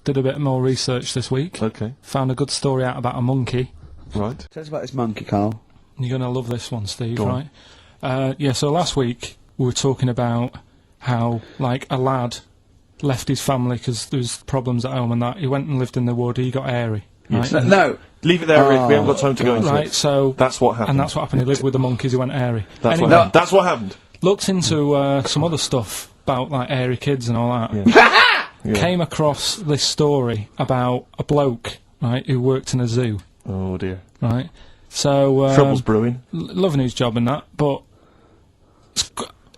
did a bit more research this week. Okay. Found a good story out about a monkey. Right. Tell us about this monkey, Carl. You're going to love this one, Steve, Go right? Yeah, so last week we were talking about how, like, a lad left his family because there was problems at home and that. He went and lived in the wood, he got airy. Right? Yes. No. Leave it there, Rick. We haven't got time to go into Right, it. so... That's what happened. And that's what happened. He lived with the monkeys, he went airy. That's Anyway, what happened. That's what happened. Looked into some other stuff about, like, airy kids and all that. Yeah. Came across this story about a bloke, right, who worked in a zoo, Oh, dear. right? So... Trouble's brewing. loving his job and that, but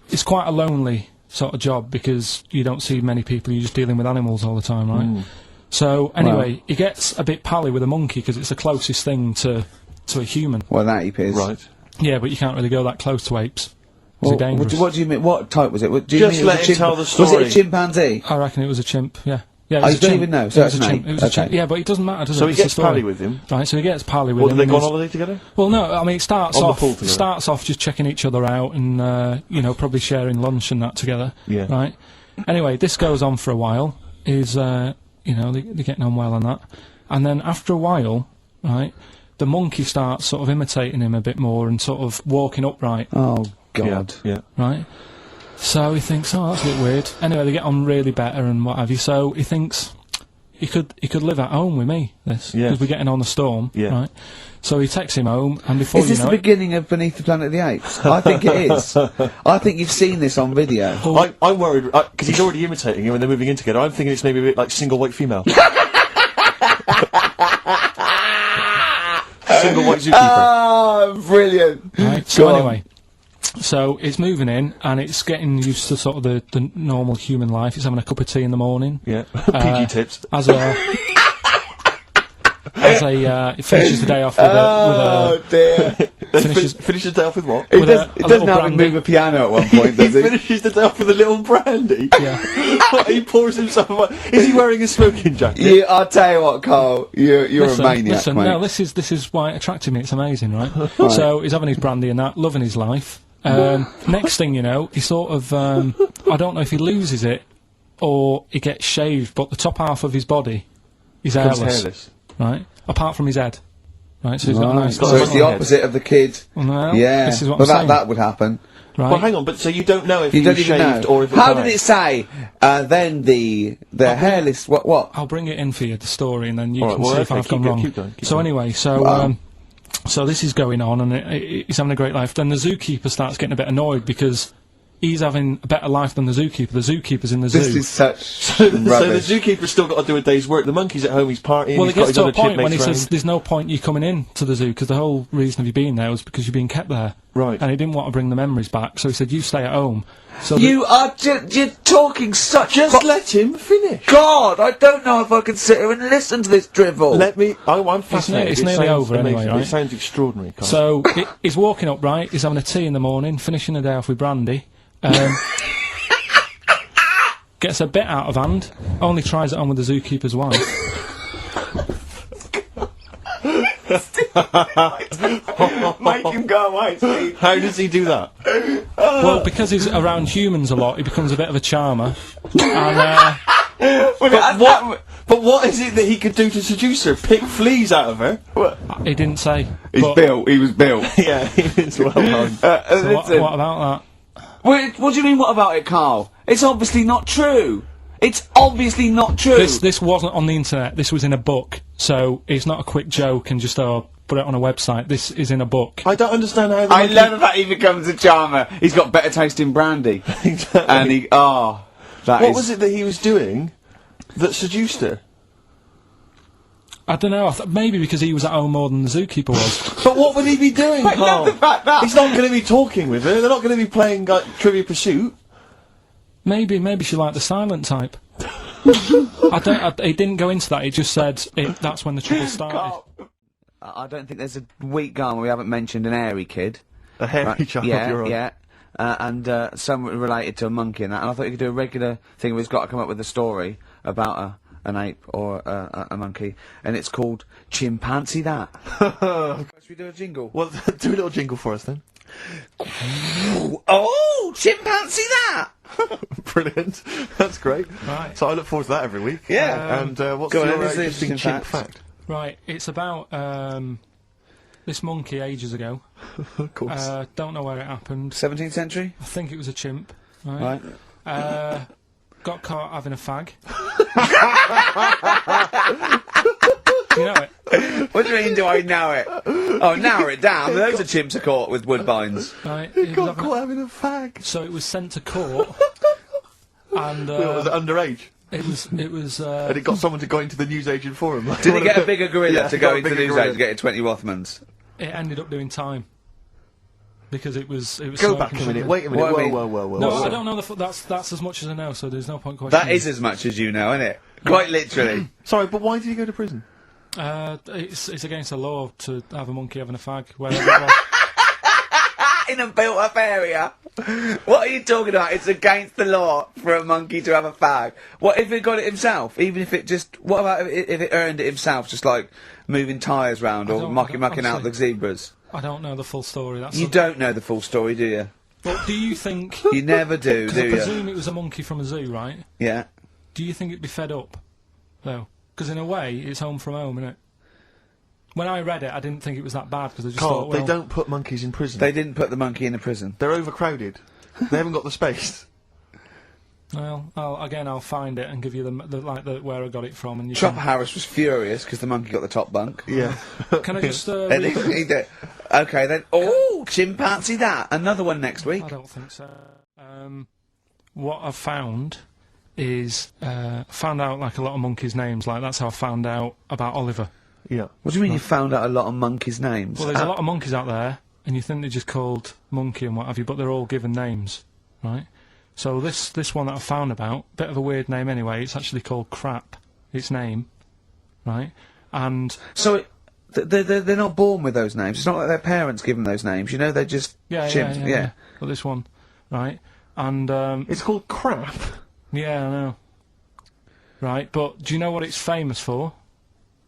it's quite a lonely sort of job because you don't see many people, you're just dealing with animals all the time, right? So, anyway, he gets a bit pally with a monkey because it's the closest thing to a human. Well, that ape is. Right. Yeah, but you can't really go that close to apes. Well, They're dangerous. what do you mean? What type was it? Do you Just mean it was let a him tell the Was it story. a chimpanzee? I reckon it was a chimp, yeah. Yeah, it Oh, was you a don't chimp. even know, Yeah, so it was it's a an chimp. ape. It was a Okay. chimp. Yeah, but it doesn't matter, does So it? he It's the gets story. pally with him. Right, so he gets pally with Well, him. do they go on and holiday together? well, no, I mean, it starts On the off pool together. starts off just checking each other out and, you know, probably sharing lunch and that together. Yeah. Right? Anyway, this goes on for a while. You know, they're getting on well and that. And then after a while, right, the monkey starts sort of imitating him a bit more and sort of walking upright, Oh, God. Yeah. right? So he thinks, oh, that's a bit weird. Anyway, they get on really better and what have you. So he thinks he could live at home with me, this, Yeah. because we're getting on a storm, Yeah. right? So he takes him home, and before Is you this know the it, beginning of Beneath the Planet of the Apes? I think it is. I think you've seen this on video. I'm worried, because he's already imitating him and they're moving in together. I'm thinking it's maybe a bit like Single White Female. Single White Zookeeper. Oh, brilliant. right? So Go on. anyway, so it's moving in, and it's getting used to sort of the normal human life. It's having a cup of tea in the morning. Yeah. PG tips. As a he finishes the day off with Oh, dear. finishes Finish the day off with what? It with does, a it doesn't little have him brandy. move a piano at one point, He does he? finishes the day off with a little brandy. yeah. He pours himself a... Is he wearing a smoking jacket? You, I'll tell you what, Carl. You're Listen, a maniac, listen, mate. no, this is why it attracted me. It's amazing, right? So he's having his brandy and that, loving his life. Next thing you know, he sort of I don't know if he loses it or he gets shaved, but the top half of his body is Becomes hairless, hairless. right? Apart from his head, right? So he's got a nice. So it's the opposite of the kid. Well, Yeah, this is what but I'm saying. that would happen. Right? Well, hang on, but so you don't know if You he don't was even shaved know. or if it How died? did it say? Then the hairless. What? I'll bring it in for you, the story, and then you All right, can well, see if okay, I've gone keep wrong. going, keep So going. anyway, so Wow. so this is going on, and he's having a great life. Then the zookeeper starts getting a bit annoyed because he's having a better life than the zookeeper. The zookeeper's in the zoo. This is such So the rubbish. zookeeper's still got to do a day's work. The monkey's at home, he's partying, well, he's it got gets his to other a point when he chipmates says, round. "There's no point you coming in to the zoo because the whole reason of you being there was because you're being kept there." Right. And he didn't want to bring the memories back, so he said, "You stay at home." So You are you're talking such. Just let him finish. God, I don't know if I can sit here and listen to this drivel. Let me... I'm fascinated. it's It nearly sounds over anyway, amazing. right? It sounds extraordinary, Carl. So he's walking up right. He's having a tea in the morning, finishing the day off with brandy. Gets a bit out of hand. Only tries it on with the zookeeper's wife. Make him go away, Steve. How does he do that? Well, because he's around humans a lot, he becomes a bit of a charmer. And But what is it that he could do to seduce her? Pick fleas out of her? he didn't say. He's but- built. He was built. Yeah, it's well done. So what about What do you mean? What about it, Carl? It's obviously not true. It's obviously not true. that? This wasn't on the internet. This was in a book. So it's not a quick joke and just put it on a website. This is in a book. I don't understand how the I monkey... love that he becomes a charmer. He's got better taste in brandy. Exactly. And he, that What is- was it that he was doing that seduced her? I don't know. Maybe because he was at home more than the zookeeper was. But what would he be doing, I love Carl? the fact that- He's not going to be talking with her. They're not going to be playing like, Trivia Pursuit. Maybe she liked the silent type. He didn't go into that. He just said that's when the trouble started. Carl. I don't think there's a week gone where we haven't mentioned an airy kid. A hairy Right, child, yeah, you're right. yeah. And something related to a monkey and that. And I thought you could do a regular thing where he's got to come up with a story about an ape or a monkey, and it's called Chimpanzee That. Should we do a jingle? Well, do a little jingle for us then. Oh, Chimpanzee That! Brilliant. That's great. Right. So I look forward to that every week. Yeah. And what's Go on, your this is an interesting interesting chimp fact. fact? Right, it's about this monkey ages ago. Of course. Don't know where it happened. 17th century? I think it was a chimp. Right. Right. Got caught having a fag. Do you know it? What do you mean, do I know it? Oh, narrow it down. Loads of chimps are caught with woodbines. Right. He it was got having- caught having a fag. So it was sent to court, and Was it underage? it was. And it got someone to go into the newsagent for him. Did he get a bigger gorilla Yeah, to he go got a into the bigger news gorilla. to get 20 Rothmans? It ended up doing time because it was. Go smoking back a minute. something. Wait a minute. What I mean- Whoa. No, Whoa. I don't know. That's as much as I know. So there's no point questioning. That is as much as you know, isn't it? Quite literally. Sorry, but why did he go to prison? It's against the law to have a monkey having a fag wherever it was. In a built-up area. What are you talking about? It's against the law for a monkey to have a fag. What if it got it himself? Even if it just... What about if it earned it himself, just like moving tyres round or mucking out the honestly, zebras? I don't know the full story. That's You don't know the full story, do you? But do you think? You never do, 'Cause do I you? presume it was a monkey from a zoo, right? Yeah. Do you think it'd be fed up, though? Because in a way, it's home from home, isn't it? When I read it, I didn't think it was that bad because I just Carl, thought, well, they don't put monkeys in prison. They didn't put the monkey in a prison. They're overcrowded. They haven't got the space. Well, I'll find it and give you the where I got it from, and you Chopper Harris was furious because the monkey got the top bunk. Yeah. Can I just? And he did. Okay, then. Oh, chimpanzee that. Another one next week. I don't think so. What I've found is found out like a lot of monkeys' names. Like that's how I found out about Oliver. Yeah. What do you mean you found out a lot of monkeys' names? Well, there's a lot of monkeys out there, and you think they're just called Monkey and what have you, but they're all given names, right? So this one that I found about, bit of a weird name anyway. It's actually called Crap. Its name, right? And So they're not born with those names. It's not like their parents give them those names. You know, they're just chimps. yeah. Well, this one, right? And It's called crap. yeah, I know. Right, but do you know what it's famous for?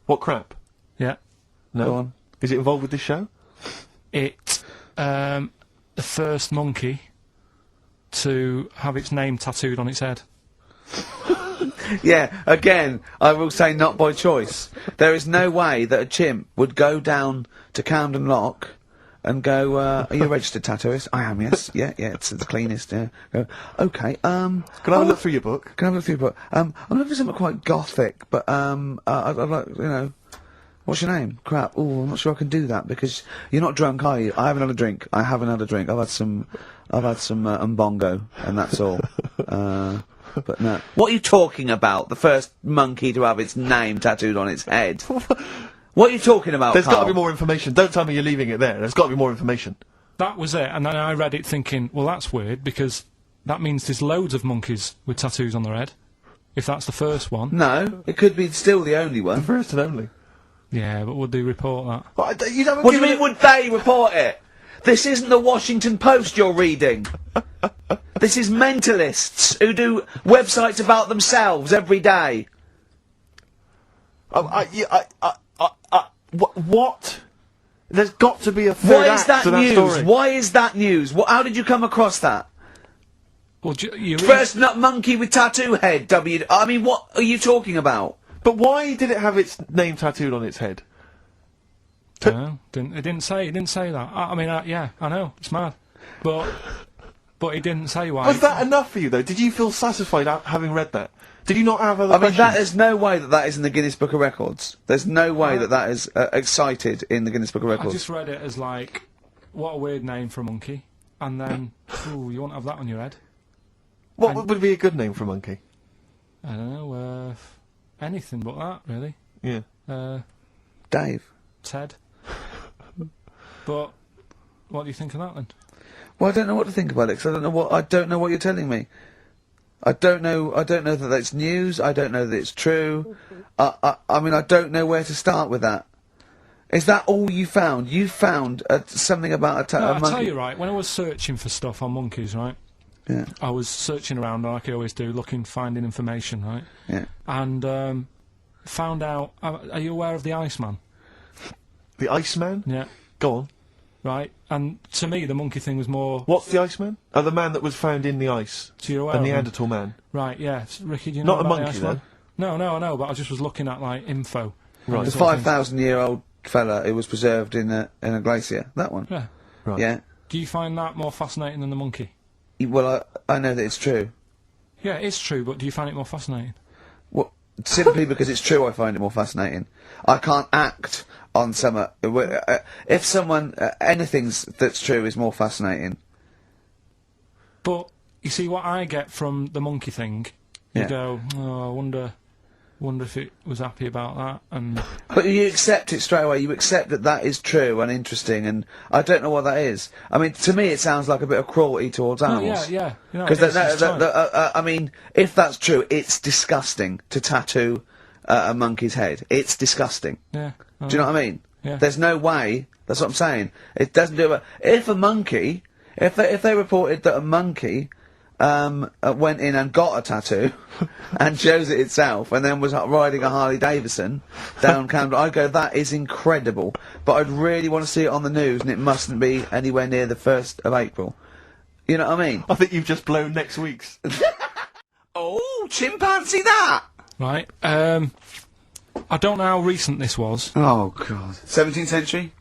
What crap? Yeah, No. Go on. Is it involved with this show? it's the first monkey to have its name tattooed on its head. Yeah, again, I will say not by choice. There is no way that a chimp would go down to Camden Lock and go, are you a registered tattooist? I am, yes. Yeah, it's the cleanest, yeah. Go, okay, Can I have a look through your book? Can I have a few books? I'm looking for something quite gothic, but, I'd like, you know, what's your name? Crap. Oh, I'm not sure I can do that because you're not drunk, are you? I have another drink. I have another drink. I've had some Mbongo, and that's all. But no. What are you talking about? The first monkey to have its name tattooed on its head. What are you talking about, There's got to Carl? be more information. Don't tell me you're leaving it there. There's got to be more information. That was it, and then I read it thinking, well, that's weird because that means there's loads of monkeys with tattoos on their head. If that's the first one, No, it could be still the only one. First and only. yeah, but would they report that? What, you haven't What do you given mean, would they report it? This isn't the Washington Post you're reading. This is mentalists who do websites about themselves every day. What? There's got to be a third Why is act that to that news? story. Why is that news? How did you come across that? Well, you First nut monkey with tattoo head. I mean, what are you talking about? But why did it have its name tattooed on its head? No, it didn't say that. I mean, yeah, I know it's mad, but it didn't say why. Was that enough for you, though? Did you feel satisfied having read that? Did you not have other I mean, questions? there's no way that is in the Guinness Book of Records. There's no way that is cited in the Guinness Book of I Records. just read it as like, what a weird name for a monkey, and then, ooh, you won't have that on your head. What would be a good name for a monkey? I don't know, anything but that, really. Yeah. Dave. Ted. But what do you think of that then? Well, I don't know what to think about it, 'cause I don't know what you're telling me. I don't know that that's news. I don't know that it's true. I mean, I don't know where to start with that. Is that all you found? You found something about a No, I'll monkey? tell you right, when I was searching for stuff on monkeys, right, Yeah, I was searching around like I always do, finding information, right, yeah. and found out, are you aware of the Iceman? The Iceman? Yeah. Go on. right? And to me, the monkey thing was more. What's the Iceman? Oh, the man that was found in the ice. So you're aware A of him? Neanderthal man. Right, yeah. Ricky, do you know Not a about the monkey, Iceman? though. No, I know, but I just was looking at, like, info. Right. The Sort of thing. 5,000-year-old fella who was preserved in a glacier. That one. Yeah. Right. Yeah. Do you find that more fascinating than the monkey? Well, I know that it's true. Yeah, it's true, but do you find it more fascinating? Well, simply because it's true, I find it more fascinating. I can't act on some. If someone anything that's true is more fascinating. But you see, what I get from the monkey thing, you Yeah. go, oh, I wonder if it was happy about that, and But you accept it straight away. You accept that that is true and interesting, and I don't know what that is. I mean, to me, it sounds like a bit of cruelty towards oh, animals. yeah. You know, Because it's time. I mean, if that's true, it's disgusting to tattoo a monkey's head. It's disgusting. Yeah. Do you know what I mean? Yeah. There's no way. That's what I'm saying. It doesn't do it. If a monkey, if they reported that a monkey went in and got a tattoo and chose it itself and then was riding a Harley Davidson down Camden, I'd go, that is incredible. But I'd really want to see it on the news, and it mustn't be anywhere near the 1st of April. You know what I mean? I think you've just blown next week's. Oh, chimpanzee that! Right. I don't know how recent this was, Oh, God. 17th century?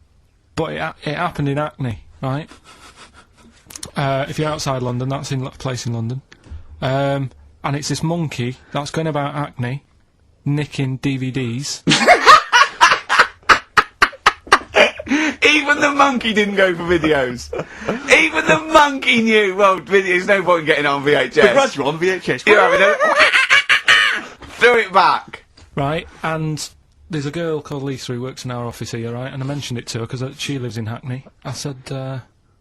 but it happened in Hackney, right? If you're outside London, that's in a place in London. And it's this monkey that's going about Hackney, nicking DVDs. Even the monkey didn't go for videos. Even the monkey knew, well, there's no point in getting on VHS. The gradual on VHS. You're having a... Threw it back. Right, and there's a girl called Lisa who works in our office here, right, and I mentioned it to her because she lives in Hackney. I said,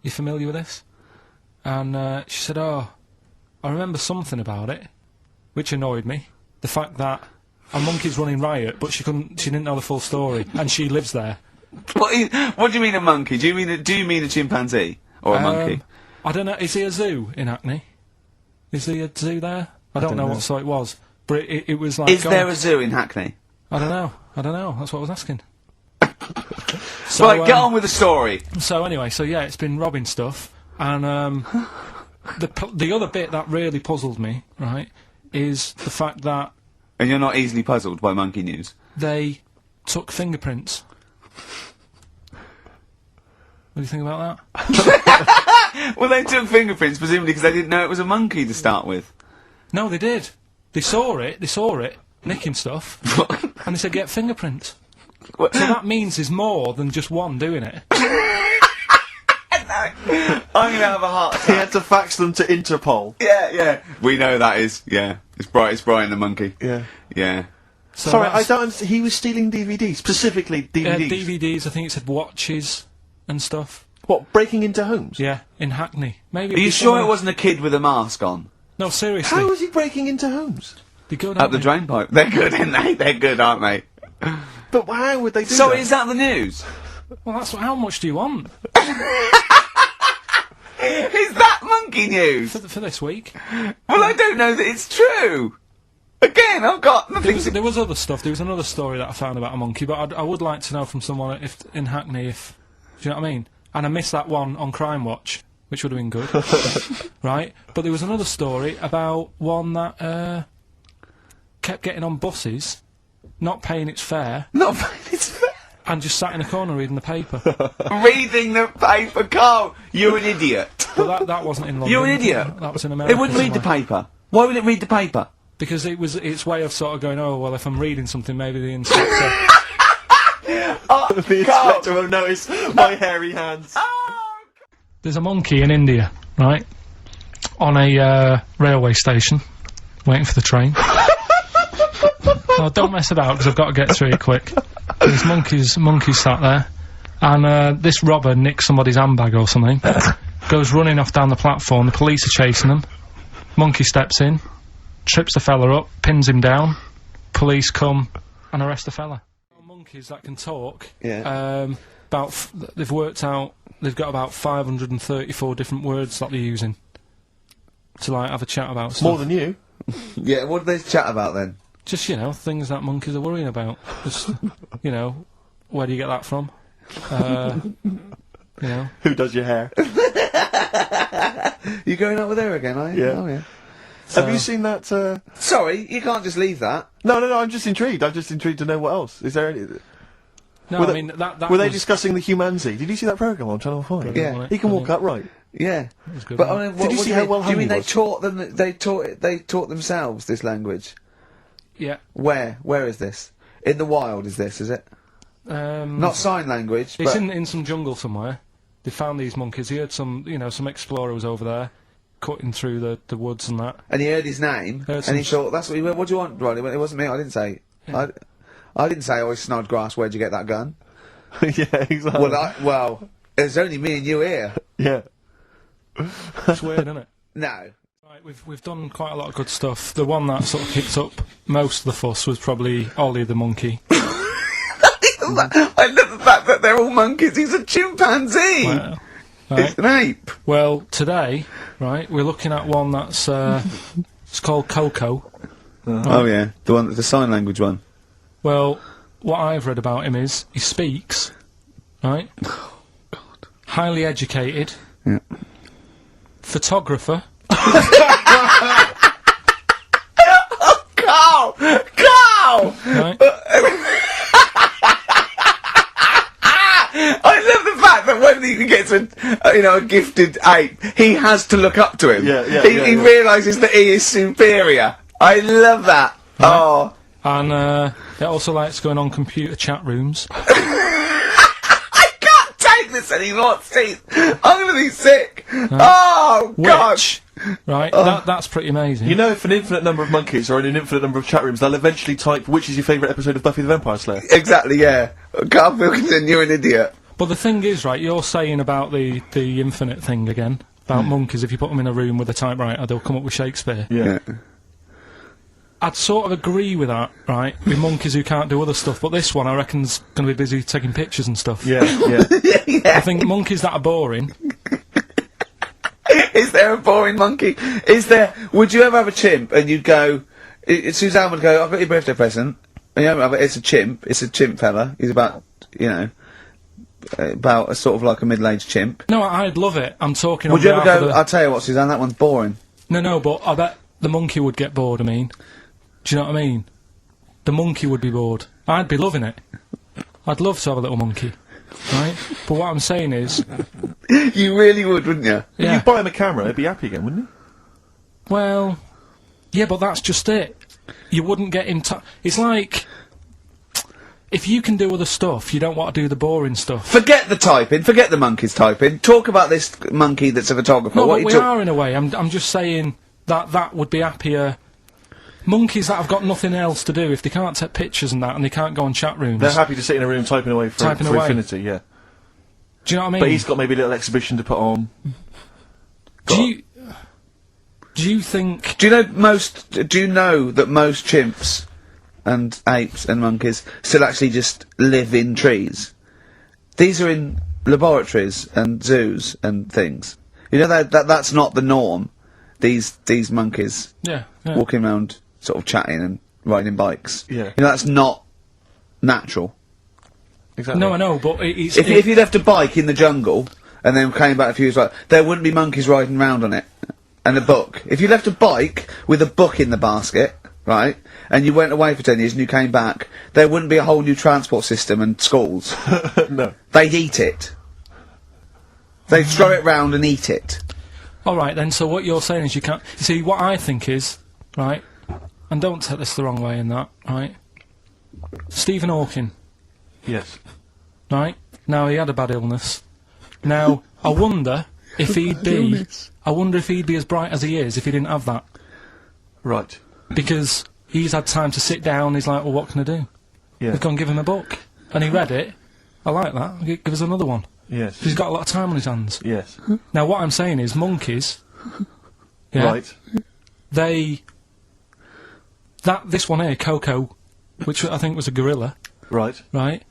you familiar with this? And she said, oh, I remember something about it, which annoyed me. The fact that a monkey's running riot, but she didn't know the full story, and she lives there. What do you mean a monkey? Do you mean a chimpanzee? Or a monkey? I don't know, is there a zoo in Hackney? Is there a zoo there? I don't know what sort it was, but it was like... Is there a zoo in Hackney? I don't know, that's what I was asking. So, Right, get on with the story. So anyway, yeah, it's been robbing stuff, and the other bit that really puzzled me, right, is the fact that And you're not easily puzzled by monkey news? they took fingerprints. What do you think about that? Well, they took fingerprints, presumably because they didn't know it was a monkey to start with. No, they did. They saw it, nicking stuff, and they said, get fingerprints. So that means there's more than just one doing it. I'm gonna have a heart attack. He had to fax them to Interpol. Yeah. We know that is, yeah. It's Brian the monkey. Yeah. Yeah. So Sorry, I that's- don't. He was stealing DVDs, specifically DVDs. DVDs, I think it said watches and stuff. What, breaking into homes? Yeah, in Hackney. Maybe. Are you sure it wasn't a kid with a mask on? No, seriously. How was he breaking into homes? Be good, Up aren't the they? drain pipe. They're good, aren't they? They're good, aren't they? But how would they do So that? is that the news? Well, that's how much do you want Is that monkey news? for this week? Well, I don't know that it's true. Again, I've got nothing to... There was other stuff. There was another story that I found about a monkey, but I would like to know from someone if in Hackney if do you know what I mean? And I missed that one on Crime Watch, which would have been good, right? But there was another story about one that kept getting on buses, not paying its fare, Not it's fair. and just sat in a corner reading the paper. Reading the paper, Carl. You're an idiot. But that wasn't in London. You're an idiot. That was in America. It wouldn't read the somewhere. paper. Why would it read the paper? Because it was its way of sort of going, oh well, if I'm reading something, maybe the inspector. The inspector will notice my hairy hands. There's a monkey in India, right, on a railway station, waiting for the train. Oh, don't mess about, because I've got to get through it quick. There's monkeys sat there, and this robber nicks somebody's handbag or something, goes running off down the platform, the police are chasing them, monkey steps in, trips the fella up, pins him down, police come and arrest the fella. Monkeys that can talk, Yeah. they've worked out, they've got about 534 different words that they're using to, like, have a chat about stuff. More than you. Yeah, what do they chat about then? Just, you know, things that monkeys are worrying about. Just, you know, where do you get that from? You know. Who does your hair? You going out with her again, are you? Yeah. Oh, yeah. Have you seen that? Sorry, you can't just leave that. No. I'm just intrigued. I'm just intrigued to know what else. Is there any? No, Were I they- mean that. Were they was- discussing the humanity? Did you see that program on Channel 5? Yeah. He can walk upright. Yeah. was good, But wasn't I mean, Did you what see do how mean? well Do you hung mean he they was? taught them? They taught themselves this language. Yeah. Where is this? In the wild, is this? Is it? Not sign language, It's but in some jungle somewhere. They found these monkeys. He had some explorer was over there, cutting through the woods and that. and he heard his name, Heard and he some- thought, "That's what he went. What do you want, Ronnie?" It wasn't me. I didn't say. I didn't say. Oh, Snodgrass. Where'd you get that gun? Yeah, exactly. Well, there's only me and you here. Yeah. It's weird, isn't it? No. Right, we've done quite a lot of good stuff. The one that sort of kicked up most of the fuss was probably Ollie the monkey. I love the fact that they're all monkeys. He's a chimpanzee. Wow. It's Right. an ape. Well, today, right, we're looking at one that's it's called Coco. Oh yeah, the sign language one. Well, what I've read about him is he speaks, right? Highly educated. Yeah. Photographer. Carl! Right? I love the fact that when he gets a gifted ape, he has to look up to him. He realises that he is superior. I love that. Right. Oh. And he also likes going on computer chat rooms. I can't take this anymore, Steve. I'm gonna be sick. Oh, God. Which, right, that's pretty amazing. You know, if an infinite number of monkeys are in an infinite number of chat rooms, they'll eventually type, which is your favourite episode of Buffy the Vampire Slayer? Exactly, yeah. Karl Pilkington, you're an idiot. But the thing is, right, you're saying about the infinite thing again, about monkeys, if you put them in a room with a typewriter, they'll come up with Shakespeare. Yeah. I'd sort of agree with that, right, with monkeys who can't do other stuff, but this one I reckon's going to be busy taking pictures and stuff. Yeah, yeah. I think monkeys that are boring, Is there a boring monkey? Would you ever have a chimp and you'd go, Suzanne would go, I've got your birthday present. And it's a chimp fella. He's about a sort of like a middle-aged chimp. no, I'd love it. I'm talking Would on you ever behalf go, of I'll tell you what, Suzanne, that one's boring. No, but I bet the monkey would get bored, I mean. Do you know what I mean? The monkey would be bored. I'd be loving it. I'd love to have a little monkey, right? But what I'm saying is, You really would, wouldn't you? If yeah, you buy him a camera, he'd be happy again, wouldn't well, yeah, but that's just it. You wouldn't get in touch. It's like, if you can do other stuff, you don't want to do the boring stuff. Forget the typing, forget the monkey's typing. Talk about this monkey that's a photographer. No, What but you we talk- are in a way. I'm just saying that would be happier. Monkeys that have got nothing else to do, if they can't take pictures and that, and they can't go on chat rooms. they? They're happy to sit in a room typing away for Typing away. infinity, yeah. Do you know what I mean? But he's got maybe a little exhibition to put on. Do you think? Do you know that most chimps and apes and monkeys still actually just live in trees? These are in laboratories and zoos and things. You know that's not the norm. These monkeys Yeah. walking around sort of chatting and riding bikes. Yeah. You know that's not natural. Exactly. No, I know, but it's. If you left a bike in the jungle and then came back a few years later, there wouldn't be monkeys riding around on it. And a book. If you left a bike with a book in the basket, right, and you went away for 10 years and you came back, there wouldn't be a whole new transport system and schools. No. They'd eat it. They'd throw it round and eat it. All right, then. So what you're saying is you can't. You see, what I think is right, and don't take this the wrong way in that, right. Stephen Hawking, Yes. right. Now he had a bad illness. Now I wonder if he'd be. I wonder if he'd be as bright as he is if he didn't have that. Right. Because he's had time to sit down. He's like, well, what can I do? Yeah. We've gone give him a book, and he read it. I like that. Give us another one. Yes. He's got a lot of time on his hands. Yes. Now, what I'm saying is, monkeys. Yeah, Right. This one here, Coco, which I think was a gorilla, Right. right?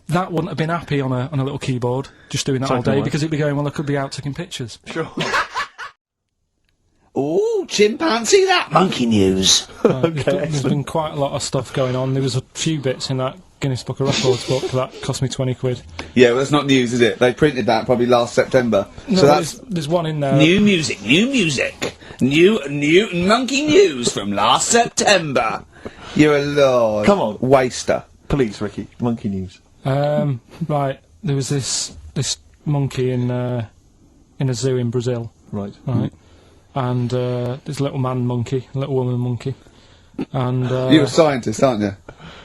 That wouldn't have been happy on a little keyboard, just doing that all Typing day, away. because it'd be going, well, I could be out taking pictures. Sure. Ooh, chimpanzee that monkey news. There's been quite a lot of stuff going on. There was a few bits in that Guinness Book of Records book that cost me 20 quid. Yeah, well, that's not news, is it? They printed that probably last September. No, so that's there's one in there. new music, new monkey news from last September. You're a lord. Come on. Waster. Please, Ricky, monkey news. Right, there was this monkey in a zoo in Brazil. Right. Right. And this little man monkey, little woman monkey. And You're a scientist, aren't you?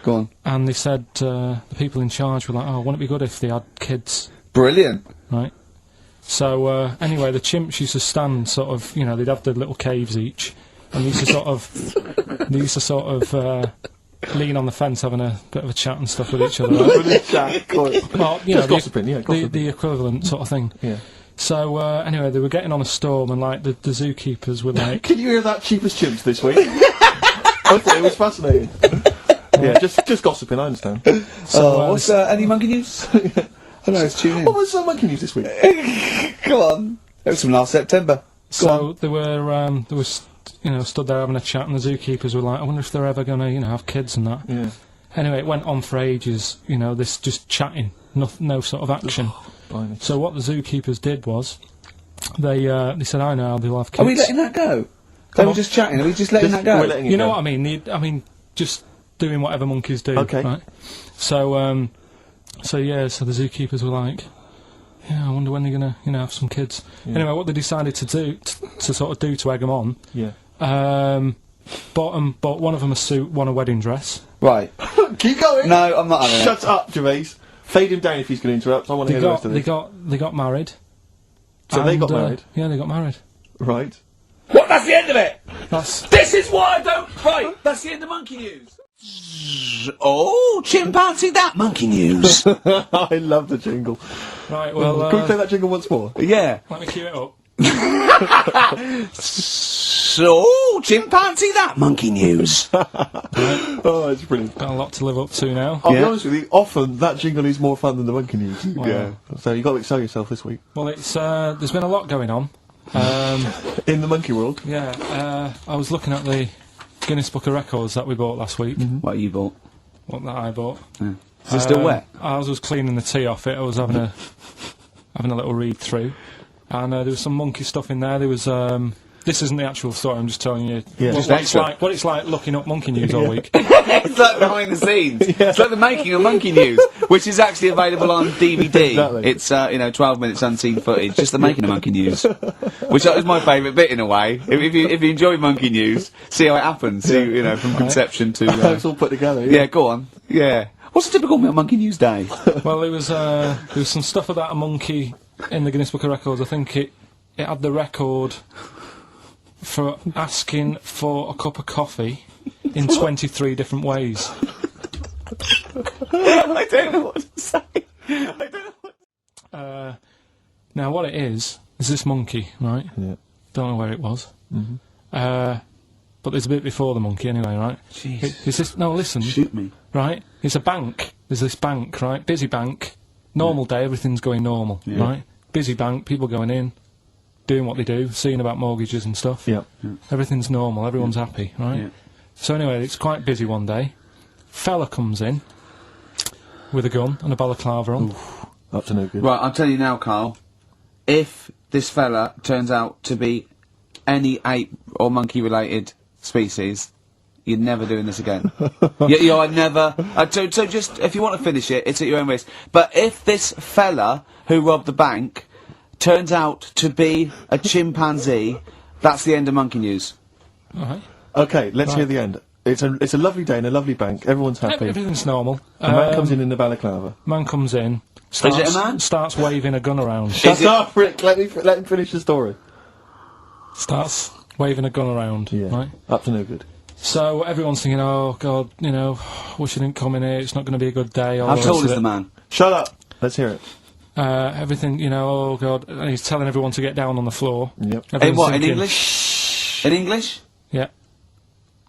Go on. and they said the people in charge were like, oh, wouldn't it be good if they had kids? Brilliant. Right. So anyway, the chimps used to stand sort of, you know, they'd have their little caves each, and they used to sort of lean on the fence having a bit of a chat and stuff with each other. Right? Well, you know, gossiping, yeah, gossiping. the equivalent sort of thing. Yeah. So anyway, they were getting on a storm, and like the zookeepers were like, Can you hear that cheapest chimps this week? I thought it was fascinating. Yeah, just gossiping, I understand. so, What's any monkey news? I know, it's tune in. What was monkey news this week? Come on. It was from last September. so they were you know, stood there having a chat, and the zookeepers were like, I wonder if they're ever gonna, you know, have kids and that. Yeah. Anyway, it went on for ages, you know, this just chatting, no sort of action. Blimey. So what the zookeepers did was, they said, I know, they'll have kids. Are we letting that go? They were just chatting. Are we just letting that go? We're letting it You know go. what I mean? I mean, just doing whatever monkeys do. Okay. Right? So, so the zookeepers were like, yeah, I wonder when they're gonna, you know, have some kids. Yeah. Anyway, what they decided to do, to sort of do to egg them on, Yeah. bought one of them a suit, one a wedding dress. Right. Keep going! No, I'm not having it. Shut up, Gervais. Fade him down if he's going to interrupt. I want to They hear the rest of got this. they got married. So they got and, married? Yeah, they got married. Right. What? That's the end of it! That's This is why I don't... Right, that's the end of monkey news. Oh, chimpanzee that monkey news. I love the jingle. right. Well, Can we play that jingle once more? Yeah. let me cue it up. So, chimpanzee that monkey news. Oh, it's brilliant. Got a lot to live up to now. I'll be Yeah. honest with you, often that jingle is more fun than the monkey news. Wow. So you've got to excel yourself this week. Well, it's there's been a lot going on. In the monkey world. Yeah, I was looking at the Guinness Book of Records that we bought last week. What you bought? What that I bought. Is it still wet? I was cleaning the tea off it. I was having a little read through, and there was some monkey stuff in there. There was this isn't the actual story. I'm just telling you Yeah. what it's like looking up monkey news all week. It's like behind the scenes. It's like the making of monkey news, which is actually available on DVD. Exactly. It's 12 minutes unseen footage, just the making of monkey news, which is my favourite bit in a way. If you enjoy monkey news, see how it happens. See, from conception to. It's all put together. Yeah, go on. Yeah. What's a typical monkey news day? Well, there was some stuff about a monkey in the Guinness Book of Records. I think it had the record for asking for a cup of coffee in 23 different ways. I don't know what to say. I don't know. Now, what it is this monkey, right? Yeah. Don't know where it was. But there's a bit before the monkey anyway, right? Jeez. Is this, no, listen. Shoot me. Right? It's a bank. There's this bank, right? Busy bank. Normal day, everything's going normal, right? Busy bank, people going in, doing what they do, seeing about mortgages and stuff. Yeah. Everything's normal, everyone's happy, right? Yeah. So anyway, it's quite busy one day. Fella comes in with a gun and a balaclava on. Up to no good. Right, I'll tell you now, Carl. If this fella turns out to be any ape or monkey-related species, you're never doing this again. You're never... so just, if you want to finish it, it's at your own risk. But if this fella who robbed the bank turns out to be a chimpanzee, that's the end of monkey news. All right. Okay, let's hear the end. It's a lovely day in a lovely bank. Everyone's happy. Everything's normal. The man comes in the balaclava. Man comes in. Is it a man? Starts waving a gun around. Shut up, Rick. Let him finish the story. Starts waving a gun around. Yeah. Right. Up to no good. So everyone's thinking, oh God, wish I didn't come in here. It's not going to be a good day. How tall is the man? Shut up. Let's hear it. Everything, oh God, and he's telling everyone to get down on the floor. Yep. In Everyone's what, in thinking- English? In English? Yeah.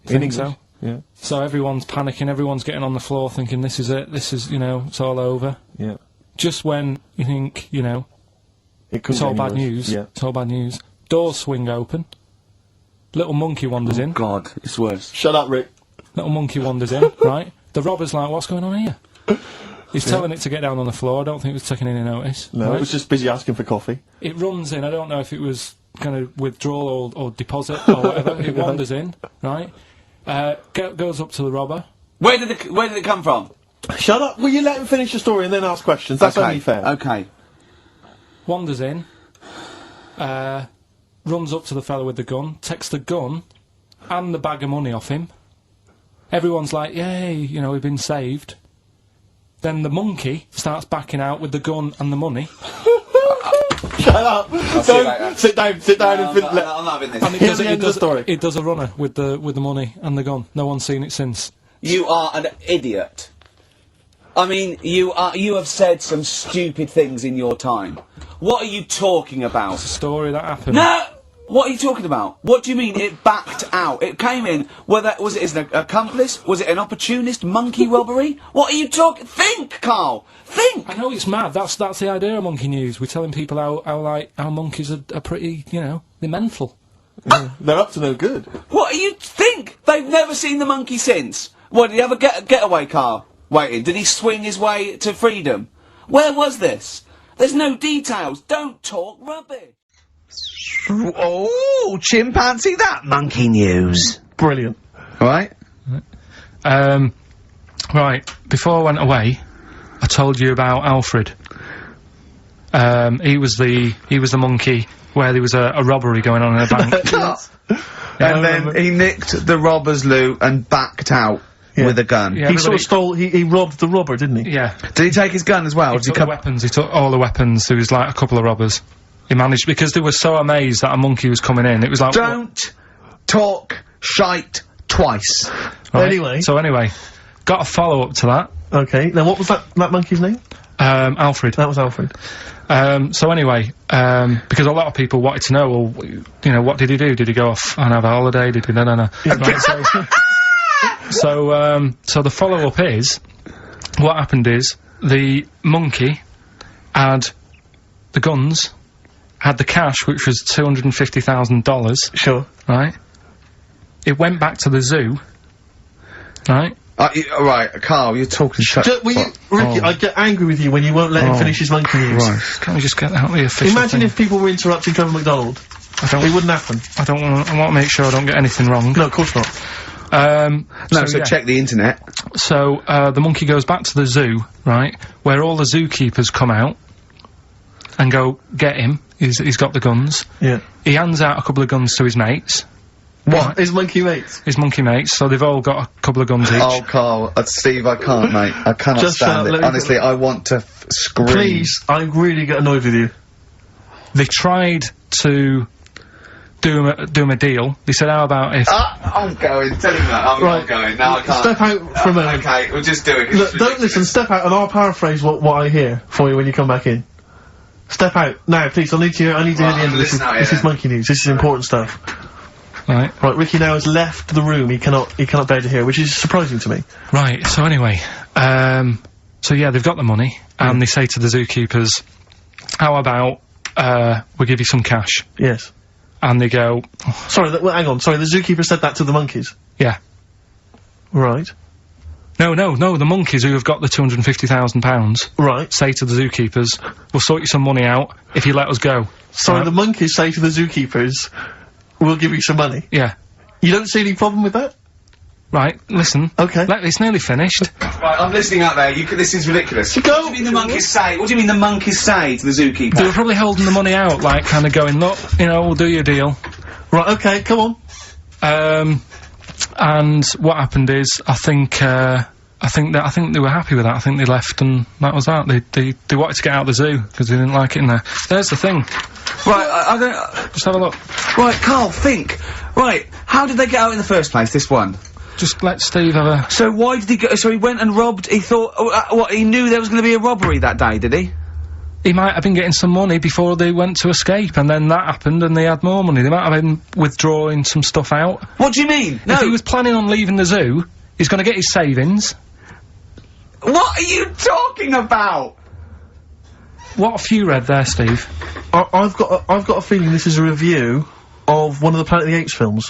In Think English. so? Yeah. So everyone's panicking, everyone's getting on the floor thinking this is it, it's all over. Yeah. Just when you think, It couldn't it's all get bad any worse. news, Yeah. it's all bad news. Doors swing open. Little monkey wanders in. God, it's worse. Shut up, Rick. Little monkey wanders in, right? The robber's like, what's going on here? He's telling it to get down on the floor. I don't think it was taking any notice. No, right? it was just busy asking for coffee. It runs in. I don't know if it was kind of withdrawal or deposit or whatever. It wanders in, right? Goes up to the robber. Where did it come from? Shut up! Will you let him finish the story and then ask questions? That's only fair. Okay. Wanders in. Runs up to the fellow with the gun. Takes the gun and the bag of money off him. Everyone's like, "Yay! You know, we've been saved." Then the monkey starts backing out with the gun and the money. Shut up! Don't sit down and finish. I'm not having this. And Here's the end of the story. It does a runner with the money and the gun. No one's seen it since. You are an idiot. I mean, you have said some stupid things in your time. What are you talking about? It's a story that happened. No! What are you talking about? What do you mean it backed out? It came in, was it as an accomplice? Was it an opportunist monkey robbery? What are you talking? Think, Carl! Think! I know it's mad. That's the idea of Monkey News. We're telling people how monkeys are pretty, you know, they're mental. They're up to no good. What do you think? They've never seen the monkey since. What, did he have a getaway car waiting? Did he swing his way to freedom? Where was this? There's no details. Don't talk rubbish. Oh, chimpanzee that Monkey News. Brilliant. Right? Right, before I went away, I told you about Alfred. He was the monkey where there was a robbery going on in a bank. And then he nicked the robber's loot and backed out with a gun. Yeah, He sort of stole. He robbed the robber, didn't he? Yeah. Did he take his gun as well? He took the weapons. He took all the weapons. There was like a couple of robbers. He managed, because they were so amazed that a monkey was coming in. It was like, don't talk shite twice. Right. Anyway, got a follow up to that. okay. Now, what was that monkey's name? Alfred. That was Alfred. So anyway, because a lot of people wanted to know, well, you know, what did he do? Did he go off and have a holiday? Did he? No. Right, so the follow up is, what happened is the monkey had the guns, had the cash, which was $250,000. Sure. Right. It went back to the zoo. Right. Right, Carl, you're talking shit. Ricky, I get angry with you when you won't let him finish his monkey news. Right. Can't we just get out the official Imagine thing? if people were interrupting Trevor McDonald. It wouldn't happen. I want to make sure I don't get anything wrong. No, of course not. So check the internet. So, the monkey goes back to the zoo, right, where all the zookeepers come out and go, get him. He's got the guns. Yeah. He hands out a couple of guns to his mates. What? Right. His monkey mates? His monkey mates, so they've all got a couple of guns each. Oh, Carl, Steve, I can't, mate. I cannot Just stand it. Honestly, I want to scream. Please, I really get annoyed with you. They tried to do him a deal. They said, how about if... I'm going. Tell him that. I'm not going. No, I can't. Step out for a moment. Okay, we'll just do it. 'cause Look, it's don't ridiculous. listen, step out and I'll paraphrase what I hear for you when you come back in. Step out. Now, please, I need to hear the end of this. listen out, This yeah. is monkey news. This is important stuff. Right. Right, Ricky now has left the room. He cannot bear to hear, which is surprising to me. Right, so anyway, so yeah, they've got the money, and they say to the zookeepers, how about, we'll give you some cash? Yes. And they go, Sorry, hang on. Sorry, the zookeeper said that to the monkeys. yeah. Right. No, the monkeys who have got the £250,000 Right. say to the zookeepers, we'll sort you some money out if you let us go. Sorry, Right. the monkeys say to the zookeepers, we'll give you some money. Yeah. You don't see any problem with that? Right, listen. Okay. It's nearly finished. Right, I'm listening out there. This is ridiculous. Go. What do you mean the monkeys say? What do you mean the monkeys say to the zookeeper? They were probably holding the money out, like, kind of going, look, you know, we'll do your deal. Right, okay, come on. And what happened is, I think they were happy with that. I think they left, and that was that. They wanted to get out of the zoo because they didn't like it in there. There's the thing. Right, I don't... Just have a look. Right, Carl, think. Right, how did they get out in the first place, this one? Just let Steve have a... So why did he go... So he went and robbed... He thought... what, he knew there was going to be a robbery that day, did he? He might have been getting some money before they went to escape, and then that happened, and they had more money. They might have been withdrawing some stuff out. What do you mean? No. If he was planning on leaving the zoo, he's going to get his savings. What are you talking about? What have you read there, Steve? I've got a feeling this is a review of one of the Planet of the Apes films.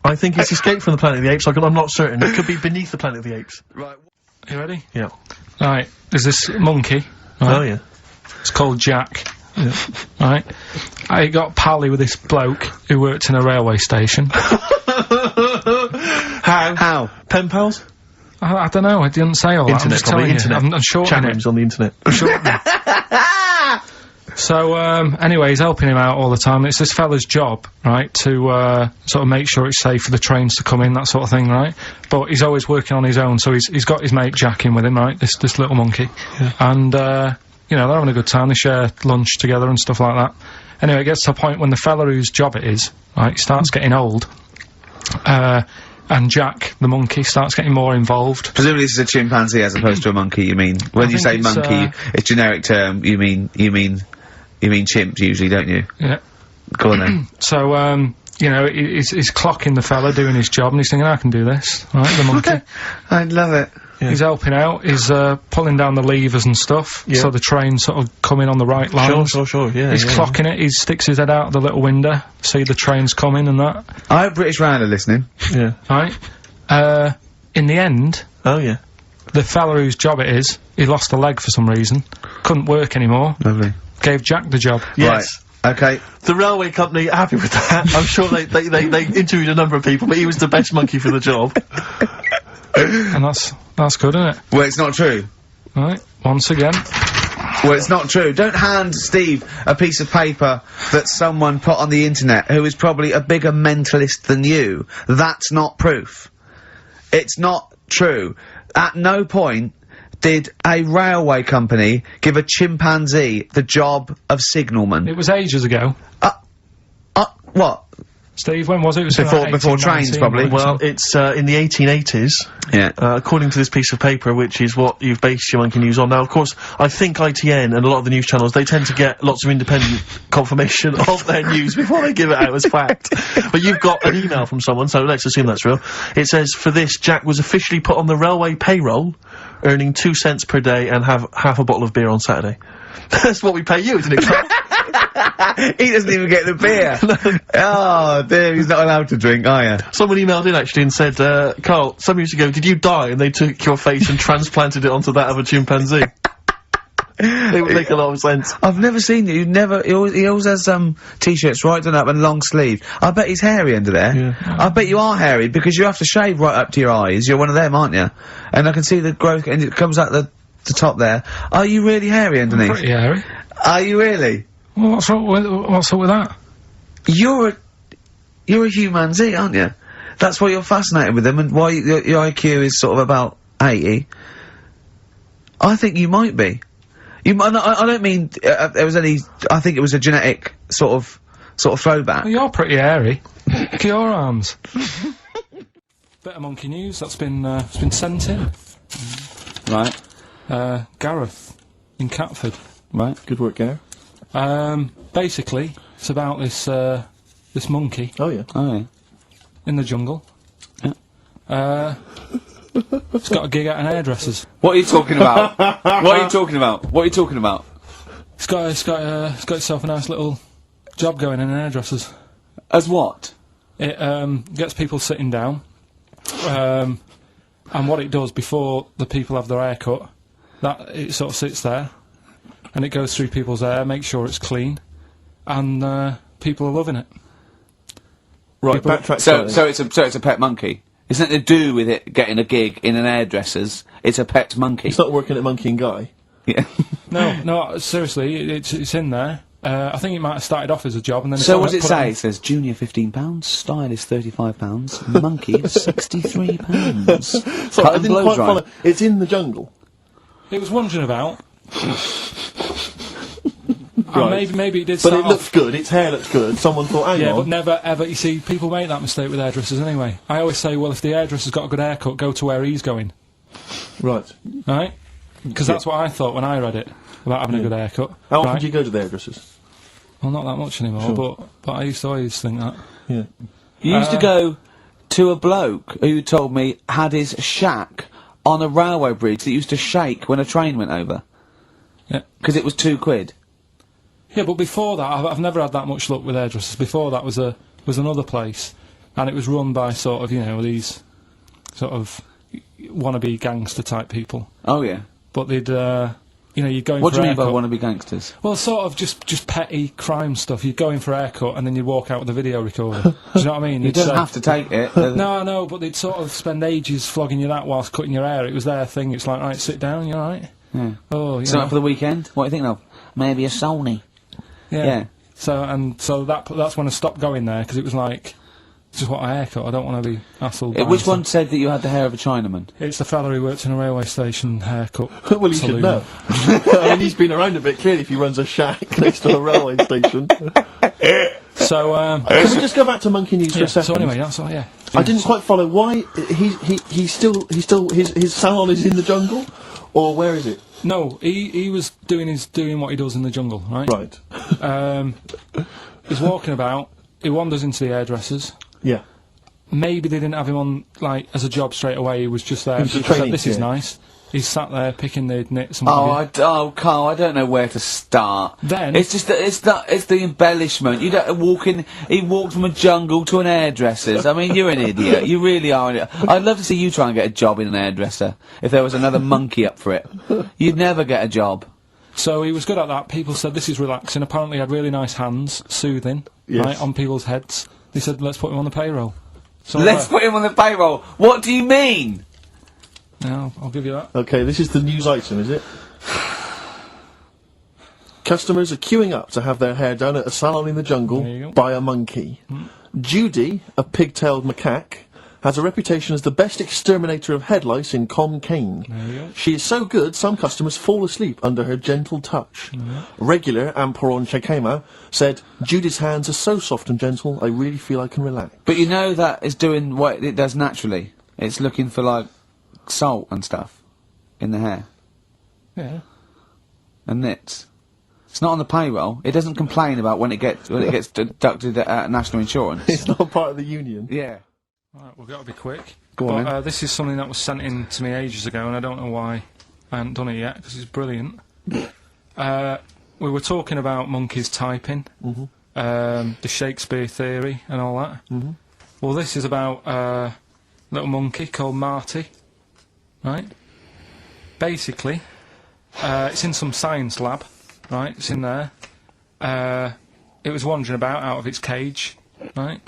I I think it's Escape from the Planet of the Apes. I'm not certain. It could be Beneath the Planet of the Apes. Right. You ready? Yeah. Right. There's this monkey. Right? Oh, yeah. It's called Jack. Yeah. Right. I got pally with this bloke who worked in a railway station. How? Pen pals? I don't know. I didn't say all that. I'm Internet, just telling internet. you. I'm shortening Chat it. rooms on the internet. So, anyway, he's helping him out all the time. It's this fella's job, right, to, sort of make sure it's safe for the trains to come in, that sort of thing, right? But he's always working on his own, so he's got his mate Jack in with him, right, this little monkey. Yeah. And, you know, they're having a good time. They share lunch together and stuff like that. Anyway, it gets to a point when the fella whose job it is, right, starts getting old. And Jack, the monkey, starts getting more involved. Presumably this is a chimpanzee as opposed to a monkey, you mean? When you say monkey, it's generic term, you mean chimp usually, don't you? Yeah. Go on then. So, you know, he's clocking the fella doing his job, and he's thinking, I can do this, right, the monkey. I love it. Yeah. He's helping out, he's, pulling down the levers and stuff, so the trains sort of come in on the right lines. Sure, yeah. He's clocking it, he sticks his head out of the little window, see the trains coming and that. I hope British Rand are listening. Yeah. Right? In the end... Oh, yeah. The fella whose job it is, he lost a leg for some reason, couldn't work anymore. Lovely. Gave Jack the job. Yes. Right. Okay. The railway company are happy with that. I'm sure they interviewed a number of people, but he was the best monkey for the job. And that's good, isn't it? Well, it's not true. Right, once again. Well, it's not true. Don't hand Steve a piece of paper that someone put on the internet who is probably a bigger mentalist than you. That's not proof. It's not true. At no point did a railway company give a chimpanzee the job of signalman. It was ages ago. What? Steve, when was it? It was before trains, probably. Well, it's in the 1880s. Yeah. According to this piece of paper, which is what you've based your monkey news on. Now, of course, I think ITN and a lot of the news channels, they tend to get lots of independent confirmation of their news before they give it out as fact. But you've got an email from someone, so let's assume that's real. It says, for this, Jack was officially put on the railway payroll, earning 2 cents per day and have half a bottle of beer on Saturday. That's what we pay you, isn't it, Carl? He doesn't even get the beer. Oh, dear, he's not allowed to drink, are you? Someone emailed in, actually, and said, Carl, some years ago, did you die? And they took your face and transplanted it onto that of a chimpanzee. It would make a lot of sense. I've never seen you. He always has t-shirts right done up and long sleeve. I bet he's hairy under there. Yeah. I bet you are hairy because you have to shave right up to your eyes. You're one of them, aren't you? And I can see the growth, and it comes out the top there. Are you really hairy underneath? Pretty hairy. Are you really? Well, what's up with that? You're a humanzee, aren't you? That's why you're fascinated with them, and why your IQ is sort of about 80. I think you might be. I don't mean there was any. I think it was a genetic sort of throwback. Well, you're pretty hairy. Look at your arms. Bit of monkey news that's been sent in. Right. Gareth in Catford. Right. Good work, Gareth. Basically, it's about this monkey. Oh, yeah. Oh, yeah. In the jungle. Yeah. It's got a gig at an hairdresser's. What are you talking about? What are you talking about? What are you talking about? It's got itself a nice little job going in an hairdresser's. As what? It gets people sitting down, and what it does before the people have their hair cut, that it sort of sits there, and it goes through people's hair, makes sure it's clean, and people are loving it. Right, backtrack. So it's a pet monkey. It's nothing to do with it getting a gig in an hairdresser's. It's a pet monkey. It's not working at Monkey and Guy. Yeah. No, seriously, it's in there. I think it might have started off as a job, and then. So what does it say? It says junior £15, stylist £35, monkey £63. So I didn't quite follow. It's in the jungle. It was wandering about. Right. Maybe it did. But it looks good. Its hair looks good. Someone thought, hang on. Yeah, but never ever. You see, people make that mistake with hairdressers anyway. I always say, well, if the hairdresser's got a good haircut, go to where he's going. Right. Right? Because that's what I thought when I read it about having a good haircut. How often do you go to the hairdressers? Well, not that much anymore. But I used to always think that. Yeah. You used to go to a bloke who told me had his shack on a railway bridge that used to shake when a train went over. Yeah. Because it was £2. Yeah, but before that, I've never had that much luck with hairdressers. Before that was another place and it was run by sort of, you know, these sort of wannabe gangster type people. Oh yeah. But they'd, you know, you'd go in What for do you mean by haircut. wannabe gangsters? Well, sort of just petty crime stuff. You'd go in for a haircut and then you'd walk out with a video recorder. Do you know what I mean? You You'd don't say- have to take it. No, but they'd sort of spend ages flogging you that whilst cutting your hair. It was their thing. It's like, right, sit down, you alright? Yeah. Oh, you Something know. for the weekend? What are you thinking of? Maybe a Sony. Yeah. So that's when I stopped going there, because it was like, just want a haircut, I don't want to be hassled. by Which some- one said that you had the hair of a Chinaman? It's the fella who works in a railway station haircut. Well, he should saloon. know. I mean, he's been around a bit, clearly, if he runs a shack next to a railway station. So, Can we just go back to Monkey News for yeah, a second? so anyway, that's all, yeah. I didn't quite follow why he's still his salon is in the jungle, or where is it? No, he was doing what he does in the jungle, right? Right. He's walking about, he wanders into the hairdressers. Yeah. Maybe they didn't have him on, like, as a job straight away, he was just there. He was People just said, training, this is yeah. nice. He's sat there picking the nits and what have you. Carl, I don't know where to start. Then- it's just it's the embellishment. You don't walk in. He walked from a jungle to an hairdresser's. I mean, you're an idiot. You really are an idiot. I'd love to see you try and get a job in an hairdresser if there was another monkey up for it. You'd never get a job. So he was good at that. People said this is relaxing. Apparently he had really nice hands, soothing, Yes. right, on people's heads. They said, let's put him on the payroll. So Let's put him on the payroll. What do you mean? yeah, I'll give you that. Okay, this is the news item, is it? Customers are queuing up to have their hair done at a salon in the jungle There you go. by a monkey. Judy, a pig-tailed macaque, has a reputation as the best exterminator of head lice in Com Cane. There you go. She is so good, some customers fall asleep under her gentle touch. Regular Amporon Shakema said, Judy's hands are so soft and gentle, I really feel I can relax. But you know that is doing what it does naturally. It's looking for like salt and stuff in the hair Yeah. and nits. It's not on the payroll. It doesn't complain about when it gets deducted at national insurance. It's not part of the union. Yeah. Right, we've got to be quick. Go on, But this is something that was sent in to me ages ago, and I don't know why I hadn't done it yet, because it's brilliant. We were talking about monkeys typing, the Shakespeare theory and all that. Well, this is about a little monkey called Marty, right? Basically, it's in some science lab, right? It's in there. It was wandering about out of its cage, right?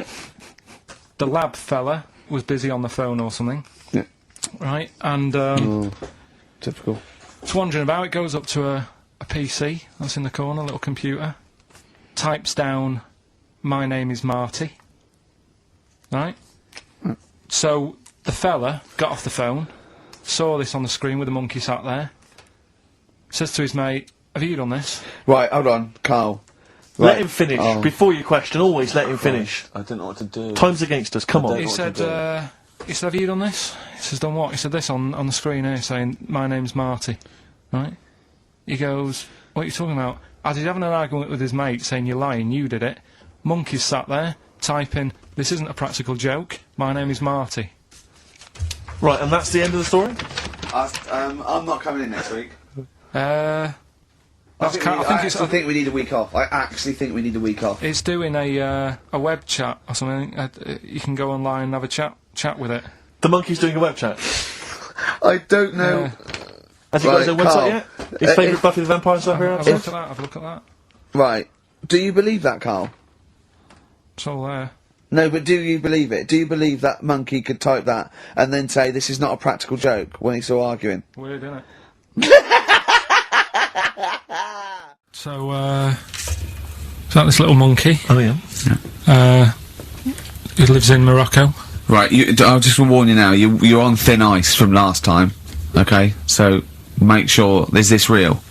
The lab fella was busy on the phone or something, Yeah. right? And Typical. it's wandering about. It goes up to a PC that's in the corner, a little computer, types down, "My name is Marty," right? So the fella got off the phone, saw this on the screen with the monkey sat there, says to his mate, "Have you done this?" Right, hold on, Carl. Let Right. him finish. Oh. Before you question, always let him finish. I don't know what to do. Time's against us, come on. He what said, to "Have you done this?" He says, "Done what?" He said, "This on the screen here, saying, 'My name's Marty,' right?" He goes, "What are you talking about?" As he's having an argument with his mate, saying, "You're lying, you did it," monkey's sat there, typing, "This isn't a practical joke, my name is Marty." Right, and that's the end of the story? I'm not coming in next week. I think we need a week off. I actually think we need a week off. it's doing a web chat or something. You can go online and have a chat with it. The monkey's doing a web chat. I don't know. Has he got his own Right, website Carl. yet? His favourite Buffy the Vampire Slayer Have a look episode? at that. Have a look at that. Right. Do you believe that, Carl? It's all there. No, but do you believe it? Do you believe that monkey could type that and then say this is not a practical joke when he's still arguing? Weird, isn't it? So, is that this little monkey? Oh, yeah. Who lives in Morocco. Right, I'll just warn you now, you're on thin ice from last time, okay? So, make sure, is this real?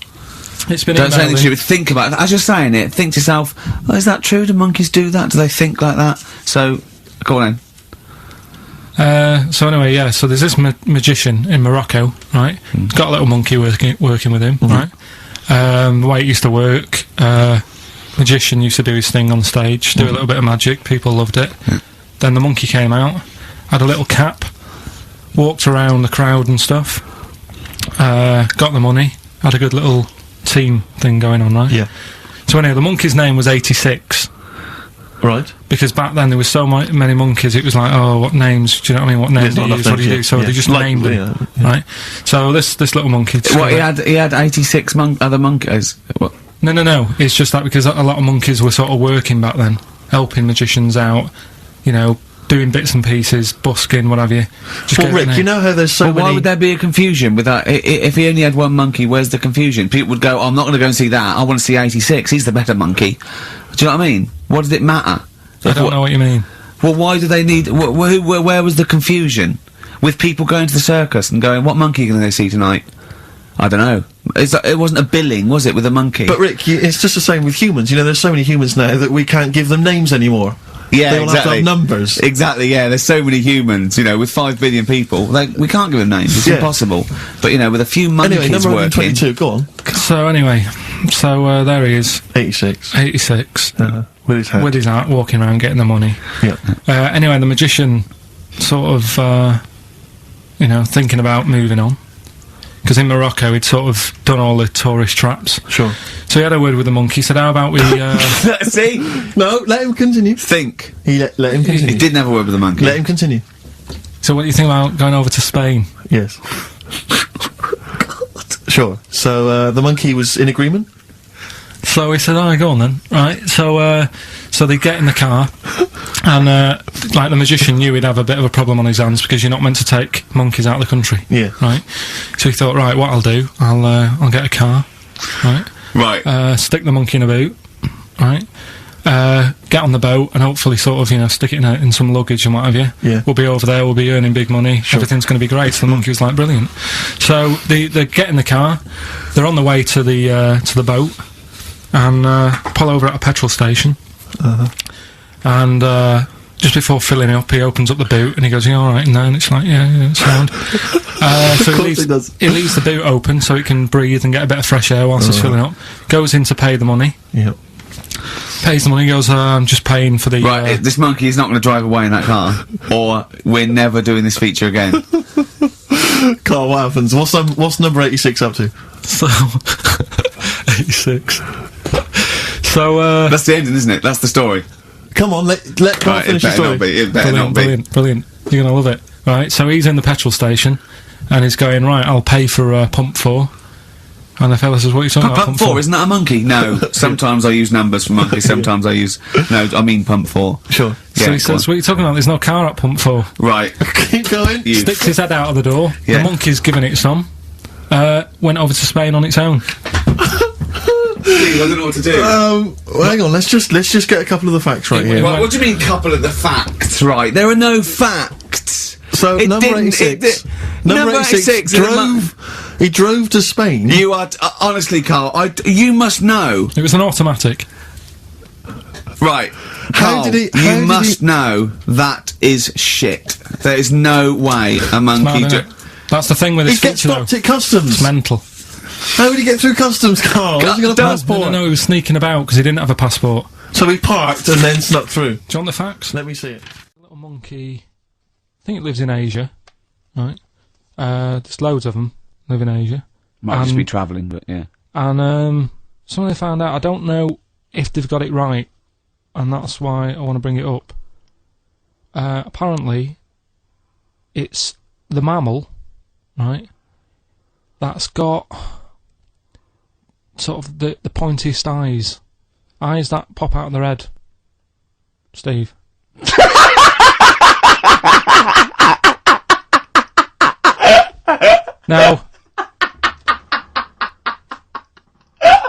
It's been Don't say emailed anything in. stupid, think about it. As you're saying it, think to yourself, oh, is that true? Do monkeys do that? Do they think like that? So, go on then. So anyway, yeah, so there's this magician in Morocco, right? He's got a little monkey working with him, right? The way it used to work, magician used to do his thing on stage, do a little bit of magic, people loved it. Then the monkey came out, had a little cap, walked around the crowd and stuff, got the money, had a good little team thing going on, right? Yeah. So anyway, the monkey's name was 86, Right. Because back then there was so many monkeys, it was like, oh, what names, do you know what I mean, what names do you use, what do you do, so they just named them, right? So this little monkey... What, he had 86 other monkeys? What? No, it's just that because a lot of monkeys were sort of working back then, helping magicians out, you know, doing bits and pieces, busking, what have you. Well, Rick, you know how there's so many... Why would there be a confusion with that? If he only had one monkey, where's the confusion? People would go, oh, I'm not going to go and see that, I want to see 86, he's the better monkey. Do you know what I mean? What does it matter? I don't know what you mean. Well, why do they need... where was the confusion? With people going to the circus and going, what monkey can they see tonight? I don't know. It wasn't a billing, was it, with a monkey? But Rick, it's just the same with humans. You know, there's so many humans now that we can't give them names anymore. Yeah, they all have to have numbers. Exactly, yeah. There's so many humans, you know, with 5 billion people. We can't give them names. It's impossible. But, you know, with a few monkeys anyway, number working... 122, go on. So, anyway, there he is. 86. 86. With his hat. With his hat, walking around, getting the money. Yeah. Anyway, the magician sort of, you know, thinking about moving on. Because in Morocco, he'd sort of done all the tourist traps. Sure. So he had a word with the monkey, said, how about we... See? No, let him continue. Think. Let him continue. He didn't have a word with the monkey. Let him continue. So what do you think about going over to Spain? Yes. Sure. So, the monkey was in agreement? So he said, oh, go on then. Right, so they get in the car, and, like, the magician knew he'd have a bit of a problem on his hands, because you're not meant to take monkeys out of the country. Yeah. Right? So he thought, right, what I'll do, I'll get a car, right? Right. Stick the monkey in a boot, right? Get on the boat, and hopefully sort of, you know, stick it in some luggage and what have you. Yeah. We'll be over there, we'll be earning big money, everything's gonna be great. So the monkey was like, brilliant. So they get in the car, they're on the way to the boat, and pull over at a petrol station, and just before filling it up, he opens up the boot and he goes, "Yeah, all right," and then it's like, "Yeah, it's sound." So he leaves the boot open so it can breathe and get a bit of fresh air whilst it's filling up. Goes in to pay the money. Yep. Pays the money. Goes, "I'm just paying for the." Right, this monkey is not going to drive away in that car, or we're never doing this feature again. Carl, what happens? What's number 86 up to? So 86. So that's the ending, isn't it? That's the story. Come on, let Carl finish the story. It better not be. Brilliant. You're gonna love it. Right, so he's in the petrol station, and he's going, right, I'll pay for pump 4. And the fella says, what are you talking about, pump 4? Isn't that a monkey? No. Sometimes I use numbers for monkeys, sometimes I use... No, I mean pump 4. Sure. Yeah, so he says, what are you talking about? There's no car at pump 4. Right. Keep going. Sticks his head out of the door. Yeah. The monkey's giving it some. Went over to Spain on its own. I don't know what to do. Well, hang on, let's just get a couple of the facts right here. What do you mean, couple of the facts? Right, there are no facts. So number 86. Number 86 he drove to Spain. You are honestly, Carl. You must know. It was an automatic. Right. Carl, you must know that is shit. There is no way a monkey. That's the thing with this feature, though. He gets stopped at customs. It's mental. How would he get through customs, Carl? Has he got a passport? No, he was sneaking about because he didn't have a passport. So he parked and then snuck through. Do you want the facts? Let me see it. A little monkey. I think it lives in Asia, right? There's loads of them live in Asia. Might just be travelling, but yeah. And something they found out. I don't know if they've got it right, and that's why I want to bring it up. Apparently, it's the mammal, right? That's got sort of the pointiest eyes that pop out of their head. Steve. Now,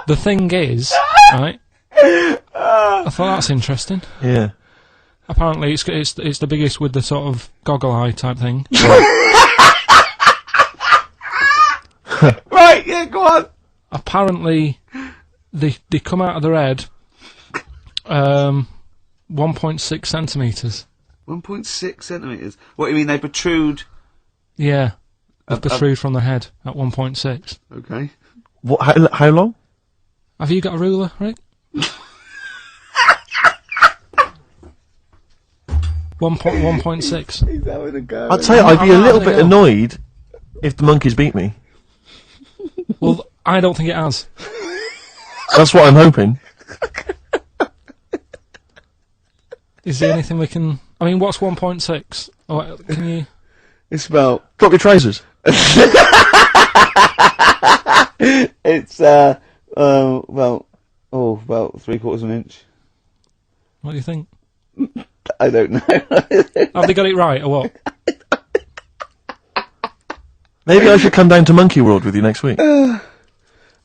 the thing is, right? I thought that's interesting. Yeah. Apparently, it's the biggest with the sort of goggle eye type thing. Right, yeah, go on. Apparently, they come out of their head 1.6 centimetres. 1.6 centimetres? What, you mean they protrude? Yeah, they protrude from the head at 1.6. Okay. What? How long? Have you got a ruler, Rick? 1.6. He's having a go. I'd say I'd be a little bit annoyed if the monkeys beat me. Well, I don't think it has. That's what I'm hoping. Is there anything we can... I mean, what's 1.6? Oh, can you... It's about... Drop your trousers. It's, about 3/4 of an inch. What do you think? I don't know. Have they got it right, or what? Maybe I should come down to Monkey World with you next week.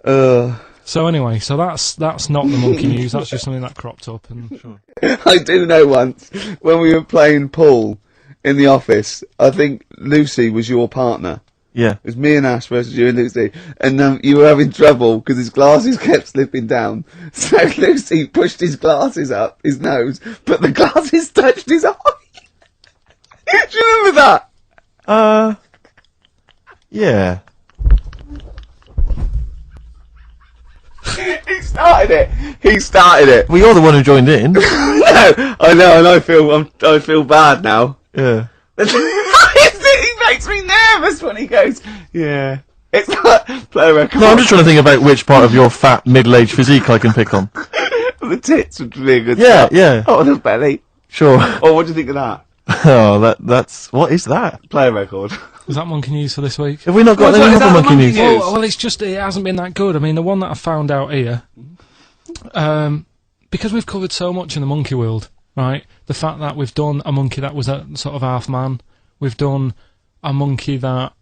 So anyway, so that's not the monkey news, that's just something that cropped up, and... Sure. I do know once, when we were playing pool in the office, I think Lucy was your partner. Yeah. It was me and Ash versus you and Lucy, and you were having trouble because his glasses kept slipping down. So Lucy pushed his glasses up his nose, but the glasses touched his eye. Do you remember that? Yeah. He started it. Well, you're the one who joined in. No, I know, and I feel bad now. Yeah. He makes me nervous when he goes, yeah. It's like, play a record. No, I'm just trying to think about which part of your fat, middle-aged physique I can pick on. The tits would be a good Yeah, start. yeah. Oh, the belly. Sure. Oh, what do you think of that? Oh, that's... What is that? Play a record. Was that monkey news for this week? Have we not got Is any that other the monkey news? monkey news? Well, it's just, it hasn't been that good. I mean, the one that I found out here, because we've covered so much in the monkey world, right? The fact that we've done a monkey that was a sort of half man, we've done a monkey that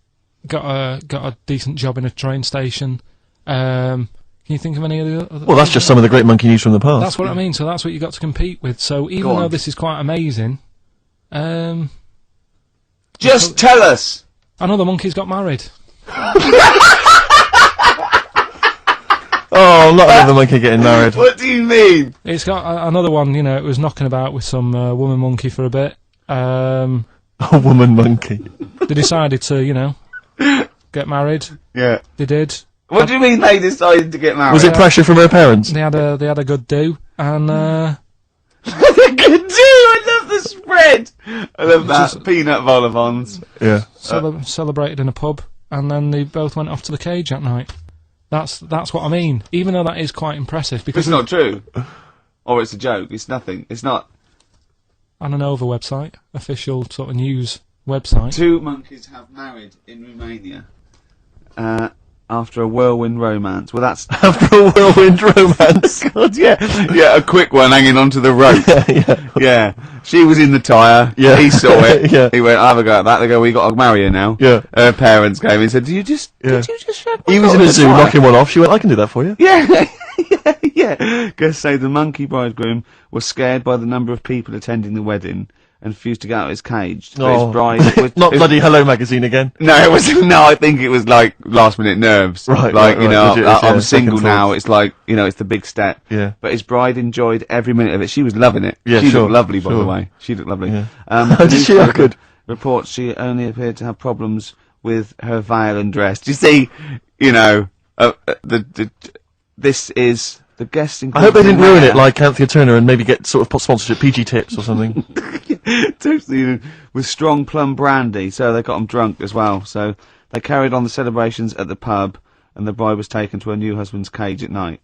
got a decent job in a train station. Can you think of any of the other? Well, that's just some of the great monkey news from the past. That's what I mean. So that's what you got to compete with. So even though this is quite amazing, Just tell us. another monkey's got married. Oh, not another monkey getting married. What do you mean? It's got another one. You know, it was knocking about with some woman monkey for a bit. A woman monkey. They decided to, you know, get married. Yeah. They did. What do you mean they decided to get married? Was it pressure from her parents? They had a good do, and Good do! I love the spread! I love that. Peanut vol-au-vents. Yeah. Celebrated in a pub, and then they both went off to the cage at night. That's what I mean. Even though that is quite impressive, because It's not true. Or it's a joke. It's nothing. It's not. on an over website, official sort of news website. 2 monkeys have married in Romania. After a whirlwind romance. Well, that's... After a whirlwind romance. God, yeah. Yeah, a quick one hanging onto the rope. Yeah. She was in the tyre. Yeah. He saw it. Yeah. He went, I'll have a go at that. They go, we got to marry her now. Yeah. Her parents came and said, did you just shove my He was dog in a the zoo tyre?" knocking one off. She went, I can do that for you. Yeah. Yeah. Guests say the monkey bridegroom was scared by the number of people attending the wedding and refused to get out of his cage. But his bride was, Not bloody Hello Magazine again. No, it was no. I think it was like last minute nerves. Right, like right, you right, know, legit, I'm yeah, single second now. thoughts. It's like you know, it's the big step. Yeah. But his bride enjoyed every minute of it. She was loving it. Yeah, she sure, looked lovely, by the sure. way. She looked lovely. Yeah. The Did she? newspaper Good. reports she only appeared to have problems with her veil and dress. Do you see? You know, this is. The guest I hope they didn't ruin it like Anthea Turner and maybe get sort of sponsorship PG tips or something. Totally, with strong plum brandy, so they got them drunk as well. So they carried on the celebrations at the pub, and the bride was taken to her new husband's cage at night.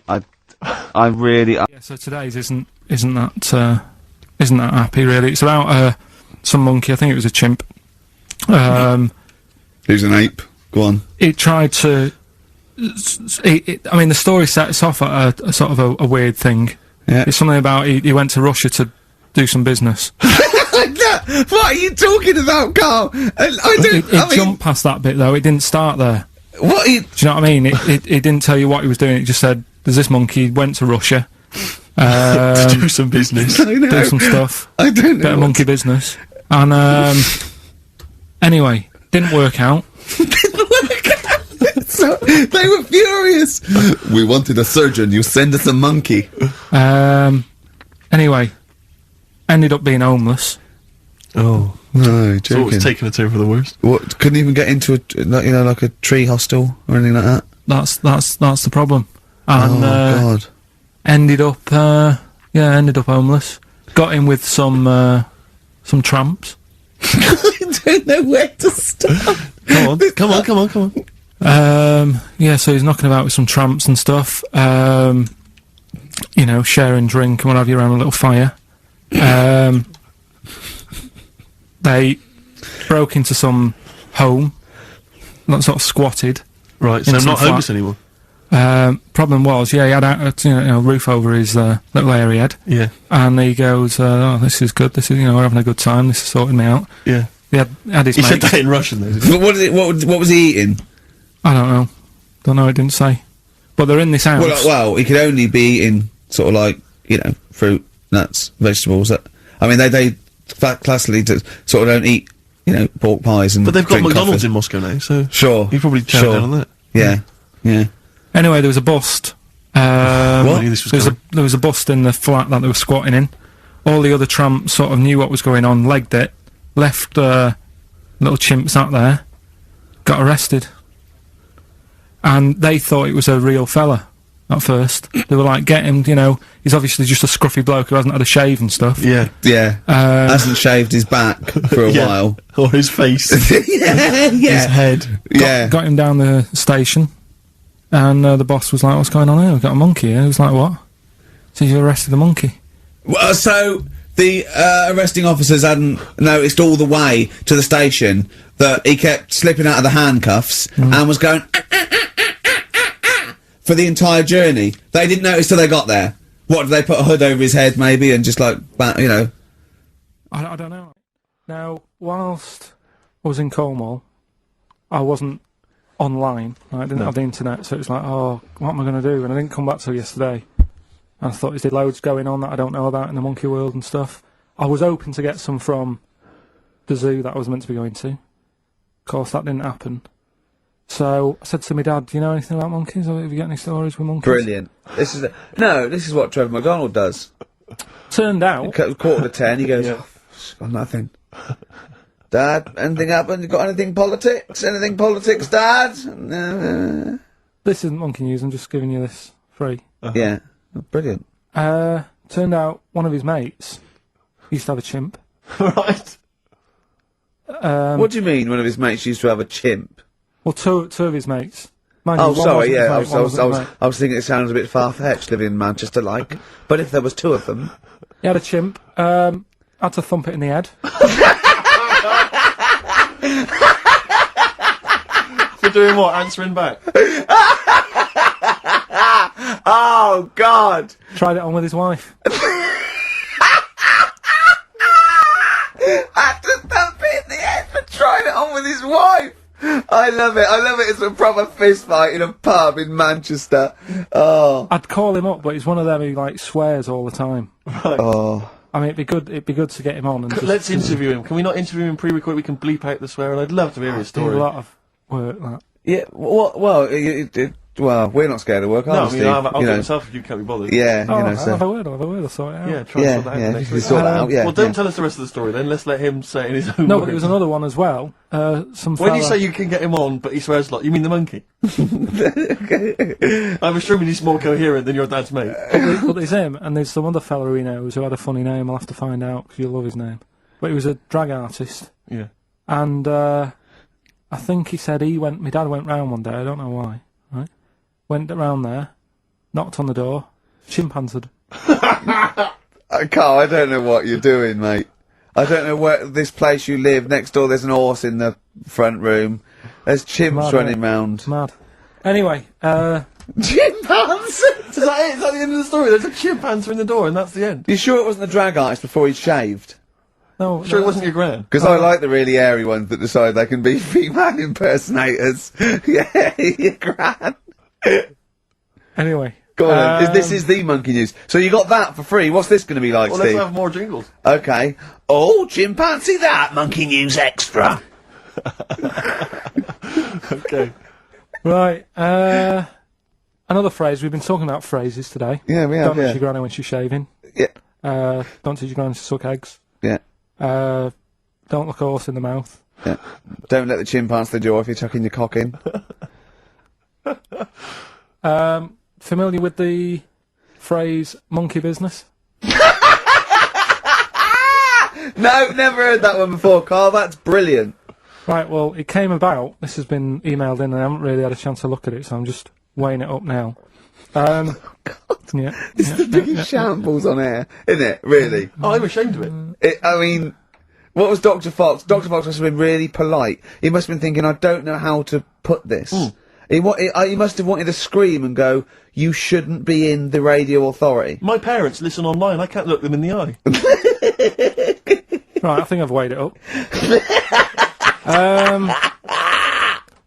I really. Yeah, so today's isn't that happy really. It's about some monkey. I think it was a chimp. Who's an ape? Go on. It tried to. I mean, the story sets off at a sort of a weird thing. Yeah. It's something about he went to Russia to do some business. What are you talking about, Carl? It jumped past that bit though. It didn't start there. What? Do you know what I mean? It didn't tell you what he was doing. It just said there's this monkey. He went to Russia To do some business. do some stuff. I don't know. Bit of monkey business. And anyway, didn't work out. So they were furious. We wanted a surgeon. You send us a monkey. Anyway, ended up being homeless. Oh. No, It's always taking a turn for the worst. What? Couldn't even get into like a tree hostel or anything like that. That's the problem. And God. ended up homeless. Got in with some tramps. I don't know where to start. Come on. Yeah, so he's knocking about with some tramps and stuff. you know, sharing drink and what have you around a little fire. They broke into some home, not sort of squatted. Right, so Into not the flat. homeless anymore. Problem was, yeah, he had a roof over his little area he had, Yeah, and he goes, "Oh, this is good. This is, you know, we're having a good time. This is sorting me out." yeah. He had his He said mates. that in Russian, though. Did he? But what was he eating? I don't know. It didn't say, but they're in this house. Well, he could only be eating sort of like, you know, fruit, nuts, vegetables. I mean, they classically sort of don't eat, you know, pork pies and. But they've got drink McDonald's coffee. in Moscow now, so Sure. he probably chowed down on that. Yeah, yeah. Anyway, there was a bust. I knew this was coming. There was a bust in the flat that they were squatting in. All the other tramps sort of knew what was going on, legged it, left little chimps out there, got arrested. And they thought it was a real fella at first. They were like, get him, you know, he's obviously just a scruffy bloke who hasn't had a shave and stuff. Yeah. Yeah. Hasn't shaved his back for a Yeah. while. Or his face. Yeah. His head. Yeah. Got him down the station, and the boss was like, what's going on here? We've got a monkey here. He was like, what? So you arrested the monkey. Well, so the arresting officers hadn't noticed all the way to the station that he kept slipping out of the handcuffs and was going for the entire journey. They didn't notice till they got there. What, did they put a hood over his head maybe and just like, you know? I don't know. Now, whilst I was in Cornwall, I wasn't online. I didn't have the internet, so it was like, oh, what am I going to do? And I didn't come back till yesterday. And I thought, is there loads going on that I don't know about in the monkey world and stuff? I was hoping to get some from the zoo that I was meant to be going to. Of course, that didn't happen. So I said to my dad, do you know anything about monkeys? Or have you got any stories with monkeys? Brilliant. This is what Trevor McDonald does. Turned out, Quarter to 10, he goes, Yeah. oh, got nothing. Dad, anything happened? You got anything politics? Anything politics, Dad? this isn't monkey news, I'm just giving you this free. Yeah. Oh, brilliant. Turned out one of his mates used to have a chimp. Right. What do you mean one of his mates used to have a chimp? Well, two of his mates. Mind Oh, you, one sorry, wasn't his yeah, mate, I one wasn't his mate. was thinking it sounds a bit far-fetched living in Manchester, like. But if there was two of them... He had a chimp, had to thump it in the head. For doing what? Answering back? Oh, God! Tried it on with his wife. Had to thump it in the head for trying it on with his wife! I love it. It's a proper fist fight in a pub in Manchester. Oh. I'd call him up, but he's one of them who, like, swears all the time. Oh. I mean, it'd be good to get him on and just Let's interview him. Can we not interview him pre-record? We can bleep out the swear, and I'd love to hear his do story. a lot of work, that. Yeah, well, we're not scared of work, No, are I we, mean, Steve? I'll You do it know. myself if you can't be bothered. Yeah, Oh, you know, I'll so... have a word, I'll sort it out. Yeah, try and sort that out Yeah, next you week. sort that out, yeah. Well, don't yeah. tell us the rest of the story then. Let's let him say it in his own No, words. but there was another one as well. Some When you fella- say you can get him on, but he swears a lot, you mean the monkey? I'm assuming he's more coherent than your dad's mate. But there's him, and there's some other fella he knows who had a funny name. I'll have to find out, because you'll love his name. But he was a drag artist, Yeah. and I think he said my dad went round one day, I don't know why, right? Went round there, knocked on the door, chimp answered. Carl, I don't know what you're doing, mate. I don't know where this place you live. Next door, there's an horse in the front room. There's chimps Mad, running innit? round. Mad. Anyway, Chimpanzees! Is that it? Is that the end of the story? There's a chimp answering the door, and that's the end. You sure it wasn't the drag artist before he shaved? no, Sure, it wasn't your gran. Because I like the really airy ones that decide they can be female impersonators. Yeah, your gran. Anyway. Go on then. This is the monkey news. So you got that for free. What's this going to be like, Well, let's Steve? have more jingles. Okay. Oh, chimpanzee that! Monkey news extra! Okay. Right, another phrase. We've been talking about phrases today. Yeah, we have, Don't touch yeah. your granny when she's shaving. Yeah. Don't touch your granny to suck eggs. Yeah. Don't look a horse in the mouth. Yeah. Don't let the chimpanzee the jaw if you're chucking your cock in. Familiar with the phrase monkey business? No, never heard that one before, Carl. That's brilliant. Right, well, it came about. This has been emailed in and I haven't really had a chance to look at it, so I'm just weighing it up now. Yeah. It's the biggest shambles on air, isn't it? Really? Oh, I'm ashamed of it. I mean, what was Dr. Fox? Dr. Fox must have been really polite. He must have been thinking, I don't know how to put this. He must have wanted to scream and go, you shouldn't be in the radio authority. My parents listen online, I can't look them in the eye. Right, I think I've weighed it up.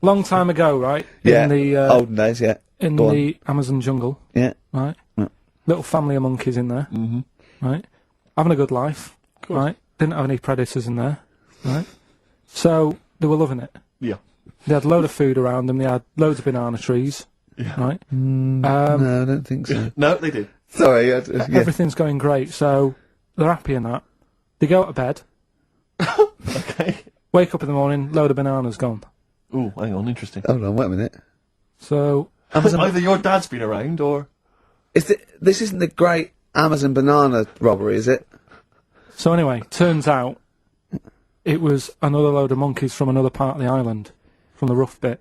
Long time ago, right? Yeah. In the, olden days, yeah. in Go on. the Amazon jungle, Yeah. right? Yeah. Little family of monkeys in there, right? Having a good life, right? Didn't have any predators in there, right? So, they were loving it. Yeah. They had a load of food around them, they had loads of banana trees, right? No, I don't think so. No, they did. Sorry, yeah. Everything's going great, so they're happy in that. They go to bed, Okay. wake up in the morning, load of bananas gone. Ooh, hang on, interesting. Hold on, wait a minute. So, Either your dad's been around, or... This isn't the great Amazon banana robbery, is it? so anyway, turns out it was another load of monkeys from another part of the island, from the rough bit.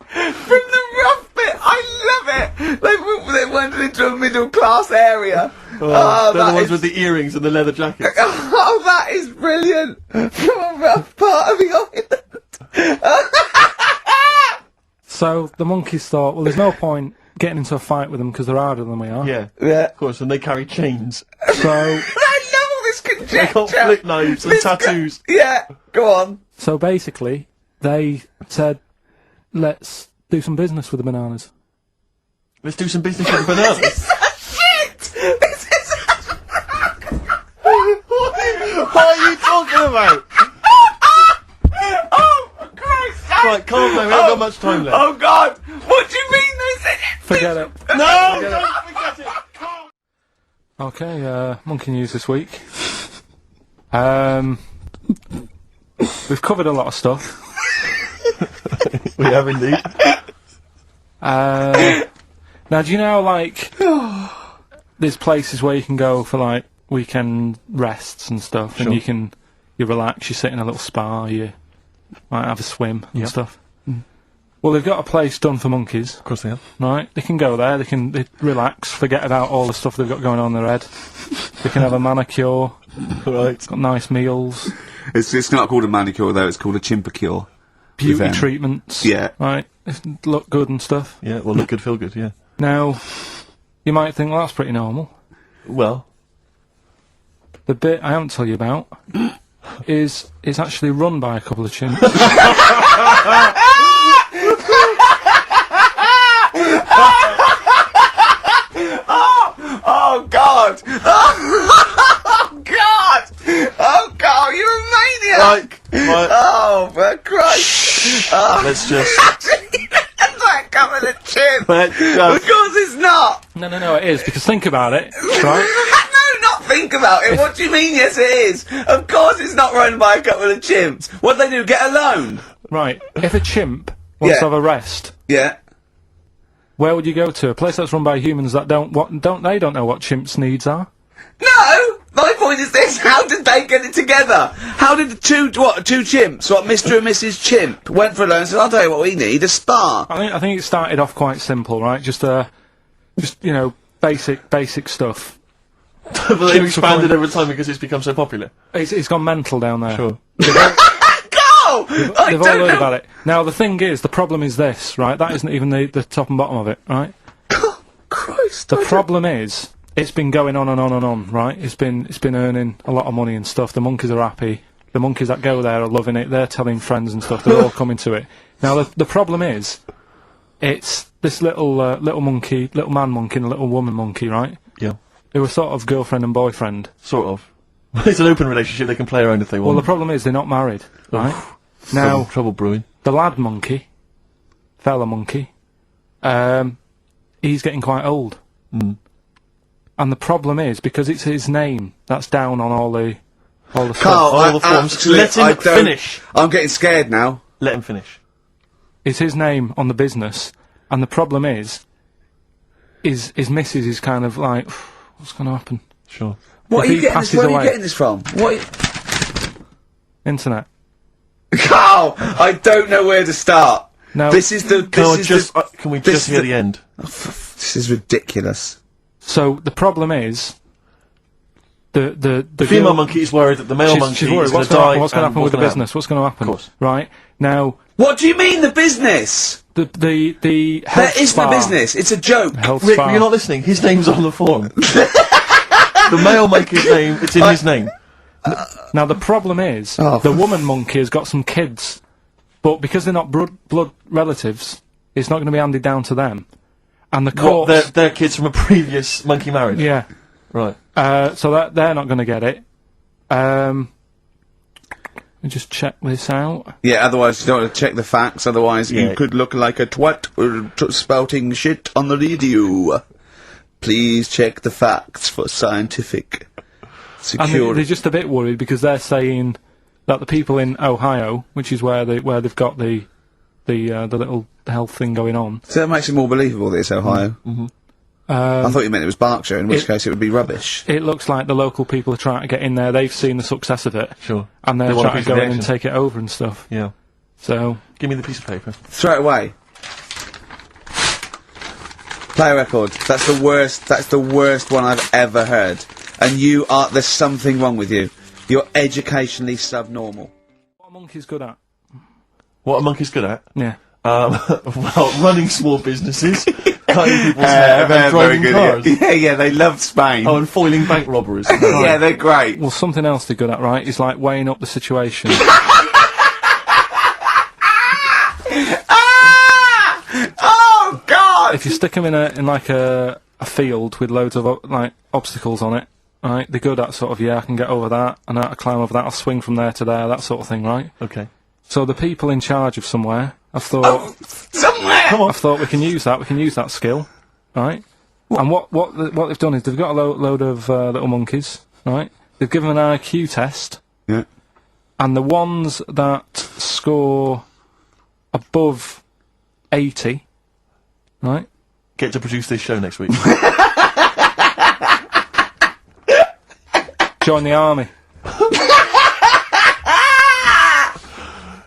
From the rough bit! I love it! They went into a middle class area. they're the ones with the earrings and the leather jackets. Oh, that is brilliant! From a rough part of the island. So the monkeys thought, well, there's no point getting into a fight with them because they're harder than we are. Yeah, Yeah. of course, and they carry chains. So, I love all this conjecture. They got flip knives and tattoos. Yeah, go on. so basically, they said, let's do some business with the bananas. Let's do some business with the bananas. Shit! This is What are you talking about? Oh, for Christ's sake! Right, calm down, we haven't got much time left. Oh, God! What do you mean this is... Forget it. No! Don't forget it! Calm. Okay, monkey news this week. We've covered a lot of stuff. We have indeed. Now, do you know, like, there's places where you can go for, like, weekend rests and stuff, and you relax, you sit in a little spa, you might have a swim and stuff. Well, they've got a place done for monkeys, Of course they have. right? They can go there, they relax, forget about all the stuff they've got going on in their head. They can have a manicure, Right. got nice meals, It's not called a manicure, though. It's called a chimpacure. beauty them. treatments, Yeah. right? They look good and stuff. Yeah, well, look good, feel good, yeah. Now, you might think, well, that's pretty normal. Well, The bit I haven't told you about is it's actually run by a couple of chimps. Oh, God! Oh, God! Oh, God, you're a maniac! right. Oh, for Christ! Oh, Let's just... that's like coming a chip! Let's Of just... course it's not! No, it is, because think about it, right? No, not think about it. What do you mean, yes, it is? Of course it's not run by a couple of chimps. What do they do, get a loan? Right, if a chimp wants Yeah. to have a rest, Yeah. where would you go to? A place that's run by humans that don't know what chimps' needs are? No! My point is this, how did they get it together? How did the two chimps, Mr. and Mrs. Chimp, went for a loan and said, I'll tell you what we need, a spa. I think it started off quite simple, right? Just you know, basic stuff. But they've expanded over time because it's become so popular. It's gone mental down there. Sure. Go! I They've all don't heard know. about it. Now, the thing is, the problem is this, right? That isn't even the top and bottom of it, right? Christ. The problem is, it's been going on and on and on, right? It's been earning a lot of money and stuff. The monkeys are happy. The monkeys that go there are loving it. They're telling friends and stuff. They're all coming to it. Now, the problem is, it's this little monkey, little man monkey and a little woman monkey, right? Yeah. They were sort of girlfriend and boyfriend. Sort of. It's an open relationship, they can play around if they want. Well, the problem is they're not married, right? Now, Trouble brewing. the lad monkey, fella monkey, he's getting quite old. And the problem is, because it's his name that's down on all the stuff. Carl, All the forms. actually, Let him I don't- finish. I'm getting scared now. Let him finish. It's his name on the business, and the problem is his missus is kind of like, what's going to happen? Sure. What If are he you getting passes this? Where are you away. getting this from? Internet. Carl, I don't know where to start. Now, This is the. Can we just hear the end? This is ridiculous. so the problem is the female girl- monkey is worried that the male monkey she's worried. is going What's to die. What's going to happen with the what's business? What's going to happen? Of course. Right now, What do you mean the business? the health There isn't a spa- business. It's a joke. Health Rick, spa. you're not listening. His name's on the form. The male monkey's name, it's in his name. Now the problem is the woman monkey has got some kids, but because they're not blood relatives, it's not going to be handed down to them. And the courts, What, they're kids from a previous monkey marriage? yeah, Right. so that they're not going to get it. Let me just check this out. Yeah, otherwise you don't want to check the facts, otherwise Yeah. you could look like a twat spouting shit on the radio. Please check the facts for scientific And security. they're just a bit worried because they're saying that the people in Ohio, which is where they've got the little health thing going on. So that makes it more believable that it's Ohio. I thought you meant it was Berkshire, in which it- case it would be rubbish. It looks like the local people are trying to get in there. They've seen the success of it, Sure. and they're They want a trying piece to of go the in and action. take it over and stuff. Yeah. So Give me the piece of paper. Throw it away. Play a record. That's the worst. That's the worst one I've ever heard. And there's something wrong with you. You're educationally subnormal. what a monkey's good at? What a monkey's good at? Yeah. Well, running small businesses, cutting people's hair, and driving cars. Yeah, they love Spain. Oh, and foiling bank robberies. yeah, they're great. Well, something else they're good at, right, is like weighing up the situation. Oh God! If you stick them in like a field with loads of like obstacles on it, right, they're good at sort of, yeah, I can get over that, and I climb over that, I'll swing from there to there, that sort of thing, right? Okay. So the people in charge of somewhere, I thought, Somewhere. I thought we can use that skill, right? And what they've done is they've got a load of little monkeys, right? They've given them an IQ test, Yeah. and the ones that score above 80, right? Get to produce this show next week. Join the army.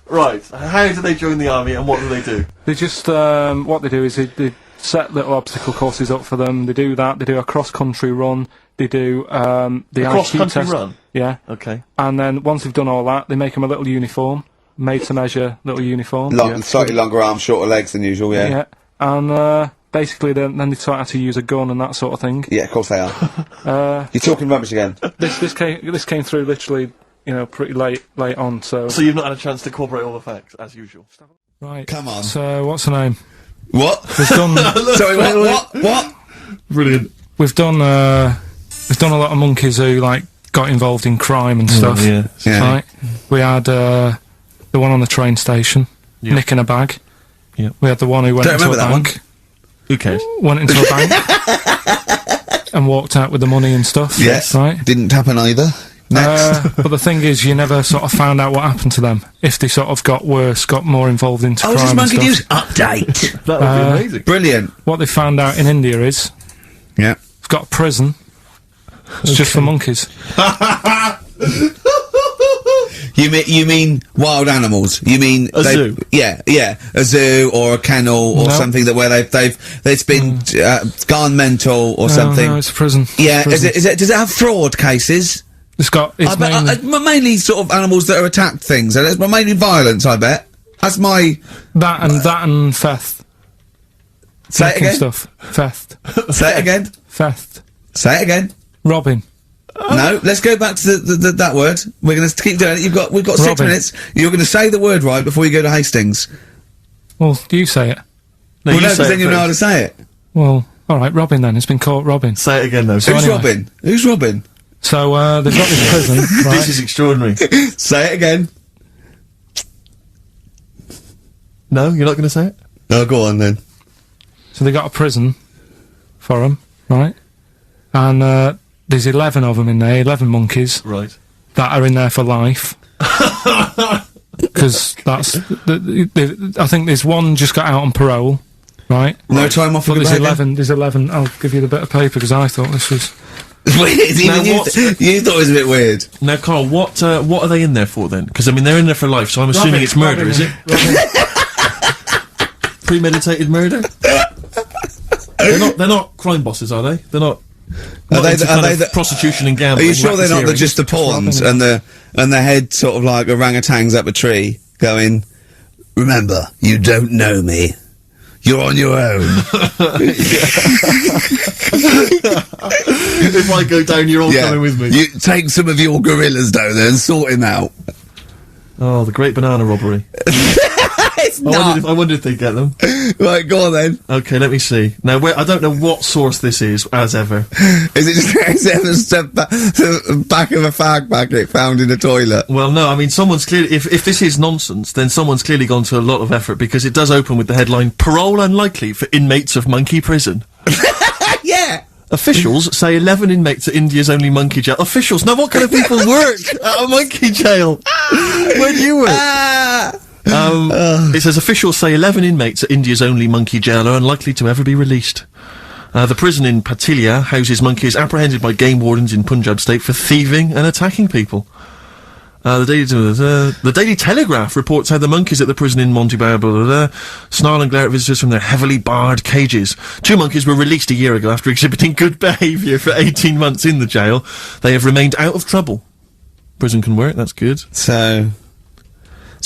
Right. How do they join the army and what do they do? They just what they do is they set little obstacle courses up for them. They do that. They do a cross-country run. They do the IQ cross-country test. run? Yeah. Okay. And then once they've done all that, they make them a little uniform, made to measure little uniform. Slightly longer arms, shorter legs than usual. Yeah. Yeah. And basically, then they taught how to use a gun and that sort of thing. Yeah, of course they are. You're talking rubbish again. This came through literally, pretty late on. So So you've not had a chance to corroborate all the facts, as usual. right. Come on. So what's the name? What? We've done. Sorry, what? Brilliant. We've done a lot of monkeys who like got involved in crime and stuff. Yeah. Yeah. Right. We had the one on the train station, Yeah. nicking a bag. Yeah. We had the one who went Don't into a remember that bank. Who cares? Went into a bank and walked out with the money and stuff. Yes. Right. Didn't happen either. Next. But the thing is, you never sort of found out what happened to them. If they sort of got worse, got more involved into Oh, is this crime and Monkey stuff. News update? That would be amazing. Brilliant. What they found out in India is Yeah. it's got a prison. It's just for monkeys. You mean wild animals? You mean A zoo? Yeah, a zoo or a kennel or No. something that where they've been gone mental or something. No, it's a prison. Yeah, It's a prison. is it? Does it have fraud cases? It's mainly Mainly sort of animals that are attacked things. And it's mainly violence. I bet. That's my. that and theft. Say it Making again. Stuff. Theft. Say it again. Theft. Say it again. Robbing. No, let's go back to that word. We're going to keep doing it. We've got 6 Robbing. minutes. You're going to say the word right before you go to Hastings. Well, you say it. No, Well, you no, say because it then you know how to first. say it. Well, alright, robbing then. It's been caught robbing. Say it again, though. Who's anyway. robbing? Who's robbing? So, they've got this prison, right? This is extraordinary. Say it again. No, you're not going to say it? Oh, go on then. So they got a prison for them, right? And, there's 11 of them in there, 11 monkeys, Right. that are in there for life. Because that's... I think there's one just got out on parole, right? No time off for But good there's behaviour? 11, I'll give you the bit of paper, because I thought this was... Weird. Even Now, you thought it was a bit weird. Now, Carl, what are they in there for, then? Because, I mean, they're in there for life, so I'm assuming it's murder, is it? premeditated murder? They're not crime bosses, are they? They're not. Are they the prostitution and gambling? Are you sure they're not just the pawns and the head sort of like orangutans up a tree going, remember, you don't know me. You're on your own. If I go down, you're all coming with me. You take some of your gorillas down there and sort him out. Oh, the great banana robbery. It's not. I wonder if they get them. Right, go on then. Okay, let me see. Now, I don't know what source this is, as ever. Is it just the back of a fag packet found in a toilet? Well, no, I mean, someone's clearly... If this is nonsense, then someone's clearly gone to a lot of effort, because it does open with the headline, Parole unlikely for inmates of monkey prison. Yeah! Officials say 11 inmates at India's only monkey jail. Officials? Now, what kind of people work at a monkey jail? Where do you work? It says officials say 11 inmates at India's only monkey jail are unlikely to ever be released. The prison in Patilia houses monkeys apprehended by game wardens in Punjab state for thieving and attacking people. The Daily Telegraph reports how the monkeys at the prison in Montevideo snarl and glare at visitors from their heavily barred cages. 2 monkeys were released a year ago after exhibiting good behaviour for 18 months in the jail. They have remained out of trouble. Prison can work, that's good. So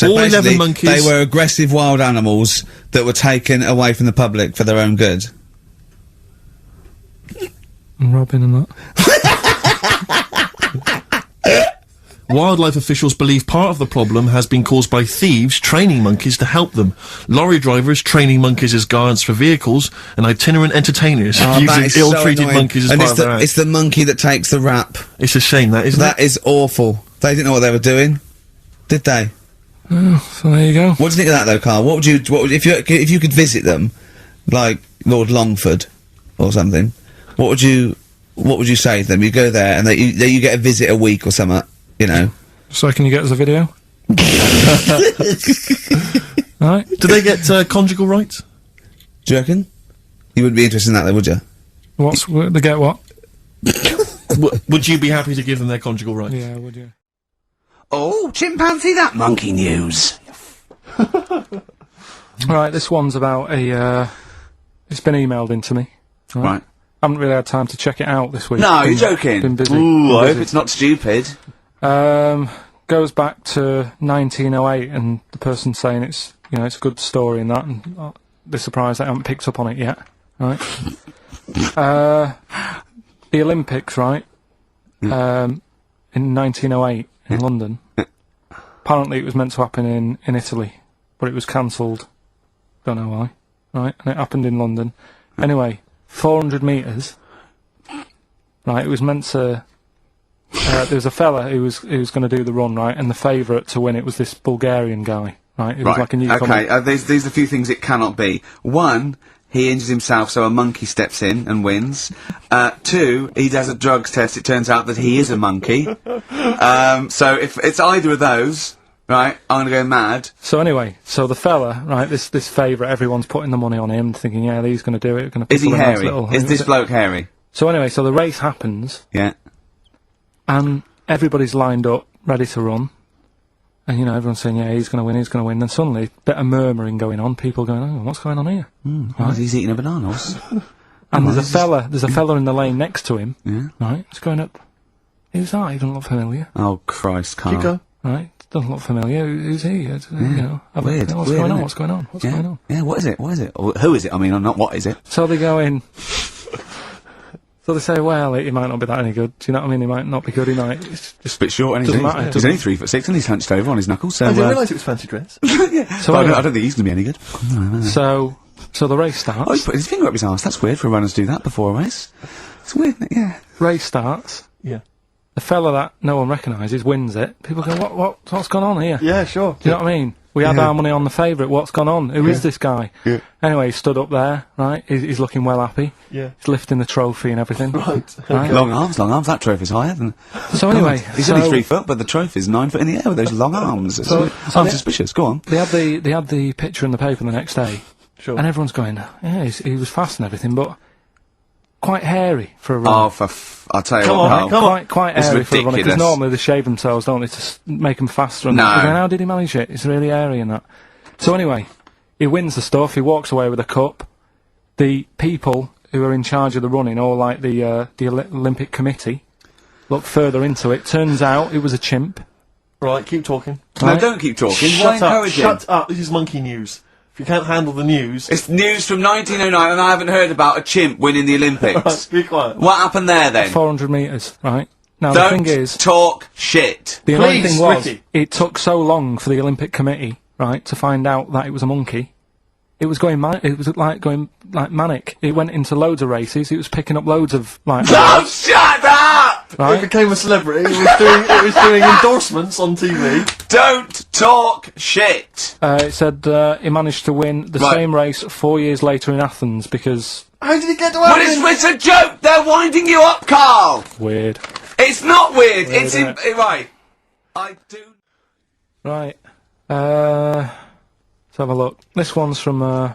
all 11 monkeys... they were aggressive wild animals that were taken away from the public for their own good. And Robin and that. Wildlife officials believe part of the problem has been caused by thieves training monkeys to help them. Lorry drivers training monkeys as guards for vehicles, and itinerant entertainers using ill-treated monkeys as part of their act. It's the monkey that takes the rap. It's a shame, that, isn't it? That is awful. They didn't know what they were doing, did they? Oh, so there you go. What do you think of that, though, Carl? What would if you could visit them, like Lord Longford or something? What would you say to them? You go there and you get a visit a week or something, you know. So can you get us a video? Alright. Do they get conjugal rights? Do you reckon? You wouldn't be interested in that, though, would you? They get what? Would you be happy to give them their conjugal rights? Yeah, would you? Oh, chimpanzee that monkey news. Right, this one's about it's been emailed in to me. Right. I haven't really had time to check it out this week. No, you're joking. Been busy. Ooh, I hope it's not stupid. Goes back to 1908, and the person's saying it's a good story and that, and they're surprised they haven't picked up on it yet. Right. The Olympics, right? In 1908 in London. Apparently it was meant to happen in Italy, but it was cancelled. Don't know why. Right, and it happened in London. Anyway, 400 metres. Right, it was meant to... there was a fella who was going to do the run, right, and the favourite to win it was this Bulgarian guy, right? It was like a newcomer. Okay, these are a few things it cannot be. 1, he injures himself, so a monkey steps in and wins. 2, he does a drugs test, it turns out that he is a monkey. So if it's either of those, right, I'm gonna go mad. So anyway, the fella, right, this favourite, everyone's putting the money on him, thinking, yeah, he's going to do it. Is he hairy? Is this bloke hairy? So anyway, the race happens. Yeah. And everybody's lined up, ready to run. And, everyone's saying, yeah, he's going to win. Then suddenly, a bit of murmuring going on, people going, oh, what's going on here? Right. He's eating a banana. And there's a fella in the lane next to him, yeah. Right, it's going up. Who's that? He doesn't look familiar. Oh, Christ, Carl. Keep going. Right, doesn't look familiar. Who's he? Weird. What's going on? What's going on? Yeah, what is it? Or who is it? I mean, not what is it? So they go in. So they say, well, he might not be that any good. Do you know what I mean? He might not be good. He might. It's just a bit short, and doesn't matter. He's only 3'6", and he's hunched over on his knuckles. So I didn't realise it was fancy dress. Yeah. So I don't think he's going to be any good. So the race starts. Oh, he's put his finger up his arse. That's weird for a runner to do that before a race. It's weird, isn't it? Yeah. Race starts. Yeah. The fella that no one recognises wins it. People go, what's gone on here? Yeah, sure. Do you know what I mean? We had our money on the favourite. What's gone on? Who is this guy? Yeah. Anyway, he stood up there, right? He's looking well happy. Yeah. He's lifting the trophy and everything. Right. Right? Long arms. That trophy's higher than... So anyway... He's only 3 foot, but the trophy's 9 foot in the air with those long arms. I'm suspicious. Go on. They had the picture in the paper the next day. Sure. And everyone's going, yeah, he was fast and everything, but... quite hairy for a Oh, runner. I'll tell you Come what, on, Carl. Quite It's hairy for a runner, because ridiculous. normally they shave themselves, don't they, to make them faster. And No. that. Going, how did he manage it? It's really hairy and that. So anyway, He wins the stuff. He walks away with a cup. The people who are in charge of the running, or like the Olympic Committee, look further into it. Turns out it was a chimp. Right, keep talking. No, don't keep talking. Why Shut up, encourage him? shut up. This is monkey news. If you can't handle the news... It's news from 1909, and I haven't heard about a chimp winning the Olympics. Right, be quiet. What happened there, then? 400 metres, right? Now, Don't the thing is... talk shit. The annoying Please, thing was, Ricky. it took so long for the Olympic Committee, right, to find out that it was a monkey. It was going going manic. It went into loads of races. It was picking up loads of, like... Oh, shut up! It right? became a celebrity. It was doing endorsements on TV. Don't talk shit! It said he managed to win the Right. same race 4 years later in Athens because... How did it get to But Athens? it's a joke! They're winding you up, Carl! Weird. It's not weird, Weird, it's... isn't right. I do... Right. Let's have a look. This one's from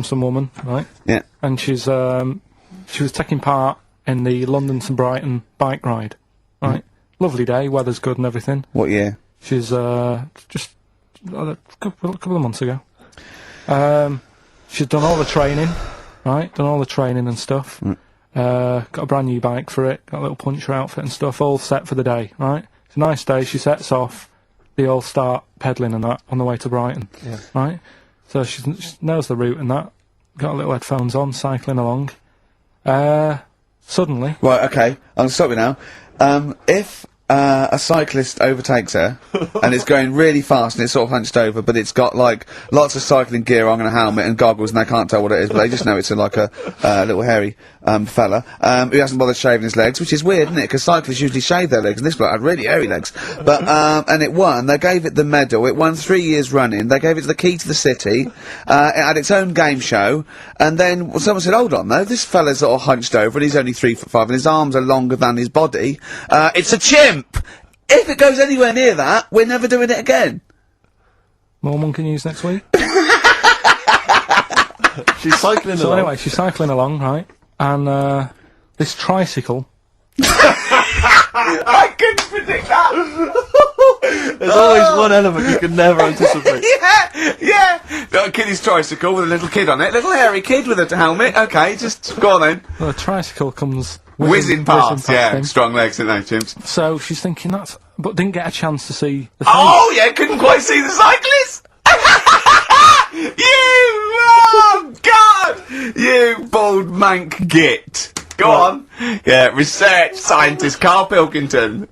some woman, right? Yeah. And she was taking part in the London to Brighton bike ride, right? Lovely day, weather's good and everything. What year? She's just a couple of months ago. She's done all the training, right? Done all the training and stuff. Got a brand new bike for it. Got a little puncher outfit and stuff, all set for the day, right? It's a nice day. She sets off. They all start pedalling and that on the way to Brighton, right? So she knows the route and that. Got her little headphones on, cycling along. Suddenly, Right, okay. I'm stopping now. If a cyclist overtakes her and it's going really fast and it's sort of hunched over, but it's got like lots of cycling gear on and a helmet and goggles, and they can't tell what it is, but they just know it's like a little hairy fella who hasn't bothered shaving his legs, which is weird, isn't it? Because cyclists usually shave their legs, and this bloke had really hairy legs. But and it won. They gave it the medal. It won 3 years running. They gave it the key to the city. It had its own game show, and then someone said, "Hold on, though, this fella's sort of hunched over, and he's only 3'5", and his arms are longer than his body. It's a chimp." If it goes anywhere near that, we're never doing it again. more monkey news next week. She's cycling So along. anyway, she's cycling along, right? And this tricycle. I couldn't predict that! There's always one element you can never anticipate. Yeah! Got a kiddie's tricycle with a little kid on it. Little hairy kid with a helmet. Okay, just go on then. Well, the tricycle comes Whizzing past, yeah. him. Strong legs, didn't they, chimps? So she's thinking that's, but didn't get a chance to see the face. Oh, yeah, couldn't quite see the cyclist! Oh, God! You bald mank git. Go on. Yeah, research scientist Karl Pilkington.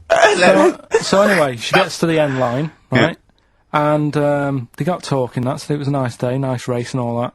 So anyway, she gets to the end line, right? And they got talking. It was a nice day, nice race and all that.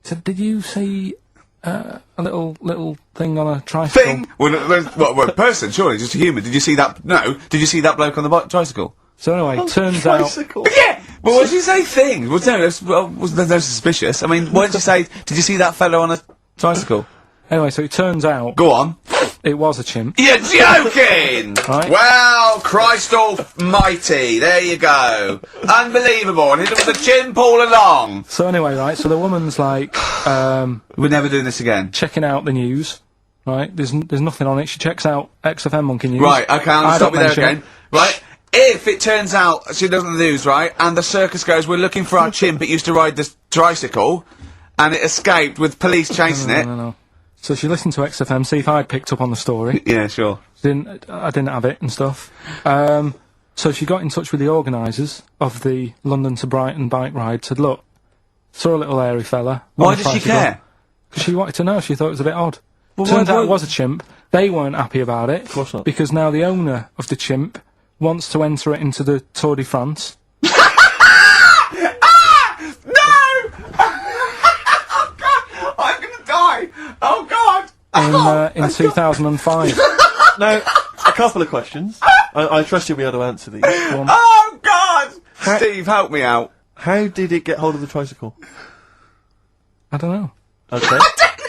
Said, did you see a little thing on a tricycle? Thing? Well, a person, surely, just a human. Did you see that? No. Did you see that bloke on the tricycle? So anyway, turns out Tricycle. Yeah! But what did you say thing? Well, no, there's no suspicious. I mean, what did you say? Did you see that fellow on a tricycle? anyway, so it turns out Go on. it was a chimp. You're joking! Right. Well, Christ almighty, there you go. Unbelievable, and it was a chimp all along. So anyway, right, so the woman's like We're never doing this again. checking out the news, right? There's nothing on it. She checks out XFM Monkey News. Right, okay, I'll I stop don't you there mention again. it. Right, if it turns out she doesn't lose, right, and the circus goes, we're looking for our chimp, it used to ride this tricycle, and it escaped with police chasing it. No. So she listened to XFM, see if I'd picked up on the story. Yeah, sure. I didn't have it and stuff. So she got in touch with the organisers of the London to Brighton bike ride, said, look, saw a little hairy fella. Why did she care? Because she wanted to know, she thought it was a bit odd. Well, Turns why- out it was a chimp. They weren't happy about it. Of course not. Because now the owner of the chimp wants to enter it into the Tour de France. No! Oh, God! I'm gonna die! Oh, God! In 2005. Now, a couple of questions. I trust you'll be able to answer these. Oh, God! Steve, help me out. How did it get hold of the tricycle? I don't know. Okay.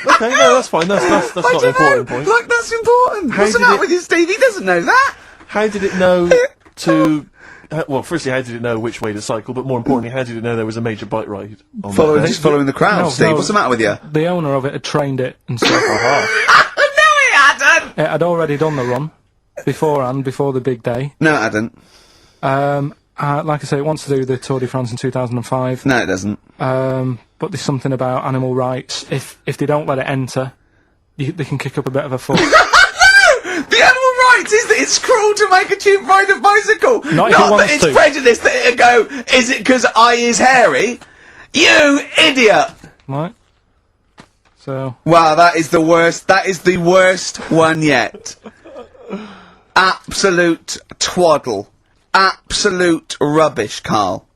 Okay, no, that's fine. That's not an important point. Like, that's important. How What's the did matter it- with you, Steve? He doesn't know that. How did it know to... well, firstly, how did it know which way to cycle? But more importantly, how did it know there was a major bike ride on that day? Just following the crowd, No, Steve. no. What's the matter with you? The owner of it had trained it and stuff. No, he hadn't! It had already done the run beforehand, before the big day. No, I didn't. like I say, it wants to do the Tour de France in 2005. No, it doesn't. But there's something about animal rights. If they don't let it enter, they can kick up a bit of a fuss. The animal rights is that it's cruel to make a chimp ride a bicycle. Not if it that wants it's to. prejudice that it'll go, is it because I is hairy? You idiot! Right? So... Wow, that is the worst. That is the worst one yet. Absolute twaddle. Absolute rubbish, Carl.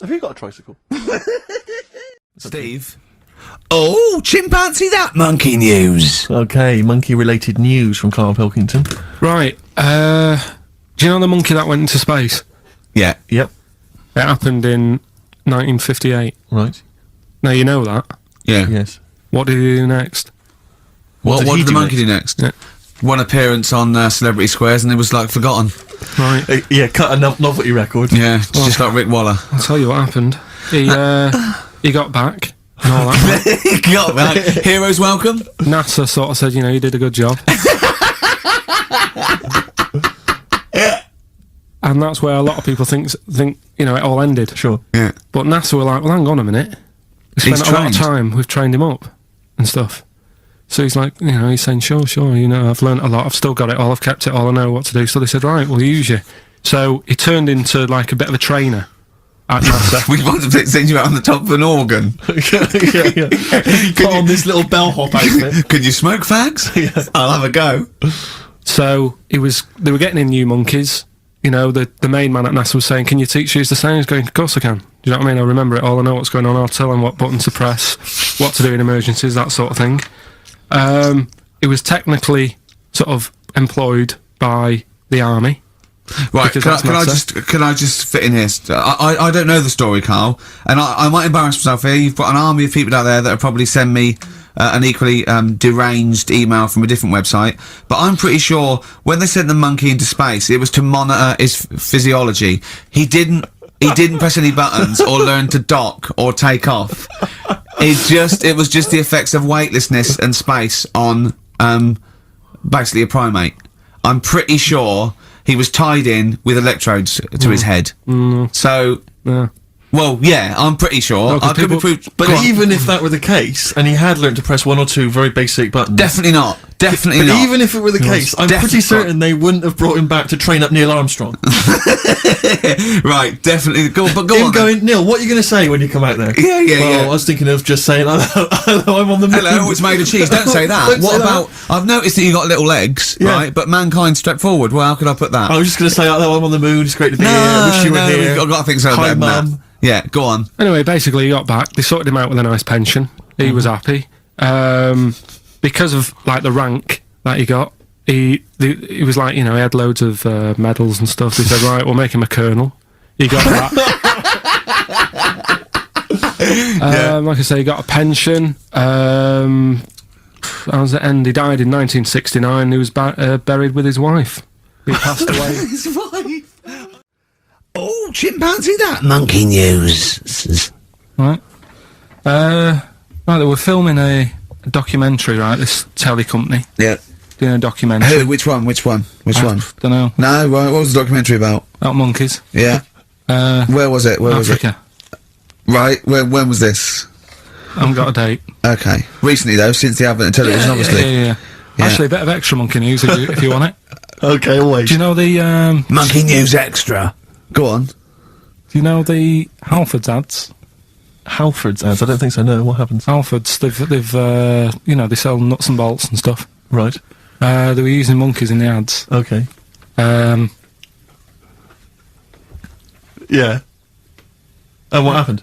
Have you got a tricycle? Steve? Oh, chimpanzee that monkey news! Okay, monkey-related news from Karl Pilkington. Right, do you know the monkey that went into space? Yeah. Yep. It happened in 1958. Right. Now you know that. Yeah. Yes. What did he do next? What did he did the do monkey do next? Yeah. One appearance on Celebrity Squares and it was, like, forgotten. Right, Yeah, cut a novelty record. Yeah, just like Rick Waller. I'll tell you what happened. He got back and all that. He got back. Heroes welcome. NASA sort of said, you know, you did a good job. And that's where a lot of people think, you know, it all ended. Sure. Yeah. But NASA were like, well, hang on a minute. We spent He's a lot of trained. time, we've trained him up and stuff. So he's like, you know, he's saying, sure, you know, I've learnt a lot, I've still got it all, I've kept it all, I know what to do. So they said, right, we'll use you. So he turned into, like, a bit of a trainer at NASA. We want to send you out on the top of an organ. yeah. Put on this little bellhop outfit. Could you smoke fags? Yeah. I'll have a go. So they were getting in new monkeys. You know, the main man at NASA was saying, can you teach us the sound? He's going, of course I can. Do you know what I mean? I remember it all, I know what's going on, I'll tell him what button to press, what to do in emergencies, that sort of thing. It was technically sort of employed by the army. Right, Because can I just fit in here? I don't know the story, Carl, and I might embarrass myself here. You've got an army of people out there that will probably send me an equally deranged email from a different website, but I'm pretty sure when they sent the monkey into space, it was to monitor his physiology. He didn't press any buttons or learn to dock or take off. It was just the effects of weightlessness and space on basically a primate. I'm pretty sure he was tied in with electrodes to his head. So, Yeah. well, yeah, I'm pretty sure. No, 'cause I could be people- proved, But even if that were the case, and he had learned to press one or two very basic buttons... definitely not. Definitely But not. even if it were the case, I'm definitely pretty certain they wouldn't have brought him back to train up Neil Armstrong. Right, definitely. Go on, Him then. going, Neil, what are you going to say when you come out there? Yeah, yeah, well, yeah. I was thinking of just saying, hello, I'm on the moon. Hello, it's made of cheese. Don't say that. Don't What say about? I've noticed that you got little legs, Yeah. right? But mankind stepped forward. Well, how could I put that? I was just going to say, hello, I'm on the moon, it's great to be here, I wish you were here. I've got to think so Hi, better than that. Mum. Yeah, go on. Anyway, basically he got back, they sorted him out with a nice pension, he was happy. Because of, like, the rank that he got, he was like, you know, he had loads of medals and stuff. They said, right, we'll make him a colonel. He got that. Like I say, he got a pension. How does it end? He died in 1969. He was buried with his wife. He passed away. His wife. Oh, chimpanzee that monkey news. Right. Right, they were filming a documentary, right, this telly company, Yeah. doing a documentary. Who? Which one? Which one? Don't know. No, right, what was the documentary about? About monkeys. Yeah. Where was it? Where was it? Africa. Right, when was this? I haven't got a date. Okay. Recently, though, since the advent of television, obviously. Yeah. Yeah. Actually, a bit of extra monkey news if you want it. Okay, always. Do you know the Monkey News Extra. Go on. Do you know the Halfords ads? Halford's ads, I don't think so, no, what happens? Halfords, they've you know, they sell nuts and bolts and stuff. Right, They were using monkeys in the ads. okay. Yeah. And what happened?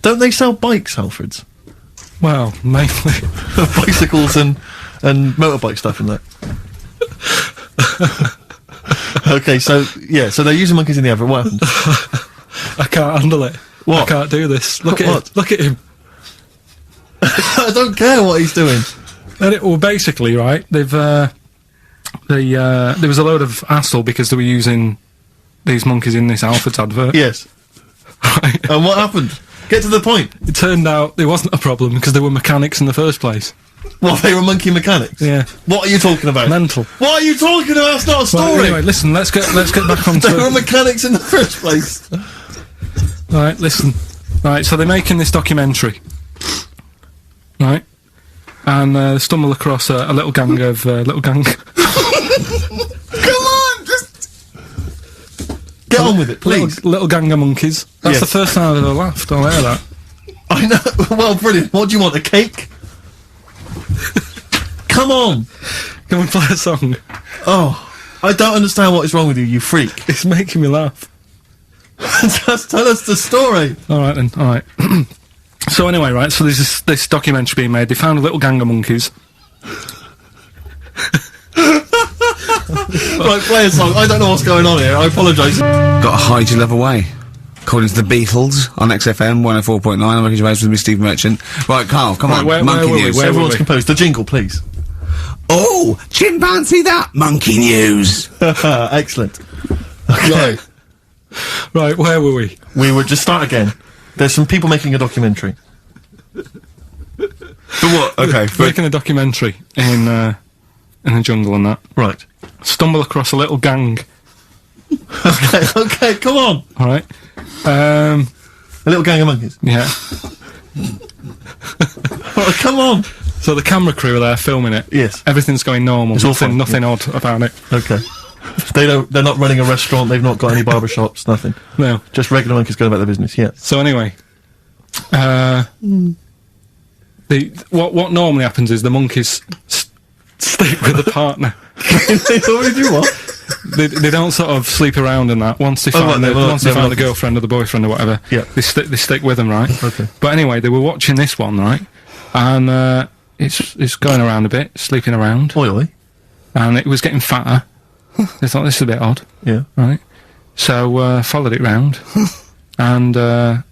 Don't they sell bikes, Halfords? Well, mainly. Bicycles and motorbike stuff and that. Okay, so, yeah, so they're using monkeys in the advert, what happened? I can't handle it. What? I can't do this. Look at What? him. Look at him. I don't care what he's doing. Well, basically, right, they've, there was a load of hassle because they were using these monkeys in this Halfords advert. Yes. Right. And what happened? Get to the point. It turned out there wasn't a problem because they were mechanics in the first place. What, they were monkey mechanics? Yeah. What are you talking about? Mental. What are you talking about? It's not a story! Right, anyway, listen, let's get back onto They were it. mechanics in the first place. Right, listen. Right, so they're making this documentary. Right? And stumble across a little gang of, Come on, just... Get on with it, please. Little gang of monkeys. That's Yes. the first time I've ever laughed, I'll hear that. I know, well, brilliant. What do you want, a cake? Come on! Can we play a song? Oh, I don't understand what is wrong with you, you freak. It's making me laugh. Just tell us the story. Alright then, alright. So anyway, right, so there's this documentary being made. They found a little gang of monkeys. Right, play a song. I don't know what's going on here. I apologise. Got to hide your love away. According to the Beatles on XFM 104.9, I'm Ricky Gervais with me, Steve Merchant. Right, Carl, come on, where monkey were we? news. Where Everyone's were we? composed. The jingle, please. Oh, chimpanzee that, monkey news. Excellent. Okay. Right, where were we? We would just start again. There's some people making a documentary. For what? Okay, for Making a documentary in the jungle and that. Right. Stumble across a little gang. Okay, come on. Alright. A little gang of monkeys. Yeah. Oh, come on. So the camera crew are there filming it. Yes. Everything's going normal. It's all fine, Nothing odd about it. Okay. They're not running a restaurant, they've not got any barber shops, nothing. No. Just regular monkeys going about their business, yeah. So anyway, what normally happens is the monkeys sleep with the partner. They already do what? They don't sort of sleep around and that. Once they find right, once they they're find the monkeys. girlfriend or the boyfriend or whatever, Yeah. they stick with them, right? Okay. But anyway, they were watching this one, right? And it's going around a bit, sleeping around, Oily. and it was getting fatter. They thought this is a bit odd. Yeah. Right, so followed it round and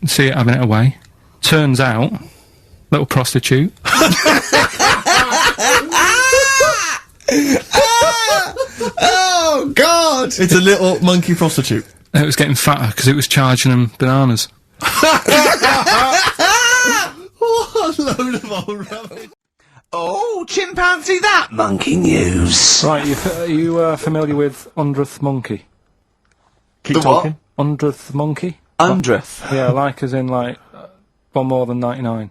see it having it away. Turns out, little prostitute. Oh, God! It's a little monkey prostitute. It was getting fatter because it was charging them bananas. What a load of old rubbish. Oh, chimpanzee that, monkey news. Right, are you familiar with 100th monkey? Keep The what? talking. 100th monkey? 100th. Yeah, like as in like one more than 99.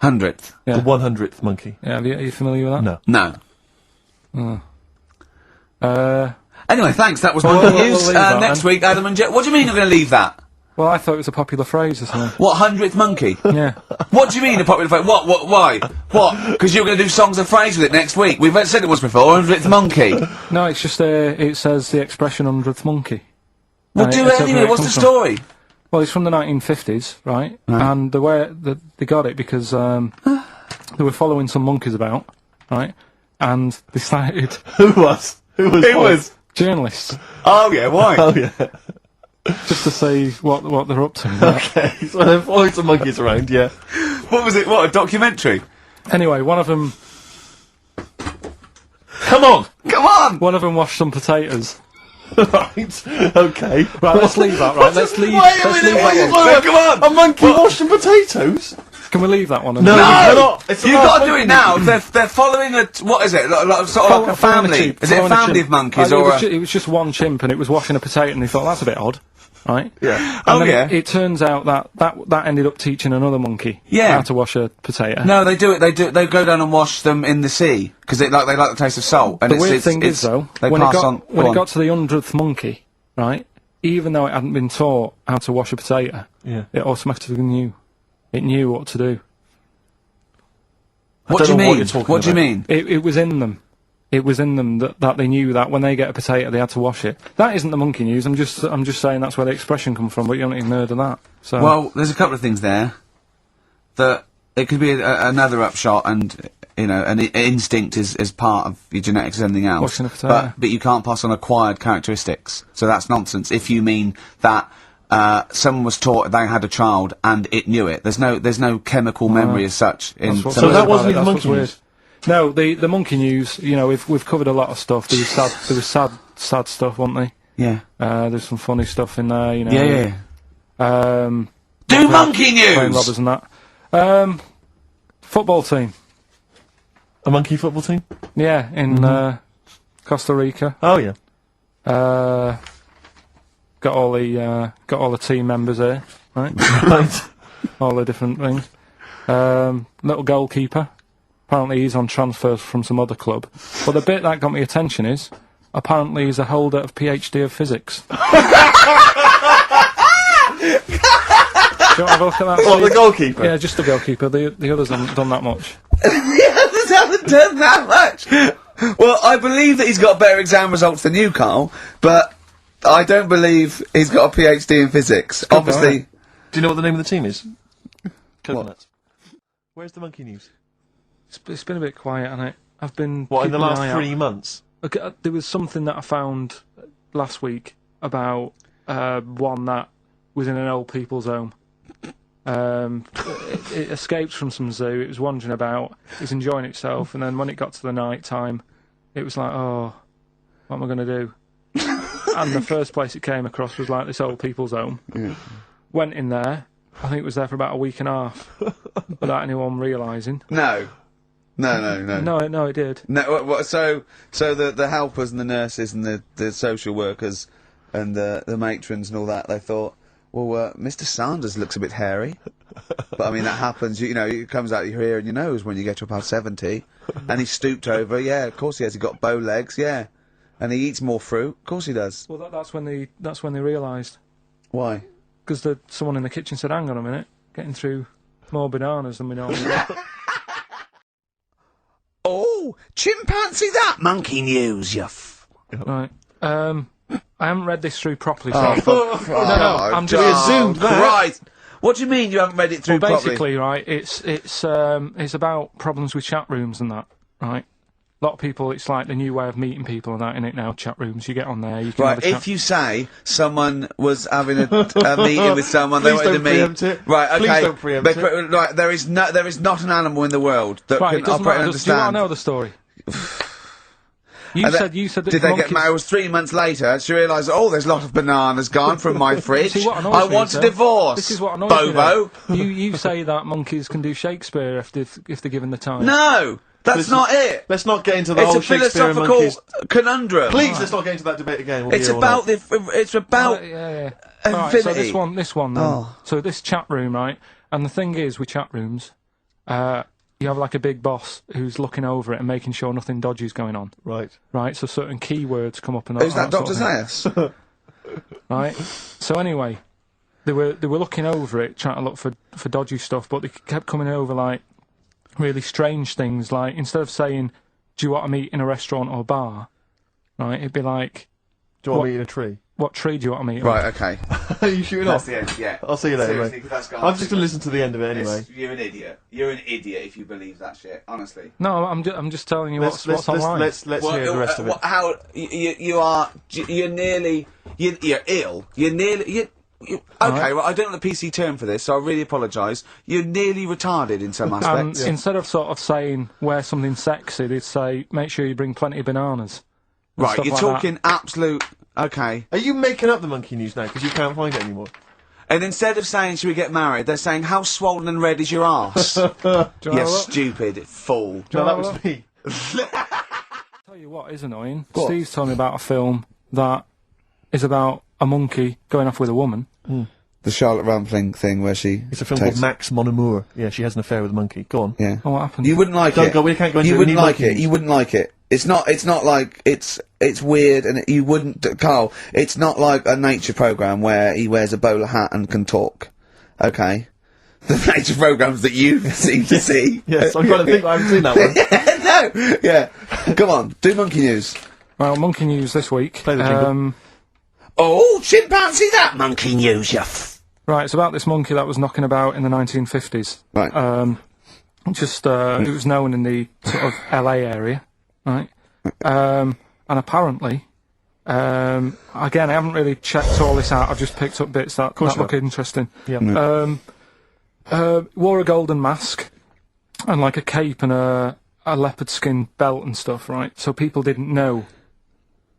100th. Yeah. The 100th monkey. Yeah, are you familiar with that? No. No. Uh, Anyway, thanks. That was Well, monkey we'll news. leave that Next then. week, Adam and Jeff. What do you mean you're going to leave that? well, I thought it was a popular phrase or something. What, 100th monkey? Yeah. What do you mean a popular phrase? What, why? What? Because you're going to do songs and phrases with it next week. We've said it once before, 100th monkey. No, it's just it says the expression 100th monkey. Well, And do it's it over anyway. where it What's the comes from. story? Well, it's from the 1950s, right? And the way that they got it because they were following some monkeys about, right? And they started Who was? Who was? journalists Oh, yeah, why? Oh, yeah. just to see what they're up to. Right? Okay, so they're following some monkeys around, yeah. What was it? What, a documentary? Anyway, one of them Come on! Come on! washed some potatoes. Right, okay. Right, let's leave that. Right, let's leave. Wait a Let's minute, leave what are you that one. talking about? A monkey washing potatoes? Can we leave that one? No, you cannot. It's You've got to do it now. They're following a, what is it? Sort of like a family. Is it a family of monkeys or a... It was just one chimp and it was washing a potato and they thought that's a bit odd, right? Yeah. And Oh, then yeah. It turns out that ended up teaching another monkey Yeah. how to wash a potato. No, they do it. They go down and wash them in the sea because they like the taste of salt. And The weird thing is though, they when it pass on. got to the 100th monkey, right? Even though it hadn't been taught how to wash a potato, Yeah. it automatically knew. It knew what to do. What do you don't know what mean? you're talking What do you about. mean? It was in them. It was in them that they knew that when they get a potato, they had to wash it. That isn't the monkey news. I'm just saying that's where the expression comes from. But you haven't even heard of that. So Well, there's a couple of things there that it could be another upshot, and you know, an instinct is part of your genetics and everything else. Washing a potato. But you can't pass on acquired characteristics, so that's nonsense. If you mean that someone was taught they had a child and it knew it, there's no chemical memory as such. In That's what's some So of that weird the- wasn't about even it, monkey that's news? what's weird. No, the monkey news. You know, we've covered a lot of stuff. There was sad stuff, wasn't there? yeah. There's some funny stuff in there. You know. Yeah. Do monkey Playing news. robbers and that. Football team. A monkey football team? Yeah, in Costa Rica. Oh, yeah. Got all the team members here, right? Right. All the different things. Little goalkeeper. Apparently he's on transfer from some other club. But the bit that got me attention is, apparently he's a holder of PhD of physics. Do you want to have a look at that? What, Steve? the goalkeeper? Yeah, just the goalkeeper. The others haven't done that much. The others haven't done that much. Well, I believe that he's got better exam results than you, Carl, but I don't believe he's got a PhD in physics. Obviously. Do you know what the name of the team is? Coconuts. Where's the monkey news? It's been a bit quiet, hasn't it? I've been. What, in the keeping an eye last out. 3 months? Okay, there was something that I found last week about one that was in an old people's home. It escaped from some zoo. It was wandering about. It was enjoying itself, and then when it got to the night time, it was like, oh, what am I going to do? And the first place it came across was like this old people's home. Yeah. Went in there. I think it was there for about a week and a half, without anyone realising. No, No, it did. No, so the helpers and the nurses and the social workers and the matrons and all that, they thought, well, Mr. Sanders looks a bit hairy. But I mean, that happens, you know, it comes out your ear and your nose when you get to about 70. And he stooped over, yeah, of course he has. He got bow legs, yeah. And he eats more fruit, of course he does. Well, that's when they realised. Why? Because someone in the kitchen said, hang on a minute, getting through more bananas than we normally do. Oh, chimpanzee that! Monkey news, you Right. I haven't read this through properly, so I'm just assumed that. Right. What do you mean you haven't read it through well, properly? basically, right, it's about problems with chat rooms and that, right? A lot of people, it's like the new way of meeting people and that, in it now, chat rooms. You get on there, you can have Right, a chat. if you say someone was having a meeting with someone, they Please wanted to don't meet. preempt it. Right, okay. Please don't preempt it. Right, there is not an animal in the world that Right, can it doesn't operate matter. and Do you want understand. to know the story? You And said that did they get monkeys- married? It was 3 months later. She realised, oh, there's a lot of bananas gone from my fridge. See, what annoys I me want is, a though, divorce. This is what annoys Bobo. me. You say that monkeys can do Shakespeare if they're given the time. No, that's Listen, not it. Let's not get into the It's whole a Shakespeare and philosophical monkeys. conundrum. Please, let's not get into that debate again. We'll be It's here all about night. It's about. Yeah. Alright, so Infinity. this one then. Oh. So this chat room, right? And the thing is with chat rooms, you have like a big boss who's looking over it and making sure nothing dodgy's going on. Right. Right, so certain keywords come up and Who's that, sort Dr. of thing. Zayas? Right. So anyway, they were looking over it, trying to look for dodgy stuff, but they kept coming over like really strange things. Like instead of saying, "Do you want to meet in a restaurant or bar?" Right, it'd be like, Do you want me in a tree? "What tree do you want to meet?" Right, okay. Are you shooting That's off? the end, yeah. I'll see you later, Seriously, mate. 'cause that's gone I'm too just going to much. listen to the end of it anyway. You're an idiot. You're an idiot if you believe that shit, honestly. No, I'm just telling you what's online. Let's hear the rest of it. How you're nearly you're ill. You're nearly okay. Well, I don't know the PC term for this, so I really apologise. You're nearly retarded in some aspects. Instead of sort of saying wear something sexy, they'd say make sure you bring plenty of bananas. and Right, stuff you're like that. talking absolute. Okay. Are you making up the monkey news now because you can't find it anymore? And instead of saying should we get married, they're saying how swollen and red is your arse? Do you You know what? stupid fool. No, that well, was me. Tell you what is annoying. What? Steve's told me about a film that is about a monkey going off with a woman. The Charlotte Rampling thing where she. It's a film called Max Mon Amour. Yeah, she has an affair with a monkey. Go on. Yeah. Oh, what happened? You wouldn't like Don't it. go, we can't go into You it, we wouldn't need like monkeys. it. You wouldn't like it. It's not like it's weird and you wouldn't, Carl, it's not like a nature program where he wears a bowler hat and can talk. Okay? The nature programs that you seem to see. Yes, I'm trying to think. I haven't seen that one. No! Yeah. Come on, do monkey news. Well, monkey news this week. Play the jingle. Oh, chimpanzee that monkey news, you Right, it's about this monkey that was knocking about in the 1950s. Right. It was known in the sort of LA area, right? And apparently, again, I haven't really checked all this out. I've just picked up bits that look interesting. Yeah. Wore a golden mask and like a cape and a leopard skin belt and stuff, right? So people didn't know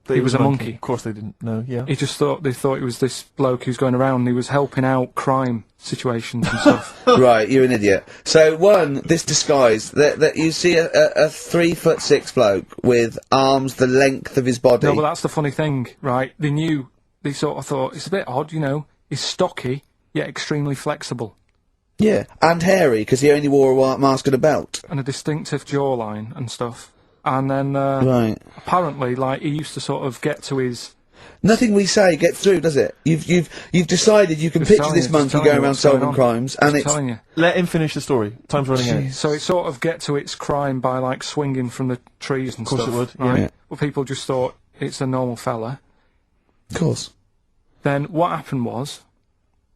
That he was a monkey. Of course they didn't know, yeah. He just thought, they thought it was this bloke who's going around and he was helping out crime situations and stuff. Right, you're an idiot. So, this disguise, that you see a 3'6" bloke with arms the length of his body. No, but that's the funny thing, right? They sort of thought, it's a bit odd, you know, he's stocky, yet extremely flexible. Yeah, and hairy, because he only wore a white mask and a belt. And a distinctive jawline and stuff. And then, Right. apparently, like, he used to sort of get to his... Nothing we say gets through, does it? You've decided you can Just picture telling this you, monkey just telling going you around what's going solving on. crimes, and Just it's... telling you. Let him finish the story. Time's running out. So it sort of get to its crime by, like, swinging from the trees and Of course stuff. it would, right? yeah. Well, people just thought it's a normal fella. Of course. Then what happened was,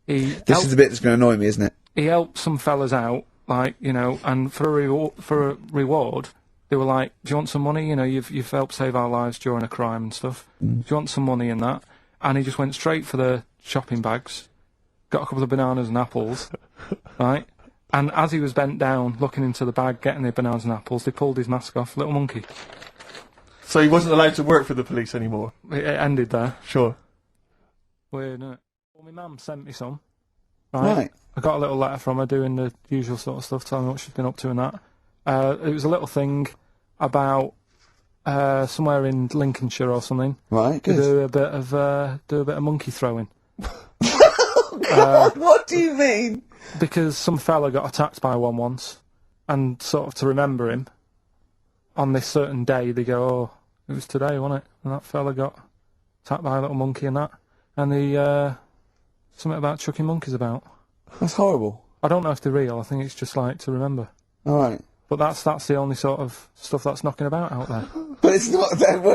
This is the bit that's going to annoy me, isn't it? he helped some fellas out, like, you know, and for a reward, they were like, do you want some money? You know, you've helped save our lives during a crime and stuff. Do you want some money and that? And he just went straight for the shopping bags, got a couple of bananas and apples, right? And as he was bent down, looking into the bag, getting the bananas and apples, they pulled his mask off. Little monkey. So he wasn't allowed to work for the police anymore? It ended there. Sure. Weird, isn't it? Well, my mum sent me some. Right. I got a little letter from her doing the usual sort of stuff, telling me what she's been up to and that. It was a little thing about somewhere in Lincolnshire or something. Right, To good. do a bit of monkey throwing. God, what do you mean? Because some fella got attacked by one once, and sort of to remember him, on this certain day they go, oh, it was today, wasn't it? And that fella got attacked by a little monkey and that. And the something about chucking monkeys about. That's horrible. I don't know if they're real, I think it's just like to remember. Alright. But that's the only sort of stuff that's knocking about out there. But it's not,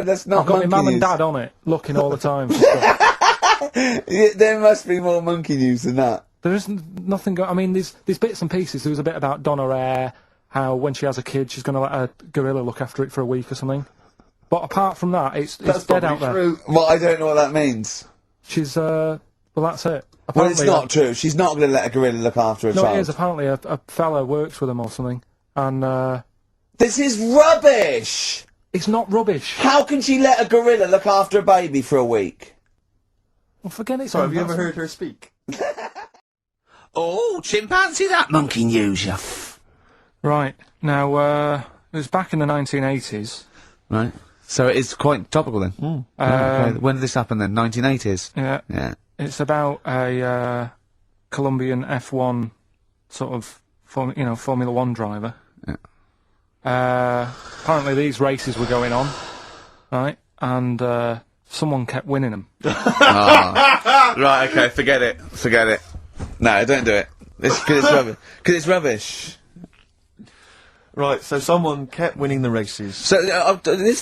that's not I've got my monkey mum and news. dad on it, looking all the time for stuff. Yeah, there must be more monkey news than that. There isn't nothing. I mean, there's bits and pieces. There was a bit about Donna Eyre, how when she has a kid, she's going to let a gorilla look after it for a week or something. But apart from that, it's dead out there. Well, I don't know what that means. She's well, that's it. Well, it's Apparently, not true. She's not going to let a gorilla look after a No, child. it is. Apparently, a fella works with them or something, and This is rubbish! it's not rubbish. How can she let a gorilla look after a baby for a week? Well, forget it. So have you ever heard her speak? Oh, chimpanzee, that monkey news, you Right now, it was back in the 1980s. Right. So it is quite topical then. Okay. When did this happen then? 1980s? Yeah. Yeah. It's about a Colombian F1 sort of, Formula One driver. Yeah. Apparently these races were going on, right? And someone kept winning them. Right, okay, forget it. Forget it. No, don't do it. It's because it's rubbish. Because it's rubbish. Right, so someone kept winning the races. So this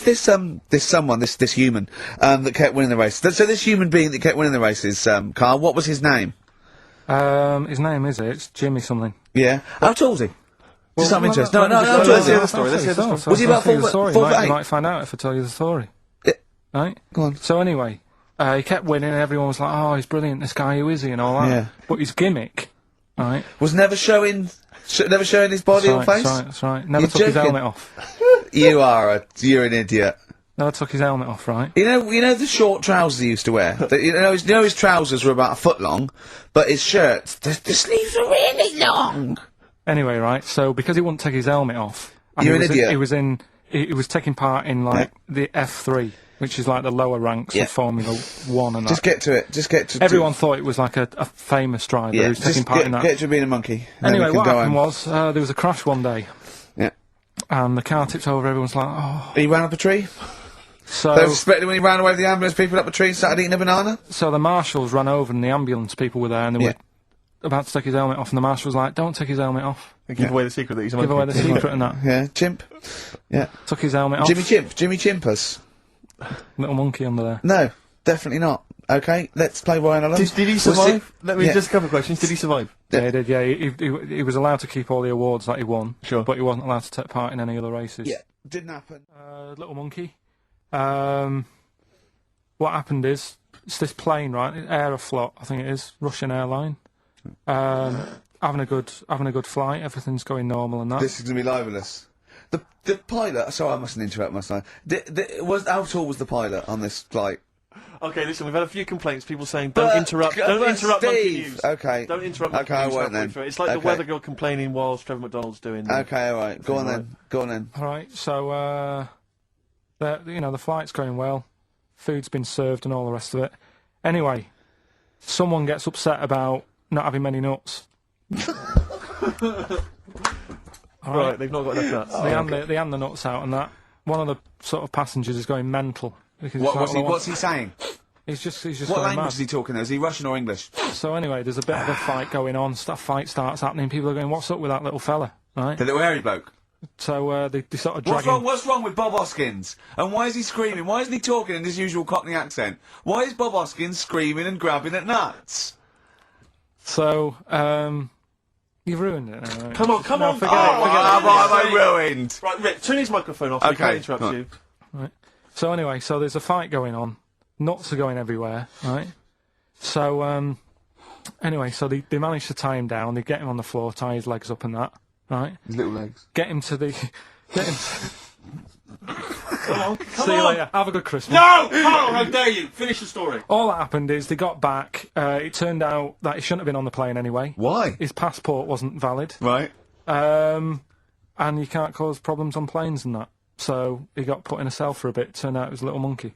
human that kept winning the race. So this human being that kept winning the races, Carl, what was his name? His name it's Jimmy something. Yeah. How tall was he? Just out of interest. No, let's how tall let's was hear he? the story. Let's hear the story. Was he about I'll tell you 4 the story. foot You 8? might find out if I tell you the story. Yeah. Right? Go on. So anyway, he kept winning and everyone was like, oh, he's brilliant, this guy, who is he, and all that. Yeah. But his gimmick, right? Was never showing his body or face? That's right. Never You're took his joking. helmet off. You're an idiot. Never took his helmet off, right? You know the short trousers he used to wear? His trousers were about a foot long, but his shirts, the sleeves were really long. Anyway, right, so because he wouldn't take his helmet off, and You're an idiot. he was taking part in, like, the F3, which is like the lower ranks Yeah. of Formula 1 and Just that. get to it. Just get to Everyone thought it was like a famous driver Yeah, who's taking just part in that. get to being a monkey. and then Anyway, we can what go happened home. was, there was a crash one day, Yeah. and the car tipped over, everyone's like, oh. He ran up a tree? So, They were suspecting when he ran away with the ambulance people up a tree and started eating a banana? so the marshals ran over and the ambulance people were there and they Yeah. were about to take his helmet off, and the marshal was like, don't take his helmet off. Give away the secret that he's a monkey. Give away the secret and that. Yeah, chimp. Yeah. Took his helmet off. Jimmy Chimpers. Little monkey under there. No, definitely not. Okay, let's play Ryan Alone. Did he We'll see- survive? Let me Yeah. just a couple of questions. Did he survive? Yeah, he did, yeah. He was allowed to keep all the awards that he won. Sure. But he wasn't allowed to take part in any other races. Yeah, didn't happen. Little monkey. What happened is, it's this plane, right? Aeroflot, I think it is, Russian airline. Having a good flight, everything's going normal and that. This is going to be libelous. The pilot. Sorry, I mustn't interrupt, must I? How tall was the pilot on this flight? Okay, listen, we've had a few complaints. People saying don't interrupt Monkey Steve. News. Okay. Don't interrupt Monkey Okay, I News. won't then. It's like the Okay. weather girl complaining while Trevor McDonald's doing. Okay, all right. Go on then. Go on then. All right, so the flight's going well, food's been served and all the rest of it. Anyway, someone gets upset about not having many nuts. All Right, they've not got enough nuts. they hand the nuts out, and that one of the sort of passengers is going mental because What's he saying? he's just What going language mad. is he talking there? Is he Russian or English? So anyway, there's a bit of a fight going on. Fight starts happening. People are going, "What's up with that little fella?" Right? The little hairy bloke. So they sort of drag him. What's wrong with Bob Hoskins? And why is he screaming? Why isn't he talking in his usual Cockney accent? Why is Bob Hoskins screaming and grabbing at nuts? So you've ruined it. Right? Come on, No, forget forget it. What have I ruined? Right, Rick, turn his microphone off. We Okay. can't interrupt Right. you. Right. So anyway, so there's a fight going on. Nuts are going everywhere, right? So anyway, so they manage to tie him down. They get him on the floor, tie his legs up and that, right? His little legs. Get him to the. Get him. Come on, See you later. Have a good Christmas. No! Carl, how dare you? Finish the story. All that happened is they got back. It turned out that he shouldn't have been on the plane anyway. Why? His passport wasn't valid. Right. And you can't cause problems on planes and that. So he got put in a cell for a bit. Turned out it was a little monkey.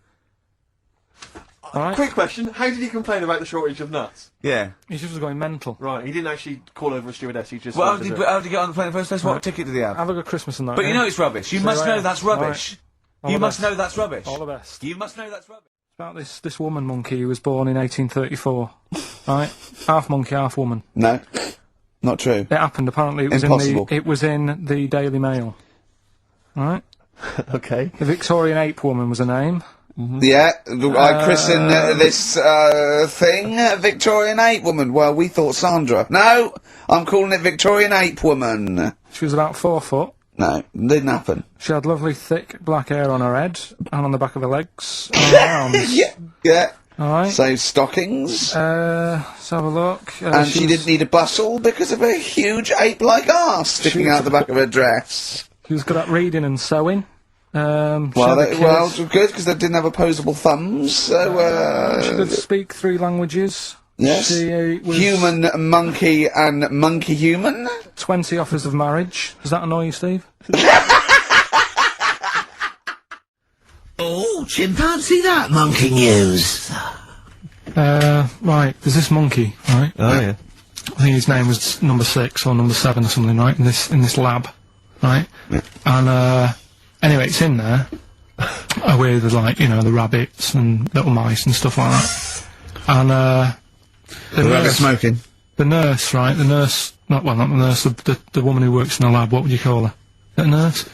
All right. Quick question, how did he complain about the shortage of nuts? Yeah. He just was going mental. Right, he didn't actually call over a stewardess, he just... Well, wanted to- how did he get on the plane in the first place? What ticket did he have? Have a good Christmas and that. But you yeah? know it's rubbish. You See must you know later. that's All rubbish. All You the must best. know that's rubbish. All the best. You must know that's rubbish. About this woman monkey who was born in 1834. Right? Half monkey, half woman. No, not true. It happened. Apparently, it was Impossible. it was in the Daily Mail. Right? Okay. The Victorian ape woman was her name. Yeah, I christen this thing Victorian Ape Woman. Well, we thought Sandra. No, I'm calling it Victorian Ape Woman. She was about 4 foot. No, didn't happen. She had lovely thick black hair on her head and on the back of her legs and on her arms. Yeah. All right. So stockings. Let's have a look. And she didn't need a bustle because of a huge ape-like arse sticking out the back of her dress. She was good at reading and sewing. Well, She good because they didn't have opposable thumbs. So she could speak 3 languages. yes, She was human, monkey, and monkey human. 20 offers of marriage. Does that annoy you, Steve? Oh, chimpanzee that monkey news. Right. There's this monkey, right? Oh, yeah. I think his name was number 6 or number 7 or something, right? In this lab, right? And anyway, it's in there with like the rabbits and little mice and stuff like that. And The rabbit smoking. the nurse, right? The nurse, not the nurse, the woman who works in the lab. What would you call her? Is that a nurse?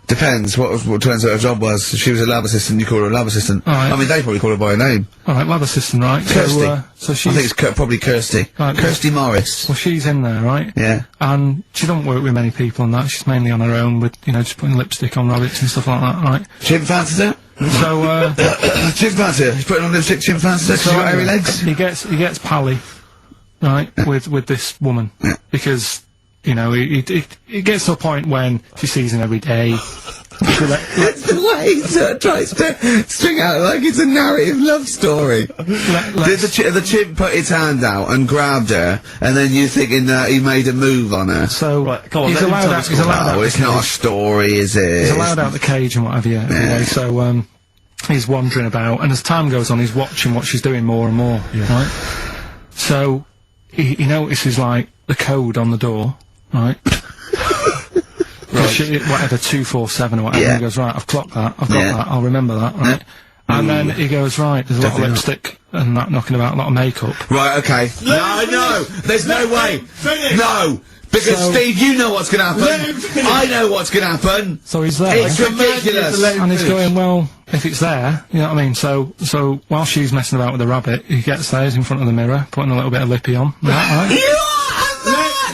Depends what turns out her job was. If she was a lab assistant, you call her a lab assistant. Right. I mean, they probably call her by a name. All right, lab assistant, right? Kirsty. So I she's think it's probably Kirsty. Right, Kirsty Morris. well, she's in there, right? Yeah. And she don't work with many people and that. She's mainly on her own with just putting lipstick on rabbits and stuff like that, right? Chimpanzee. So Chimpanzee. He's putting on lipstick. Chimpanzee. She's got hairy legs. he gets pally, right, with this woman because he gets to a point when she sees him every day. It's the way he sort of tries to string out like it's a narrative love story. Did the chimp put his hand out and grabbed her, and then you thinking that he made a move on her? So Right, come on, he's let him allowed tell out. the He's allowed out. Oh, the it's not a cage. story, is it? He's allowed out the cage and whatever. Yeah. Anyway, so he's wandering about, and as time goes on, he's watching what she's doing more and more. Right. So he notices like the code on the door. Right. Whatever 247 or whatever. Yeah. He goes, right, I've clocked that. I've got Yeah. that. I'll remember that. Right. And then he goes, right, there's a lot of Definitely not. lipstick and that knocking about, a lot of makeup. Right, okay. No, there's no way. No, because So- Steve, you know what's gonna happen. I know what's gonna happen. So he's there. It's ridiculous. And he's going, well, if it's there, you know what I mean? So while she's messing about with the rabbit, he gets there, he's in front of the mirror, putting a little bit of lippy on. Right?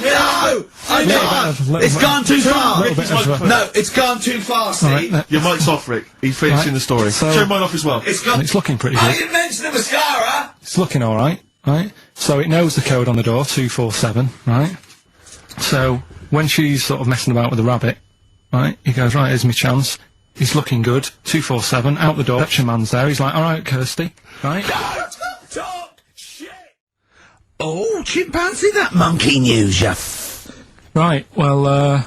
No, I can't. Little It's bit- gone too far. little bit of- No, it's gone too far, Steve. Right, Your mic's off, Rick. He's finishing Right, the story. so- Turn mine off as well. It's gone. It's looking pretty I good. didn't mention the mascara. It's looking alright, right? So it knows the code on the door, 247, right? So when she's sort of messing about with the rabbit, right? He goes, right, here's my chance. He's looking good. 247, out the door. Reception man's there. He's like, all right, Kirsty, right? Talk shit! Oh, chimpanzee, that monkey news, ya. Right, well,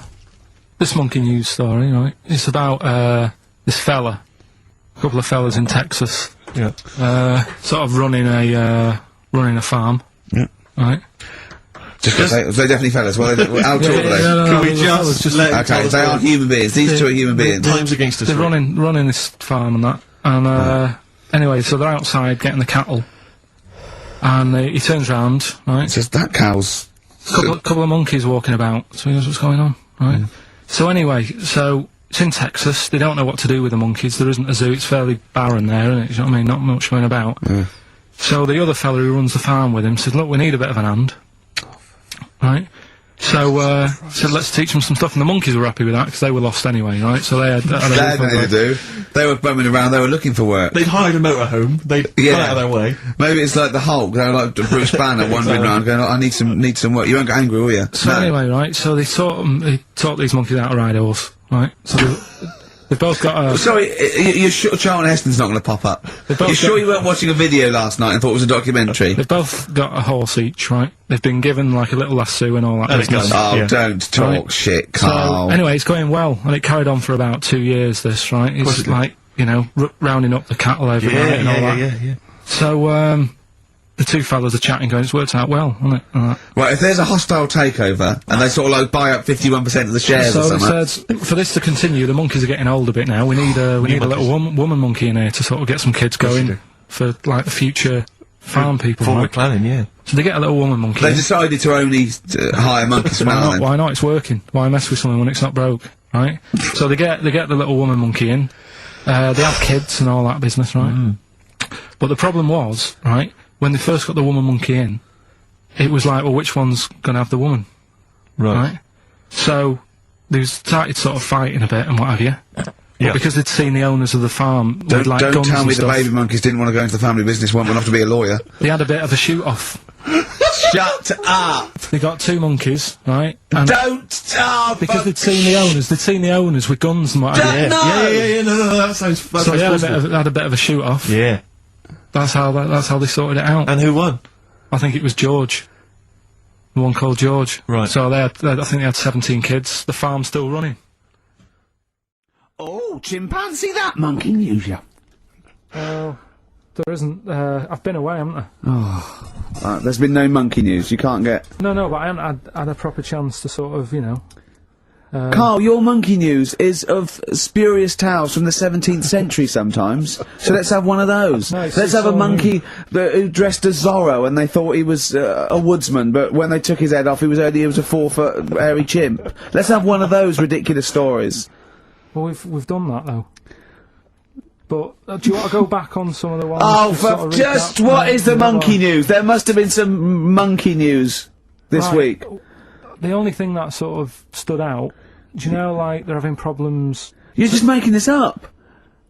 this monkey news story, right? It's about, this fella. A couple of fellas in Texas. Yeah. Sort of running a farm. Yeah. Right? They're definitely fellas. Well, how tall are they? No, Can we just let him tell Okay, us they what- are human beings. These two are human beings. Time's against us. They're Rick. running this farm and that. And, anyway, so they're outside getting the cattle. And he turns round, right? It's just that cow's... Couple of monkeys walking about. So he goes, what's going on? Right? So anyway, so it's in Texas. They don't know what to do with the monkeys. There isn't a zoo. It's fairly barren there, isn't it? You know what I mean? Not much going about. So the other fella who runs the farm with him said, look, we need a bit of an hand. Right? So, said, let's teach them some stuff. And the monkeys were happy with that because they were lost anyway, right? So they had They had nothing to do. They were bumming around, they were looking for work. They'd hired a motorhome. They'd gone out of their way. Maybe it's like the Hulk, they were like Bruce Banner wandering around going, oh, I need some work. You won't get angry, will you? So anyway, right, so they taught these monkeys how to ride a horse, right? So they've both got a... Sorry, you're sure Charlton Heston's not going to pop up? both You're sure got- you weren't watching a video last night and thought it was a documentary? They've both got a horse each, right? They've been given, like, a little lasso and all that And a business. gun. Oh, Yeah. don't talk Right. shit, So, Carl. anyway, it's going well, and it carried on for about 2 years, this, right? course It's it did. like, you know, rounding up the cattle every Yeah, night and all that. yeah. So, the two fellas are chatting, going, it's worked out well, hasn't it? And that. Right, if there's a hostile takeover, and they sort of like buy up 51% of the shares So or they something... said, for this to continue, the monkeys are getting old a bit now. We need a little woman monkey in here to sort of get some kids you going do. for like the future farm people. Forward Right? planning, yeah. So they get a little woman monkey. They in. decided to only hire monkeys from Why now not? then. Why not? It's working. Why mess with something when it's not broke, right? So they get the little woman monkey in. They have kids and all that business, right? But the problem was, right, when they first got the woman monkey in, it was like, well, which one's going to have the woman, right? So they started sort of fighting a bit and what have you. Yeah. But because they'd seen the owners of the farm with like Don't guns tell and me the stuff, baby monkeys didn't want to go into the family business, went off to be a lawyer. they had a bit of a shoot-off. Shut up! They got two monkeys, right? And Don't stop! because they'd seen the owners with guns and what have you. No! No, that sounds So they had plausible. had a bit of a shoot-off. Yeah. That's how they sorted it out. And who won? I think it was George. The one called George. Right. So I think they had 17 kids. The farm's still running. Oh, chimpanzee, that monkey news, ya. Well, there isn't. I've been away, haven't I? There's been no monkey news, you can't get... No, but I haven't had a proper chance to sort of, you know. Carl, your monkey news is of spurious tales from the 17th century sometimes. So let's have one of those. No, it's Let's have a all monkey who dressed as Zorro and they thought he was a woodsman, but when they took his head off he was a 4-foot hairy chimp. Let's have one of those ridiculous stories. Well, we've done that though. But do you want to go back on some of the ones? Oh, to sort for of just recap? what is the No, monkey news? There must have been some monkey news this Right. week. The only thing that sort of stood out, do you know, like they're having problems. You're just making this up.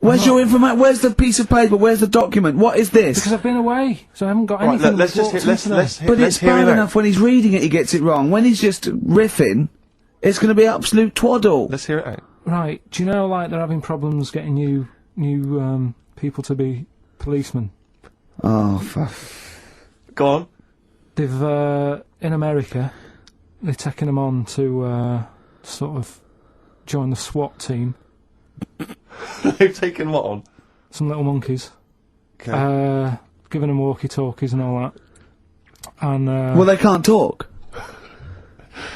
Where's your information? Where's the piece of paper? Where's the document? What is this? Because I've been away, so I haven't got Right, anything. let's just brought hear, to me let's today. But let's it's hear bad him out. enough when he's reading it, he gets it wrong. When he's just riffing, it's going to be absolute twaddle. Let's hear it out. Right, do you know, like they're having problems getting new people to be policemen? Oh, fuck. Go on. They've in America, they're taking them on to sort of join the SWAT team. They've taken what on? Some little monkeys, Okay. giving them walkie-talkies and all that. And Well, they can't talk.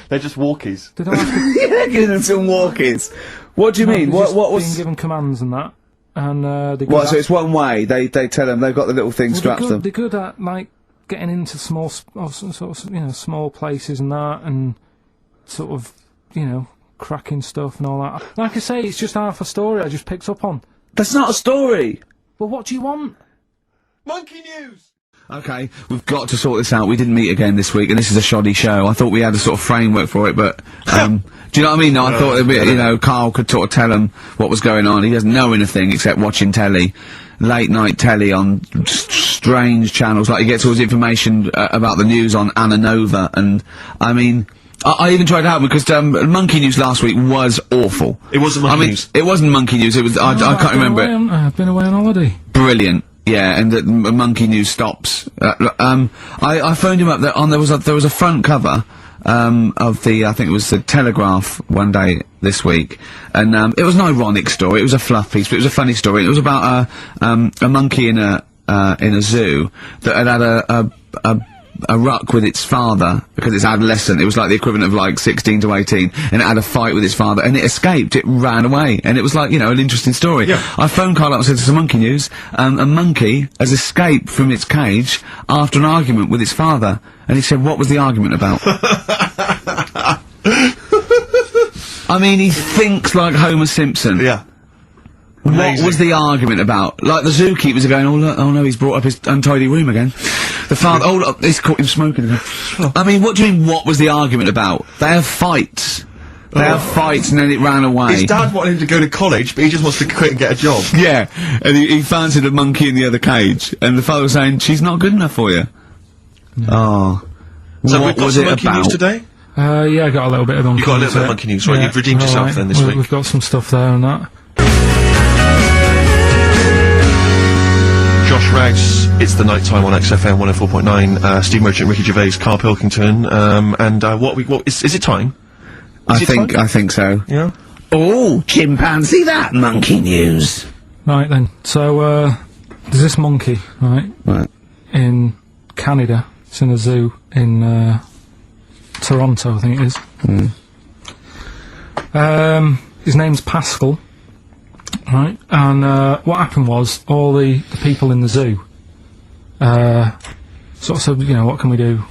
They're just walkies. they don't have to. Yeah, giving them some walkies. What do you mean? they're What just was... being given commands and that? And they go. What, so it's one way, they tell them, they've got the little thing strapped to them. They're good at like getting into small, sort of, you know, small places and that, and sort of, you know, cracking stuff and all that. Like I say, it's just half a story I just picked up on. That's not a story! Well, what do you want? Monkey news! Okay, we've got to sort this out. We didn't meet again this week, and this is a shoddy show. I thought we had a sort of framework for it, but, do you know what I mean? No, I thought, you know, Carl could sort of tell him what was going on. He doesn't know anything except watching telly. Late night telly on strange channels, like he gets all his information about the news on Anna Nova, and, I mean, I even tried to help because Monkey News last week was awful. It wasn't Monkey News. It wasn't Monkey News. It was. I can't remember it. I've been away on holiday. Brilliant. Yeah, and the Monkey News stops. I phoned him up. There was a front cover of the, I think it was the Telegraph one day this week, and it was an ironic story. It was a fluff piece, but it was a funny story. It was about a monkey in a zoo that had a ruck with its father because it's adolescent. It was like the equivalent of like 16 to 18, and it had a fight with its father, and it escaped. It ran away, and it was like, you know, an interesting story. Yeah. I phoned Karl up and said, "This is Monkey News. A monkey has escaped from its cage after an argument with its father." And he said, "What was the argument about?" I mean, he thinks like Homer Simpson. Yeah. What Amazing. was the argument about? Like, the zookeepers are going, "Oh, look, oh no, he's brought up his untidy room again." The father, "Oh, look, he's caught him smoking again." I mean, what do you mean, what was the argument about? They have fights. They have fights, and then it ran away. His dad wanted him to go to college, but he just wants to quit and get a job. Yeah, and he fancied a monkey in the other cage, and the father was saying, "She's not good enough for you." Oh. So what we've got was some it Monkey about? News today? Yeah, I got a little bit of Monkey News. You got a little bit of Monkey News, right? You've redeemed yourself alright. then this week. We've got some stuff there and that. Josh Rags, it's the night time on XFM 104.9. Steve Merchant, Ricky Gervais, Karl Pilkington, and what is it time? I think so. Yeah. Oh, chimpanzee that Monkey News. Right then, so there's this monkey, right, Right. in Canada. It's in a zoo in Toronto, I think it is. His name's Pascal, right? And what happened was all the people in the zoo sort of said, you know, what can we do?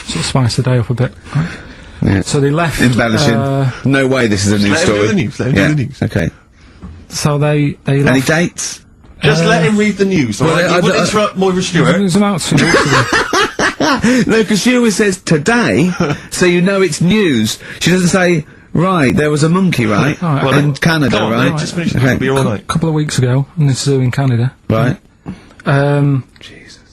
Sort of spice the day up a bit. Right? Yeah. So they left. Embellishing. No way this is a news Let him story. do the news, let him do the news. Okay. So they Any left. dates? Just let him read the news, alright? I You wouldn't d- interrupt Moira It Stewart. was about 2 weeks ago. No, because she always says today, so you know it's news. She doesn't say, right, there was a monkey, right? Alright, Well, in then- Canada, Come on, right? mate, just finish it. Okay. It'll be all right. A couple of weeks ago in this zoo in Canada. Right,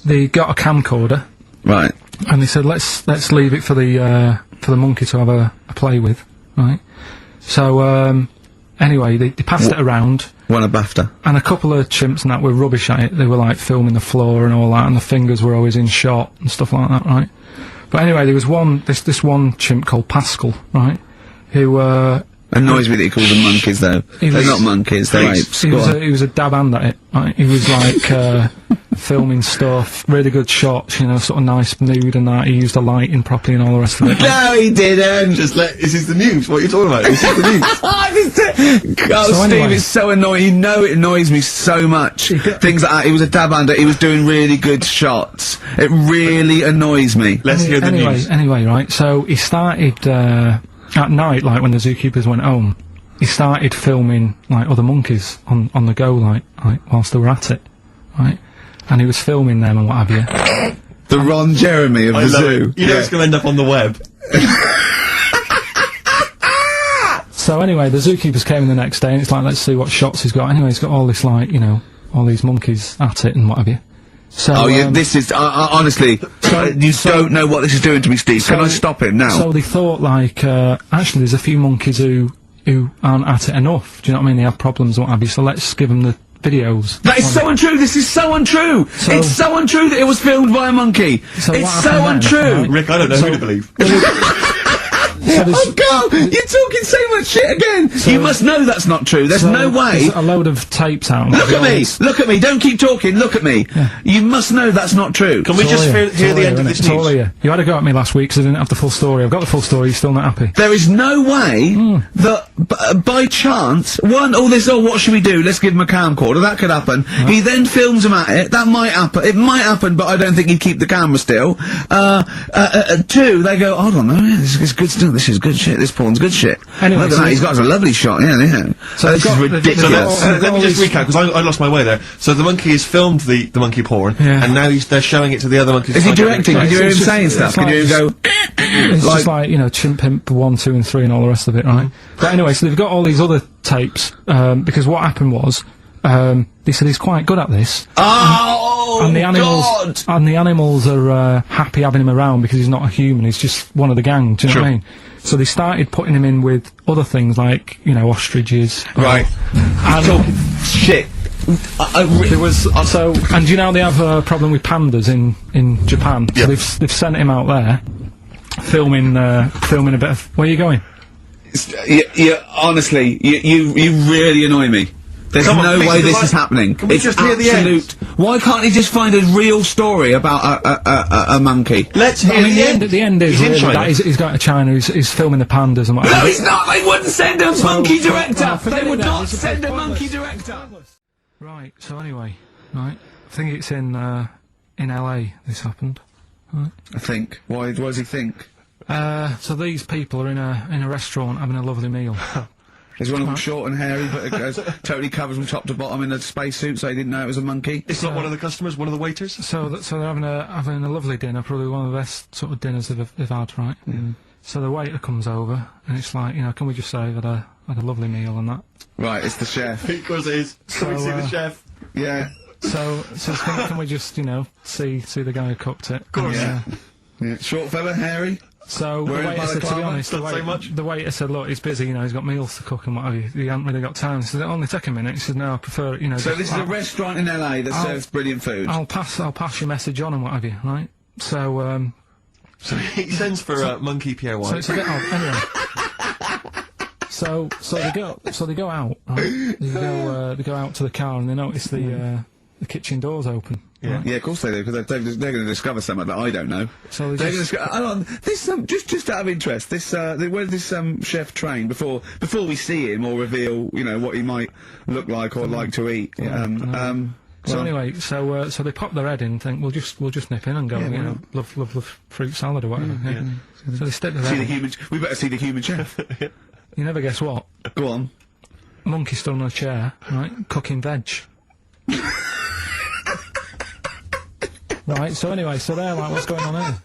They got a camcorder right. and they said let's leave it for the monkey to have a play with, right? So anyway, they passed it around, Won a BAFTA. and a couple of chimps and that were rubbish at it. They were like filming the floor and all that, and the fingers were always in shot and stuff like that, right? But anyway, there was this one chimp called Pascal, right? Who Annoys me that he calls them monkeys, though. He They're was- not monkeys, they're apes. he Go was on. he was a dab hand at it. Right? He was like filming stuff, really good shots, you know, sort of nice mood and that. He used the lighting properly and all the rest of it. No, he didn't! This is the news. What are you talking about? This is the news. Oh, So Steve, anyway. it's so annoying. You know it annoys me so much. Things like that. He was a dab under. He was doing really good shots. It really annoys me. Let's hear the news. Anyway, right, so he started, at night, like, when the zookeepers went home, he started filming, like, other monkeys on the go, like, whilst they were at it, right? And he was filming them and what have you. The Ron Jeremy of I the love zoo. it. You know it's going to end up on the web. So anyway, the zookeepers came in the next day and it's like, let's see what shots he's got. Anyway, he's got all this, like, you know, all these monkeys at it and what have you. So, Oh, yeah, this is, honestly, you don't know what this is doing to me, Steve. Can I stop him now? So they thought, like, actually there's a few monkeys who aren't at it enough. Do you know what I mean? They have problems and what have you, so let's give them the videos. That is so untrue. This is so untrue. So- It's so untrue that it was filmed by a monkey. So it's what so happened then, untrue. right? Rick, I don't know who to believe. So there's- Oh, God, you're talking so much shit again. You must know that's not true. There's so no way. there's a load of tapes out. Look at me. Look at me. Don't keep talking. Look at me. You must know that's not true. Can we just hear the end of this news? You had a go at me last week because I didn't have the full story. I've got the full story. You're still not happy. There is no way that by chance, what should we do? Let's give him a camcorder. That could happen. He then films him at it. That might happen. It might happen, but I don't think he'd keep the camera still. Two, they go, hold on, this is good stuff. This is good shit. This porn's good shit. Anyway, Look at so that. He's got a lovely shot. Yeah. So This is they've got- ridiculous. they've got Let me all just these- recap, because I lost my way there. So the monkey has filmed the monkey porn, Yeah. and now they're showing it to the other monkeys. Is he Like, directing? Can you hear him It's saying just- stuff? it's Can you hear him go? It's just like, you know, Chimp Pimp 1, 2 and 3 and all the rest of it, right? But anyway, so they've got all these other tapes, because what happened was, they said he's quite good at this. Oh, Oh, and the animals, God! and the animals are happy having him around because he's not a human. He's just one of the gang. Do you know what I mean? So they started putting him in with other things like, you know, ostriches. Right. And Talking shit. there was so, and do you know they have a problem with pandas in Japan? Yeah. So they've sent him out there, filming a bit of. Where are you going? Honestly, you really annoy me. There's Come on, no please, way it's this like- is happening. Can we It's just hear the end? absolute. Why can't he just find a real story about a monkey? Let's hear I mean, the end. the end is He's in really China. that he's going to China. He's filming the pandas and whatever. No, he's not. They wouldn't send a monkey director. forget They would it then, not it's a send a pointless. monkey director. Right. So anyway, right. I think it's in LA. This happened. I think. Why does he think? So these people are in a restaurant having a lovely meal. There's one of them short and hairy, but it goes totally covers from top to bottom in a spacesuit, so he didn't know it was a monkey. It's not one of the customers, one of the waiters. So they're having a lovely dinner, probably one of the best sort of dinners they've had, right? So the waiter comes over and it's like, you know, can we just say I've had a lovely meal and that? Right, it's the chef. Of course it is. Can we see the chef? Yeah. So can we just, you know, see the guy who cooked it? Of course. Yeah. Short fella, hairy. So the Wearing waiter said, to be balaclava? honest, Doesn't say much. the waiter said, look, he's busy, you know, he's got meals to cook and what have you. He hasn't really got time. He said, it'll only take a minute. He said, no, I prefer, you know. So this is a restaurant in LA that serves brilliant food. I'll pass your message on and what have you, right? So So he sends for Monkey Pierre so White. it's a bit odd. Anyway. So they go out, right? They go out to the car and they notice the kitchen door's open. Yeah. Right? Yeah, of course they do, because they're going to discover something that I don't know. So They're they going just, to hold on, this just out of interest, this where did this chef train before we see him or reveal, you know, what he might look like or like to eat? So well, anyway, so they pop their head in and think we'll just nip in and go, you know, love fruit salad or whatever. Yeah. So they stick their see head the in. human. We better see the human chef. You never guess what? Go on. Monkey stood on a chair, right, cooking veg. Right, so anyway, so they're like, what's going on here?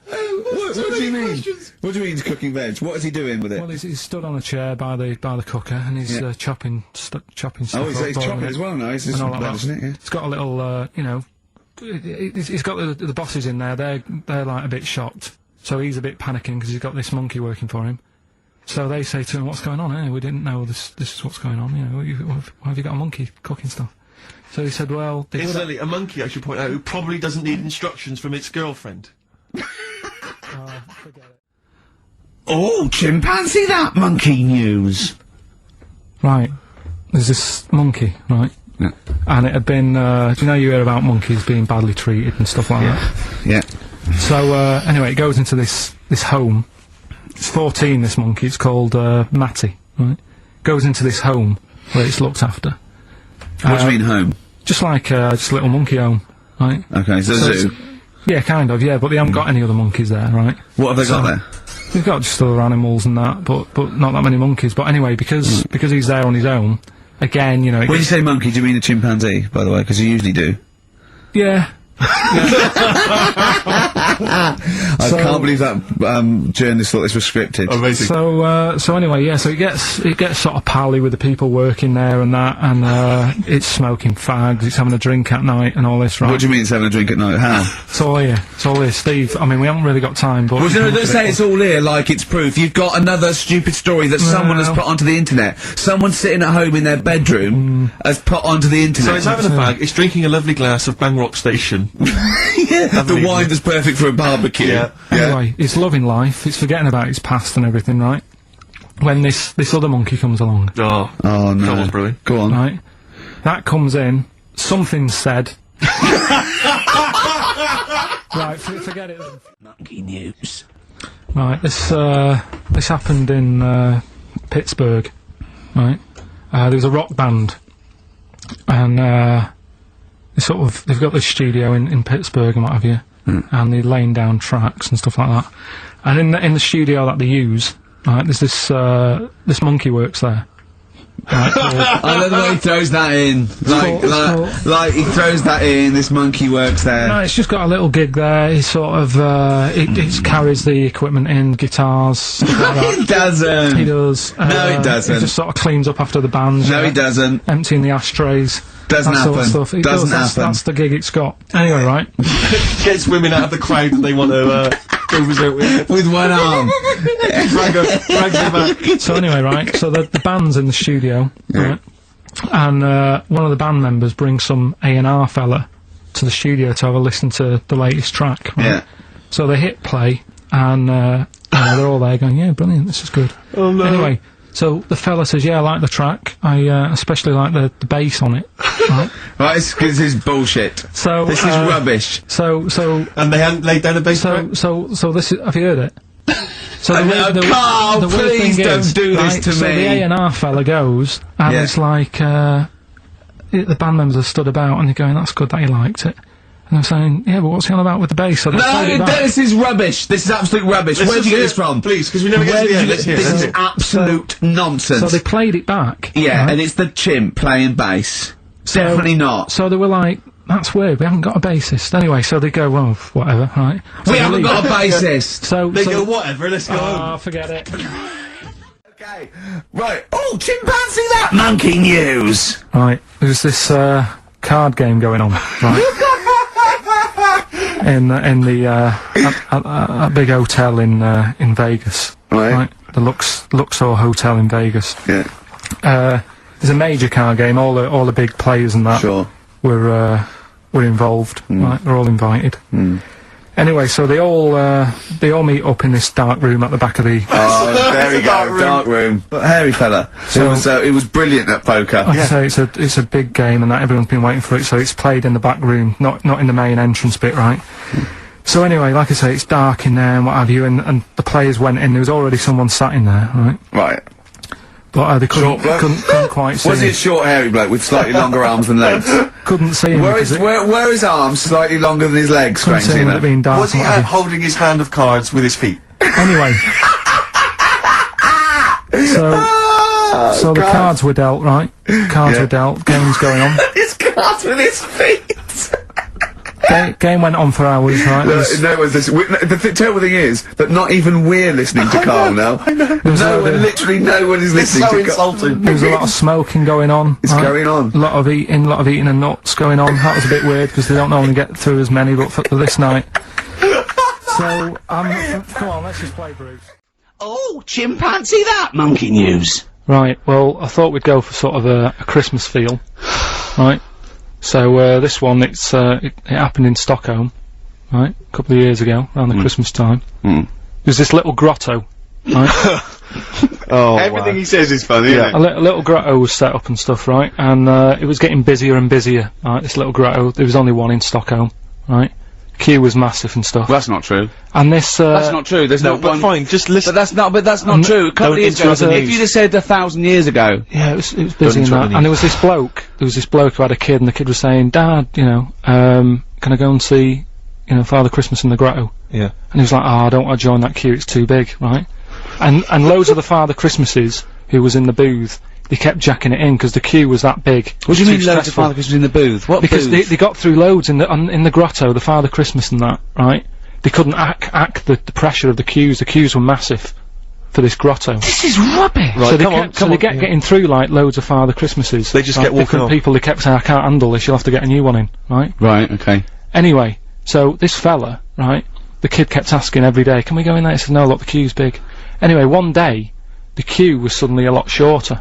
What do you mean? What do you mean he's cooking veg? What is he doing with it? Well, he's stood on a chair by the cooker and he's chopping stuff. Oh, he's up, boiling chopping it, as well now. He's just and all like bad, that. isn't it? Yeah. It's got a little, you know, he's got the bosses in there. They're like a bit shocked, so he's a bit panicking because he's got this monkey working for him. So they say to him, "What's going on here? We didn't know this is what's going on. You know, why have you got a monkey cooking stuff?" So he said, "Well, they Incidentally, a monkey, I should point out, who probably doesn't need instructions from its girlfriend. forget it." Oh, chimpanzee that monkey news. Right, there's this monkey, right, Yeah. and it had been. Do you know you hear about monkeys being badly treated and stuff like that? Yeah. So anyway, it goes into this home. It's 14. This monkey. It's called Matty. Right, goes into this home where it's looked after. What do you mean home? Just like just a little monkey home, right? Okay, so So zoo. it's- Yeah, kind of. Yeah, but they haven't got any other monkeys there, right? What have they got there? They've got just other animals and that, but not that many monkeys. But anyway, because he's there on his own, again, you know. When you say monkey, do you mean a chimpanzee, by the way? Because you usually do. Yeah. I can't believe that journalist thought this was scripted. Amazing. So anyway, yeah. So it gets sort of pally with the people working there and that, and it's smoking fags. It's having a drink at night and all this, right? What do you mean it's having a drink at night? How? It's all here. It's all here, Steve. I mean, we haven't really got time, but Well, no, don't say it's all here like it's proof. You've got another stupid story that someone has put onto the internet. Someone sitting at home in their bedroom has put onto the internet. So it's having a fag, it's drinking a lovely glass of Bangrock Station. yeah, the wine that's perfect for a barbecue. Yeah. Anyway, it's loving life. It's forgetting about its past and everything, right? When this other monkey comes along, Oh. Oh no. Come on, Brilliant. Go on. right? That comes in. Something's said. Right, forget it then. Monkey news. Right, this happened in Pittsburgh, right? There was a rock band, and they've got this studio in Pittsburgh and what have you, and they're laying down tracks and stuff like that. And in the studio that they use, right, there's this monkey works there, Right, I love the way he throws that in. Like he throws that in. This monkey works there. no, it's just got a little gig there. He sort of it carries the equipment in, guitars, stuff like that. He doesn't. He does. No, he doesn't. He just sort of cleans up after the bands. No, he doesn't. Emptying the ashtrays. Doesn't that sort of happen. stuff. He Doesn't does, happen. That's the gig it's got. Anyway, right. Gets women out of the crowd that they want to go visit with. With one arm. Drags them back. So anyway, right. So the band's in the studio, right? And one of the band members brings some A&R fella to the studio to have a listen to the latest track. Right? Yeah. So they hit play, and they're all there going, "Yeah, brilliant, this is good." Oh no. Anyway, so the fella says, "Yeah, I like the track. I especially like the bass on it." Right. Right, it's 'cause this is bullshit. So This is rubbish. So And they hadn't laid down a bass track? so this is. Have you heard it? So Carl, the weird please thing don't is, do this right, to so me. the A&R fella goes, and Yeah. it's like, the band members have stood about, and they're going, "That's good that he liked it." And they're saying, "Yeah, but what's he on about with the bass?" So they played it No, back. this is rubbish. This is absolute rubbish. Where did you get this from? Please, because we never get Where to the did end. you Let's get hear this? it. Is absolute nonsense. So they played it back. Yeah, right? and it's the chimp playing bass. Definitely not. So they were like, "That's weird, we haven't got a bassist." Anyway, so they go, "Well, whatever, right?" So We they haven't leave. got a bassist. So, They so go, whatever, let's go home. oh, forget it. Okay, right. Oh, chimpanzee that monkey news. Right, there's this card game going on, right? in the a big hotel in Vegas, Right. The Luxor Hotel in Vegas. Yeah. There's a major card game. All the big players and that Sure. were involved. Right, they're all invited. Anyway, so they all meet up in this dark room at the back of the. Oh, there we go. Dark room. But hairy fella. It was brilliant at poker. Like I say, it's a big game, and that everyone's been waiting for it. So it's played in the back room, not in the main entrance bit, right? So anyway, like I say, it's dark in there and what have you, and the players went in. There was already someone sat in there, right? Right. But they couldn't Short bloke? couldn't quite see Was him. it a short, hairy bloke with slightly longer arms than legs? Couldn't see him. Where because is where his arms slightly longer than his legs? couldn't see Strangely him with it enough. being dark. Was he and what have holding his hand of cards with his feet? you. Anyway. So the cards were dealt, right? Cards were dealt. Game's going on. His cards with his feet. Game went on for hours, right? There was- No one's listening. The terrible thing is that not even we're listening to Carl now. there was a lot of- Literally no one is It's listening so to Carl. insulting. There was a lot of smoking going on. It's right? going on. A lot of eating and nuts going on. That was a bit weird because they don't normally get through as many, but for this night. So, come on, let's just play Bruce. Oh, chimpanzee that monkey news. Right, well, I thought we'd go for sort of a Christmas feel, right? So, this one, it happened in Stockholm, right? A couple of years ago, around the Christmas time. There's this little grotto, right? Oh, Everything he says is funny, isn't it? A little grotto was set up and stuff, right? And it was getting busier and busier, right? This little grotto. There was only one in Stockholm, right? The queue was massive and stuff. Well, that's not true. And this. That's not true. There's No, not but one. fine, just listen. But that's not true. A couple don't of years ago, interrupt the if news. you'd have said 1,000 years ago, Yeah, it was busy and interrupt that. me. And there was this bloke who had a kid, and the kid was saying, "Dad, you know, can I go and see, you know, Father Christmas in the grotto?" Yeah. And he was like, "Oh, I don't want to join that queue. It's too big, right?" And loads of the Father Christmases who was in the booth, they kept jacking it in because the queue was that big. what do you Too mean loads of stressful. Father Christmas in the booth? What Because booth? they got through loads in the grotto, the Father Christmas and that, right? They couldn't act the pressure of the queues. The queues were massive for this grotto. This is rubbish. Right, So they come kept, on, so come they on. kept getting through like loads of Father Christmases. They just Like, kept walking different off. people. They kept saying, "I can't handle this. You'll have to get a new one in," right? Right, okay. Anyway, so this fella, right? The kid kept asking every day, "Can we go in there?" He said, "No, look, the queue's big." Anyway, one day, the queue was suddenly a lot shorter,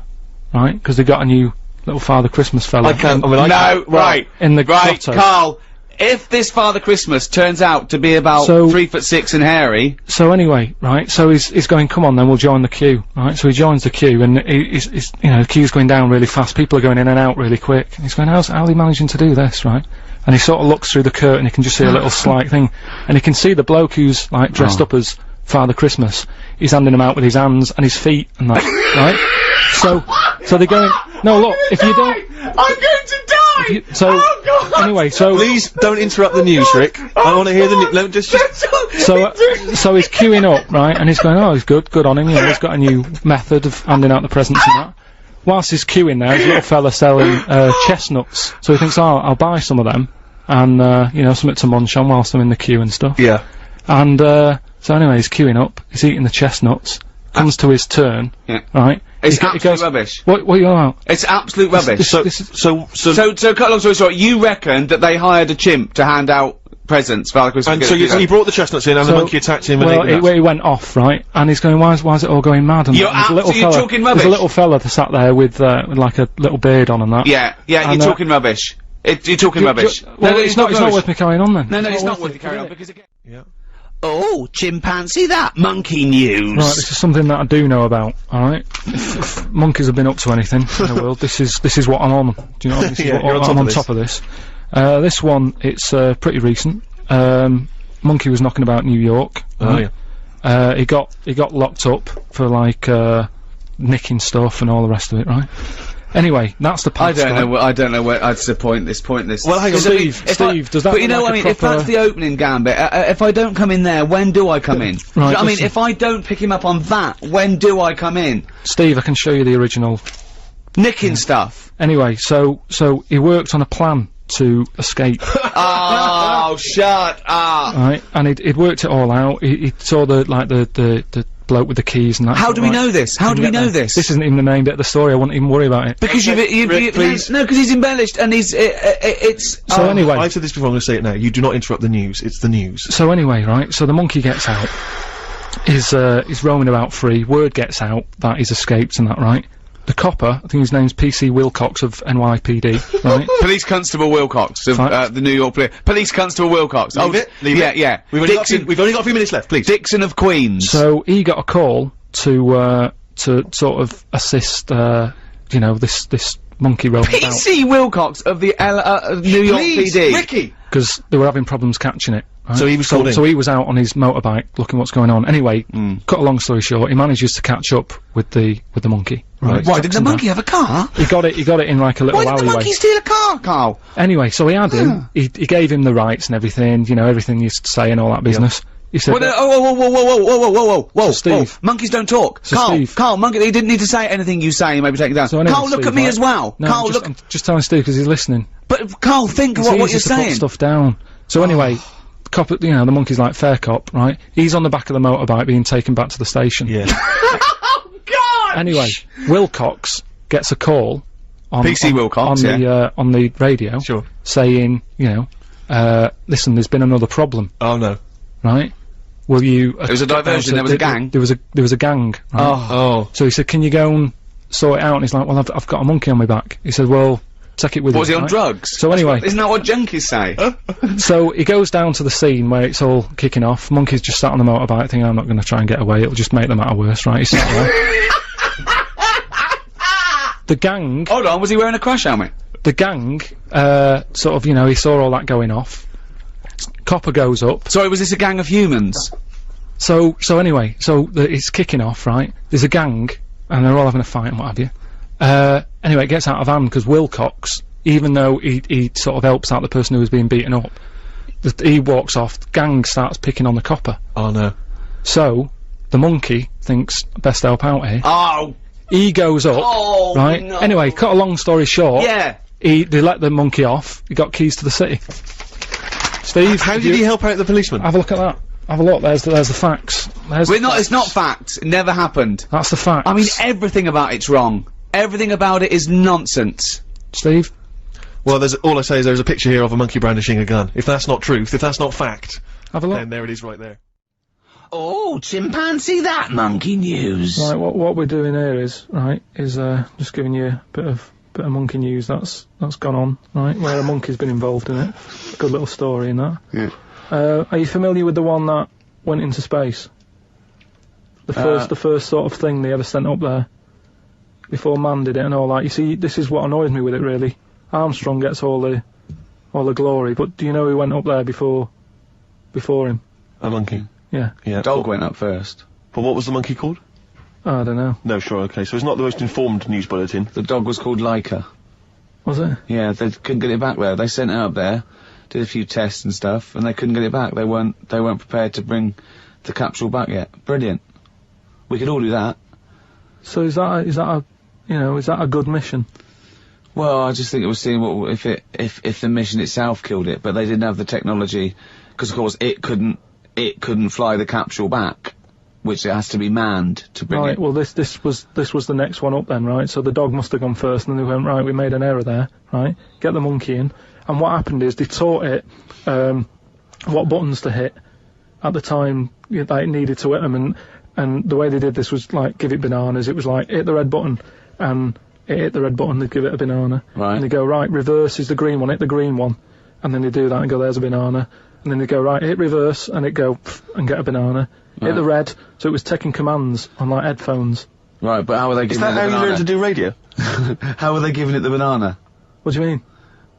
right? Because they got a new little Father Christmas fella. I can't, I mean, I No, can't. right. in the Right, grotto. Carl. If this Father Christmas turns out to be about So- 3'6" and hairy, So anyway, right, so he's going, "Come on then, we'll join the queue," right? So he joins the queue, and he's you know, the queue's going down really fast, people are going in and out really quick. And he's going, how are they managing to do this, right? And he sort of looks through the curtain, he can just see a little slight thing, and he can see the bloke who's, like, dressed up as Father Christmas, he's handing them out with his hands and his feet and that, right? So they're going, "No, look, if you don't..." I'm going to die! So, anyway, so... Please don't interrupt the news, Rick. I want to hear the news. No, just So he's queuing up, right, and he's going, "Oh, he's good on him, you know, he's got a new method of handing out the presents and that." whilst he's queuing there, there's a little fella selling chestnuts. So he thinks, oh, I'll buy some of them, and you know, something to munch on whilst I'm in the queue and stuff. Yeah. And so anyway, he's queuing up. He's eating the chestnuts. Comes to his turn. Yeah. Right. It's he absolute goes, rubbish. What are you on about? It's absolute rubbish. So So, cut a long story short, you reckon that they hired a chimp to hand out presents for Christmas? and so he brought the chestnuts in, and the monkey attacked him. Well, and ate he went off, right? And he's going, why is it all going mad? And You're there's a little absolutely fella, talking rubbish. There's a little fella that sat there with like a little beard on and that. Yeah, yeah, And, you're talking rubbish. You're talking rubbish. Well, it's not worth me carrying on then. No, it's not worth you carrying on, because again... Oh, chimpanzee that monkey news. Right, this is something that I do know about, alright? If monkeys have been up to anything in the world, this is what I'm on. Do you know what I mean? This is Yeah, what you're on I'm on top top of this. This one, it's pretty recent. Monkey was knocking about New York. Oh, yeah. He got locked up for like nicking stuff and all the rest of it, right? Anyway, that's the part. I don't know where that's the point. This pointless. Well, hang on, Steve, does that But you know look what I like mean? a If that's proper- the opening gambit, if I don't come in there, when do I come in? Do you know what I mean? listen. If I don't pick him up on that, when do I come in? Steve, I can show you the original. Nicking stuff. Anyway, so he worked on a plan to escape, Oh, shut up. right? And he'd worked it all out. He saw the bloke with the keys and that. How do we know this? How do we Get know there. this? This isn't even the main bit of the story. I wouldn't even worry about it. Because Rick, please. no, because he's embellished and it's. So anyway, I've said this before, I'm going to say it now. You do not interrupt the news. It's the news. So anyway, right, so the monkey gets out, he's roaming about free, word gets out that he's escaped and that, right? The copper, I think his name's PC Wilcox of NYPD, right? Police Constable Wilcox of Right. the New York Police Constable Wilcox. Leave it. Yeah. We've only got a few minutes left, please. Dixon of Queens. So he got a call to sort of assist, you know, this monkey roaming about, PC Wilcox of the New York PD. Ricky! because they were having problems catching it. Right? So he was called in. So he was out on his motorbike looking what's going on. Anyway, cut a long story short, he manages to catch up with the monkey. Right? Why did the monkey have a car? He got it in like a little Why did the alleyway. monkey steal a car, Carl? Anyway, so he had him. He gave him the rights and everything. You know, everything you say and all that business. He said, Whoa, Steve. monkeys don't talk. So Carl, Steve. Carl, monkey, he didn't need to say anything you say, maybe take it down. So anyway, Carl, look Steve, at me right? as well. No, Carl, I'm just telling Steve because he's listening. but Carl, think It's what you're easy to put saying. stuff down. So anyway, cop, you know, the monkey's like fair cop, right? He's on the back of the motorbike being taken back to the station. Yeah. Anyway, Wilcox gets a call on PC Wilcox, on the radio, Sure. saying, you know, listen, there's been another problem, Oh, no. right? Will you? There was a diversion, there was a gang. There was a gang. Right? Oh. So he said, can you go and sort it out? And he's like, well, I've got a monkey on my back. He said, well, take it with you. Was he on right? drugs? So anyway, Isn't that what junkies say? so he goes down to the scene where it's all kicking off. Monkey's just sat on the motorbike thinking, I'm not going to try and get away, it'll just make the matter worse, right? He's sat there. The gang, Hold on, was he wearing a crash helmet? the gang, sort of, you know, he saw all that going off. Copper goes up. Sorry, was this a gang of humans? So anyway, it's kicking off, right? There's a gang, and they're all having a fight and what have you. Anyway, it gets out of hand because Wilcox, even though he sort of helps out the person who was being beaten up, he walks off, the gang starts picking on the copper. Oh, no. So, the monkey thinks, best help out here. Oh, He goes up, Oh, right? no. Anyway, cut a long story short, yeah. they let the monkey off, he got keys to the city. Steve, How did he help out the policeman? have a look at that. Have a look, there's the facts. There's We're the not, it's not facts. fact. It never happened. That's the facts. I mean, everything about it's wrong. Everything about it is nonsense. Steve? Well, all I say is there's a picture here of a monkey brandishing a gun. If that's not truth, if that's not fact, Have a look. then there it is right there. Oh, chimpanzee that monkey news. Right, what we're doing here is just giving you a bit of monkey news that's gone on, right? Where a monkey's been involved in it. Good little story in that. Yeah. Are you familiar with the one that went into space? The first sort of thing they ever sent up there before man did it and all that. You see, this is what annoys me with it really. Armstrong gets all the glory, but do you know who went up there before him? A monkey. Yeah. Yeah. Dog went up first. But what was the monkey called? I don't know. No, sure, okay. So it's not the most informed news bulletin. The dog was called Leica. Was it? Yeah, they couldn't get it back there. They sent it up there, did a few tests and stuff, and they couldn't get it back. They weren't prepared to bring the capsule back yet. Brilliant. We could all do that. So is that You know, is that a good mission? Well, I just think it was seeing what if the mission itself killed it, but they didn't have the technology, because of course it couldn't fly the capsule back, which it has to be manned to bring Right. it. Well, this was the next one up then, right? So the dog must have gone first, and then they went, right, we made an error there, right? Get the monkey in, and what happened is they taught it what buttons to hit at the time that it needed to hit them, and the way they did this was like give it bananas. It was like hit the red button, and it hit the red button, they'd give it a banana. Right. And they go, right, reverse is the green one, hit the green one. And then they do that and go, there's a banana. And then they go, right, hit reverse, and it go, and get a banana. Right. Hit the red, so it was taking commands on, like, headphones. Right, but how were they Is giving that it the how you banana? learn to do radio? How were they giving it the banana? What do you mean?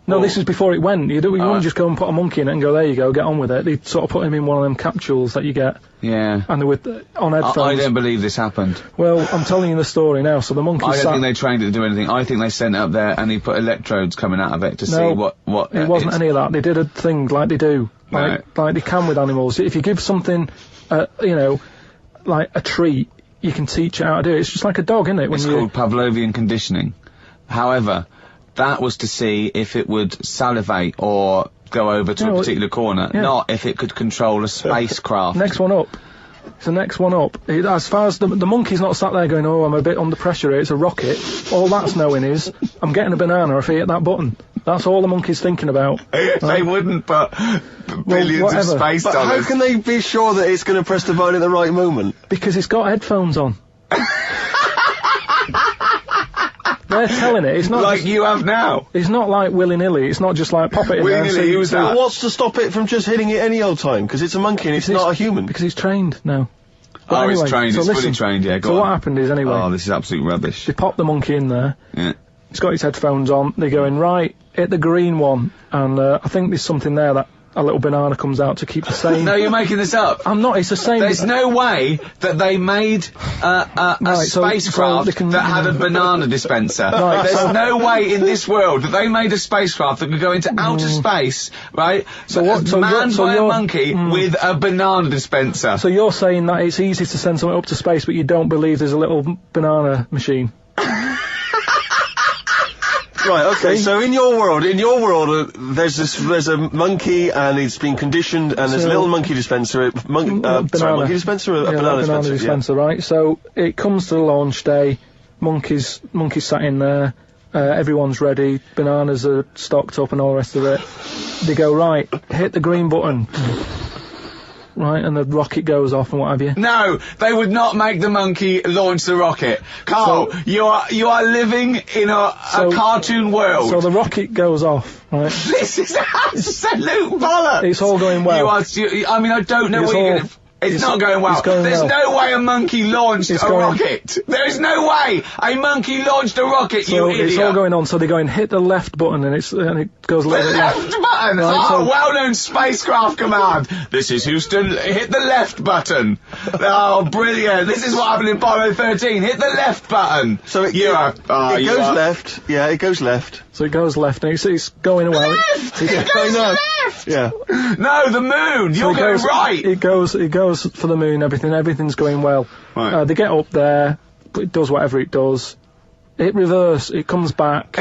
No, Well- this is before it went. You wouldn't Alright. just go and put a monkey in it and go, there you go, get on with it. They'd sort of put him in one of them capsules that you get, Yeah. and they were on headphones. I don't believe this happened. Well, I'm telling you the story now. So the monkey I don't sat... think they trained it to do anything. I think they sent it up there and he put electrodes coming out of it to see No, what. It wasn't it's- any of that. They did a thing like they do, like they can with animals. If you give something, you know, like a treat, you can teach it how to do it. It's just like a dog, isn't it? When It's called Pavlovian conditioning. However, that was to see if it would salivate or go over to No, a particular corner, yeah. not if it could control a spacecraft. next one up. It's the next one up. As far as the monkey's not sat there going, oh, I'm a bit under pressure here, it's a rocket. All that's knowing is, I'm getting a banana if I hit that button. That's all the monkey's thinking about. They wouldn't put billions of whatever. space But dollars. how can they be sure that it's going to press the button at the right moment? Because it's got headphones on. They're telling it. It's not like just, you have now. it's not like willy-nilly. It's not just like pop it in there and Willy-nilly, see- who's see- that? But what's to stop it from just hitting it any old time? Because it's a monkey and it's not a human. Because he's trained now. But Oh, anyway, it's trained. so It's fully listen, trained. Yeah, go So on. what happened is, anyway, Oh, this is absolute rubbish. they pop the monkey in there. Yeah. He's got his headphones on. They're going, right, hit the green one. And I think there's something there that a little banana comes out to keep the same. No, you're making this up. I'm not. It's the same. There's no way that they made a Right, so spacecraft they can- that had a banana dispenser. Right, There's so- no way in this world that they made a spacecraft that could go into outer space, right? So what- so manned you're- so by a you're- monkey with a banana dispenser. So you're saying that it's easy to send something up to space, but you don't believe there's a little banana machine? Right, okay, so in your world, there's a monkey and it's been conditioned and there's a So- little monkey dispenser, Banana. monkey dispenser or a Yeah, banana like dispenser? dispenser, right? So it comes to the launch day, monkeys sat in there, everyone's ready, bananas are stocked up and all the rest of it. They go, right, hit the green button. Right, and the rocket goes off and what have you. No, they would not make the monkey launch the rocket. Carl, you are living in a cartoon world. So the rocket goes off, right? This is absolute bollocks. It's all going well. I mean, I don't know It's what you're all- going to... It's not going well. it's going There's well. no way a monkey launched It's a going- rocket. There is no way a monkey launched a rocket, So you idiot. it's all going on, so they're going, hit the left button and it goes a The little bit left left. button! Right, Oh, so- well-known spacecraft command. This is Houston, hit the left button. Oh, brilliant. This is what happened in Apollo 13. Hit the left button. So it left. left, yeah, it goes left. So it goes left and it's going well. Left! It goes left! Yeah. No, the moon! So You're going right! It goes for the moon, everything's going well. Right. They get up there, it does whatever it does. It reverse, it comes back.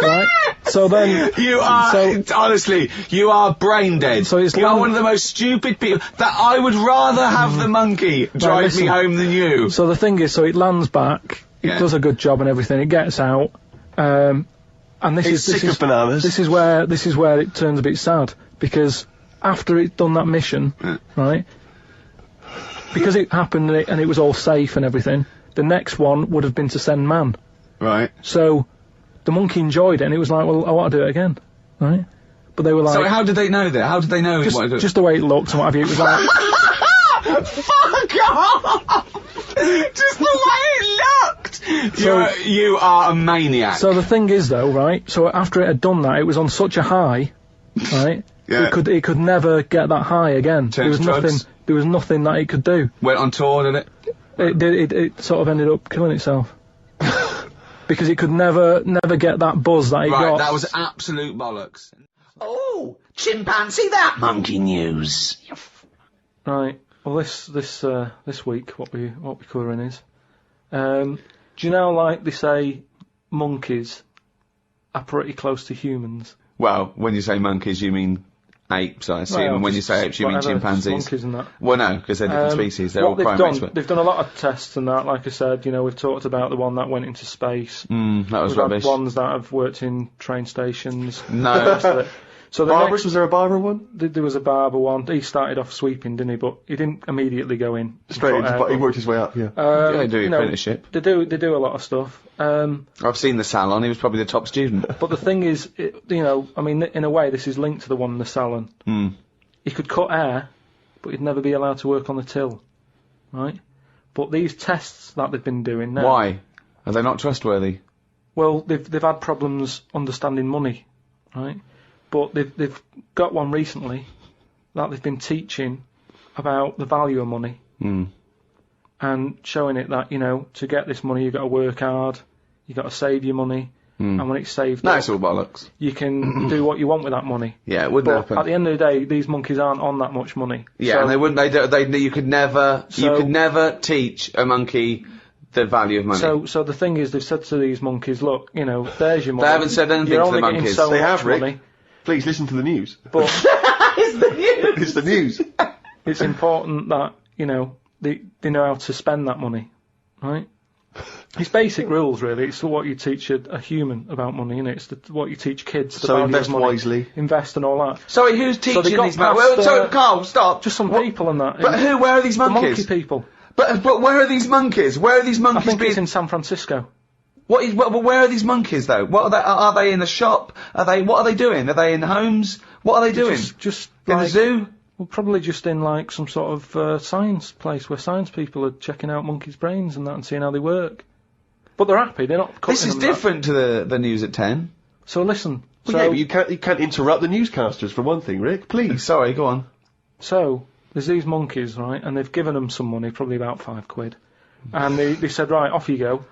Right? So then... You are, honestly, you are brain dead. So it's you are long- one of the most stupid people, that I would rather have the monkey drive listen. me home than you. So the thing is, so it lands back, Yeah. it does a good job and everything, it gets out, and this It's is... sick of bananas. This is where it turns a bit sad, because after it's done that mission, right, because it happened and it was all safe and everything, the next one would have been to send man. Right. So the monkey enjoyed it and it was like, well, I want to do it again, right? But they were like... So how did they know that? How did they know what to do? just the way it looked and what have you, it was like... Fuck off! Just the way it looked! You are a maniac. So the thing is though, right, so after it had done that, it was on such a high, right, Yeah. it could never get that high again. Take drugs? There was nothing that it could do. Went on tour, did it? It sort of ended up killing itself. Because it could never get that buzz that it Right, got. that was absolute bollocks. Oh, chimpanzee that monkey news. Right. Well, this week, what we're covering is, Do you know, like, they say monkeys are pretty close to humans? Well, when you say monkeys, you mean apes, I assume, Well, and when you just say apes, you mean whatever, chimpanzees. monkeys and that. Well, no, because they're different species. They're all What they've primates. done, they've done a lot of tests and that. Like I said, you know, we've talked about the one that went into space. That was We've rubbish. had ones that have worked in train stations. No. So the Barbers, next, was there a barber one? there was a barber one. He started off sweeping, didn't he? But he didn't immediately go in. Straight into, But, he worked his way up, yeah. Yeah, do you know, apprenticeship. They do a lot of stuff. I've seen the salon. He was probably the top student. But the thing is, you know, I mean, in a way, this is linked to the one in the salon. He could cut hair, but he'd never be allowed to work on the till, right? But these tests that they've been doing now. Why? Are they not trustworthy? Well, they've had problems understanding money, right? But they've got one recently that they've been teaching about the value of money and showing it that, you know, to get this money you've got to work hard, you've got to save your money, and when it's saved No, up, it's all bollocks. you can do what you want with that money. Yeah, it wouldn't But happen. at the end of the day, these monkeys aren't on that much money. Yeah, So- and they wouldn't. They you could never. you So- could never teach a monkey the value of money. So the thing is, they've said to these monkeys, look, you know, there's your money. haven't said anything You're to the only getting monkeys. so They much have, Rick. money, Please listen to the news. but It's the news. it's important that, you know, they know how to spend that money, right? It's basic rules, really. It's what you teach a human about money, innit? It's what you teach kids. The So value invest of money. wisely. Invest and all that. Sorry, who's they teaching got these monkeys? past, Well, sorry, Carl, stop. Just some What- people and that. But who? Where are these The monkeys? monkey people. But where are these monkeys? Where are these I monkeys think being? it's in San Francisco. Where are these monkeys though? What are they in the shop? What are they doing? Are they in homes? What are they doing? Just in like, the zoo? Well, probably just in like some sort of science place where science people are checking out monkeys' brains and that and seeing how they work. But they're happy. They're not. This is cutting them that. different to the news at 10. So listen. Well, yeah, but you can't interrupt the newscasters for one thing, Rick. Please. Sorry, go on. So there's these monkeys, right, and they've given them some money, probably about £5, and they said, right, off you go,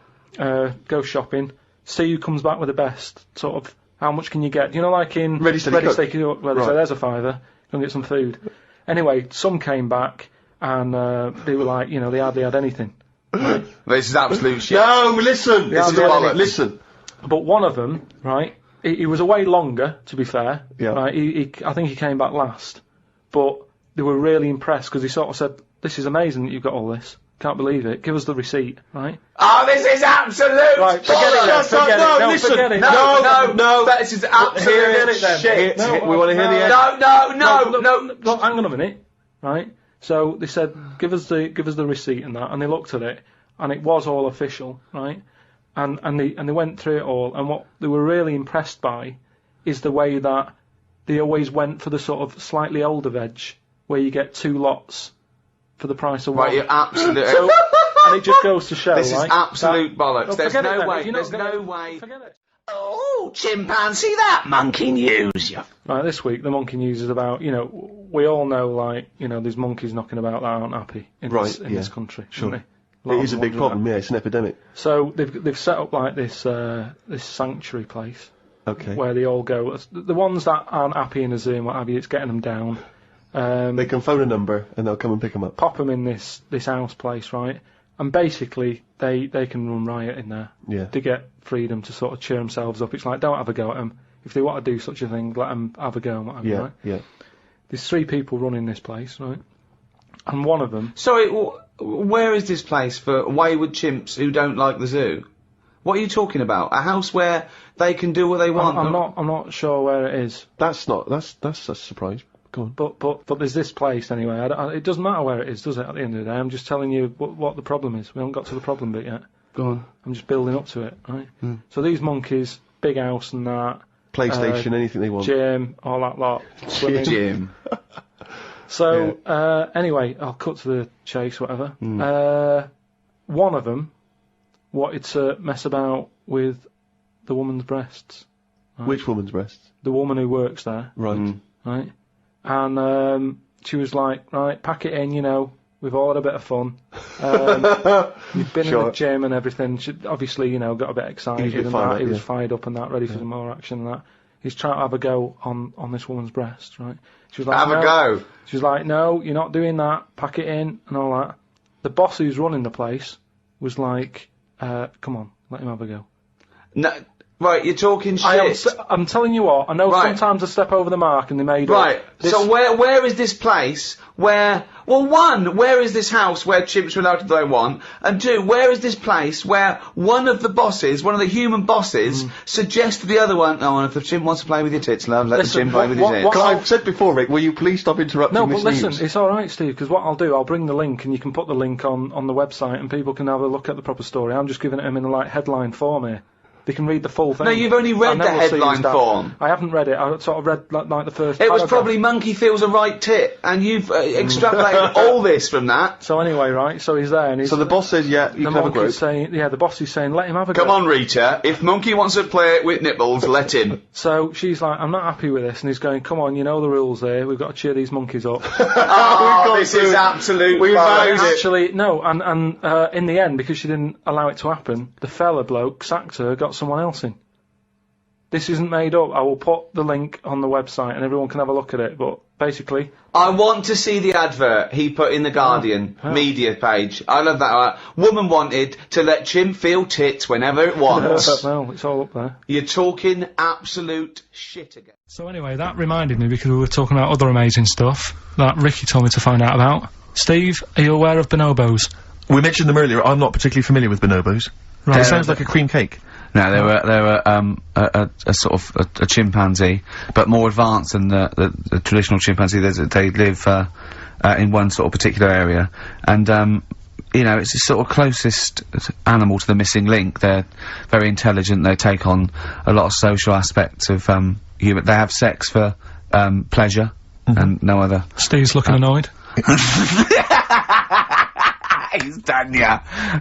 go shopping, see who comes back with the best. Sort of, how much can you get? You know, like in Ready, Steady, Cook. Steady, Cook, where they say, Right. there's a £5, go and get some food. Anyway, some came back and they were like, you know, they hardly had anything. This is absolute shit. No, listen. Yeah, This is yeah, bollocks. yeah. Listen. But one of them, right, he was away longer, to be fair. Yeah. Right, I think he came back last. But they were really impressed because he sort of said, this is amazing that you've got all this. Can't believe it. Give us the receipt, right? Oh, this is absolute Right, forget it then, forget it. No, listen. forget it. No, this is absolute Hear it then. shit. We want to hear the end. No. Look, hang on a minute, right? So they said, give us the receipt and that, and they looked at it, and it was all official, right? And they went through it all, and what they were really impressed by is the way that they always went for the sort of slightly older veg, where you get 2 lots for the price of one. Right, you're absolute. So, and it just goes to show, This is right? absolute bollocks. Well, There's forget it no then. way. If you're not There's gonna- no way. Forget it. Oh, chimpanzee that monkey news, you. Right, this week the monkey news is about, you know, we all know, like, you know, there's monkeys knocking about that aren't happy in, Right, in yeah. this country. Sure. Aren't they? It is a big problem, yeah, it's an epidemic. So they've set up like this this sanctuary place Okay. where they all go. The ones that aren't happy in a zoo and what have you, it's getting them down. They can phone a number and they'll come and pick them up. Pop them in this house place, right? And basically they can run riot in there. Yeah. To get freedom to sort of cheer themselves up. It's like, don't have a go at them. If they want to do such a thing, let them have a go and what have you, Yeah, right? yeah. There's 3 people running this place, right? And one of them, Sorry, where is this place for wayward chimps who don't like the zoo? What are you talking about? A house where they can do what they want? I'm not sure where it is, That's a surprise. Go on. but there's this place anyway. It doesn't matter where it is, does it? At the end of the day, I'm just telling you what the problem is. We haven't got to the problem bit yet. Go on. I'm just building up to it, right? So these monkeys, big house and that, PlayStation, anything they want. gym, all that lot, swimming. Jim. So anyway, I'll cut to the chase, whatever. One of them wanted to mess about with the woman's breasts. Which woman's breasts? The woman who works there, Right. right? And she was like, right, pack it in, you know, we've all had a bit of fun. You've been in the gym and everything. She obviously, you know, got a bit excited He was a bit and fired that. up, He was yeah. fired up and that, ready for some more action and that. He's trying to have a go on this woman's breast, right? She was like, Have a no. go. She was like, no, you're not doing that. Pack it in and all that. The boss who's running the place was like, Come on, let him have a go. No, right, you're talking shit. I'm telling you what, I know sometimes I step over the mark and they made Right, so where is this place where, well, one, where is this house where chimps were allowed to do what they want? And two, where is this place where one of the bosses, one of the human bosses, suggests to the other one, oh, if the chimp wants to play with your tits, love, let the chimp play with his tits. I've said before, Rick, will you please stop interrupting No, this but listen, news? it's alright, Steve, because what I'll do, I'll bring the link and you can put the link on the website and people can have a look at the proper story. I'm just giving it them in a, headline form here. They can read the full thing. No, you've only read the headline form. I haven't read it. I sort of read like the first. It was probably monkey feels a right tit, and you've extrapolated all this from that. So anyway, right? So he's there, and he's. So the boss says, yeah, you can have a group. The boss is saying, let him have a go. Come on, Rita. If monkey wants to play with nipples, let him. So she's like, I'm not happy with this, and he's going, come on, you know the rules here. We've got to cheer these monkeys up. Oh, this is absolute. We've Actually, no, and in the end, because she didn't allow it to happen, the fella bloke sacked her, got someone else in. This isn't made up. I will put the link on the website and everyone can have a look at it, but basically... I want to see the advert he put in the Guardian media page. I love that. Woman wanted to let chimp feel tits whenever it wants. Well, it's all up there. You're talking absolute shit again. So anyway, that reminded me, because we were talking about other amazing stuff that Ricky told me to find out about. Steve, are you aware of bonobos? We mentioned them earlier. I'm not particularly familiar with bonobos. Right. It sounds like a cream cake. No, they were a sort of a chimpanzee, but more advanced than the traditional chimpanzee. They live in one sort of particular area, and you know, it's the sort of closest animal to the missing link. They're very intelligent. They take on a lot of social aspects of human. They have sex for pleasure and no other. Steve's looking annoyed. He's done ya.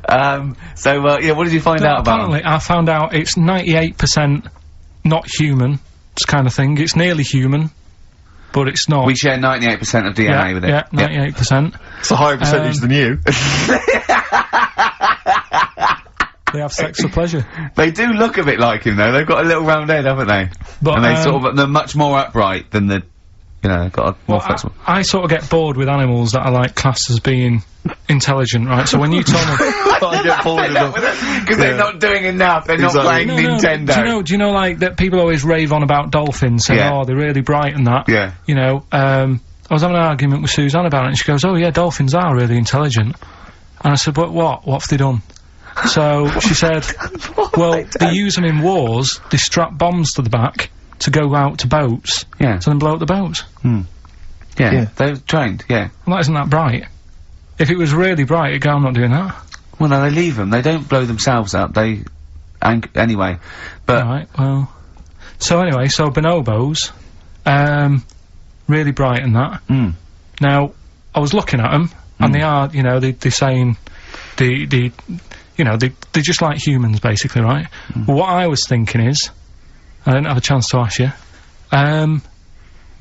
Yeah, what did you find out about apparently, I found out it's 98% not human, this kind of thing. It's nearly human, but it's not. We share 98% of DNA with it. Yeah, 98%. It's a higher percentage than you. They have sex for pleasure. They do look a bit like him, though. They've got a little round head, haven't they? But, and they're much more upright than the, you know, got a more flexible. I sort of get bored with animals that are, like, classed as being intelligent, right? So when you told me... I get bored with them. Because they're not doing enough, they're not playing Nintendo. Do you know, like, that people always rave on about dolphins, saying, oh, they're really bright and that? Yeah. You know, I was having an argument with Suzanne about it, and she goes, oh, yeah, dolphins are really intelligent. And I said, but what? What have they done? So she said, well, they use them in wars, they strap bombs to the back to go out to boats, to then blow up the boats. Yeah, they're trained, Well, that isn't that bright. If it was really bright, it'd go, I'm not doing that. Well, no, they leave them. They don't blow themselves up. They... anyway, but... Right, well... So anyway, so bonobos, really bright and that. Now, I was looking at them, and they are, you know, they're saying... You know, they're just like humans, basically, right? But what I was thinking is... I didn't have a chance to ask you.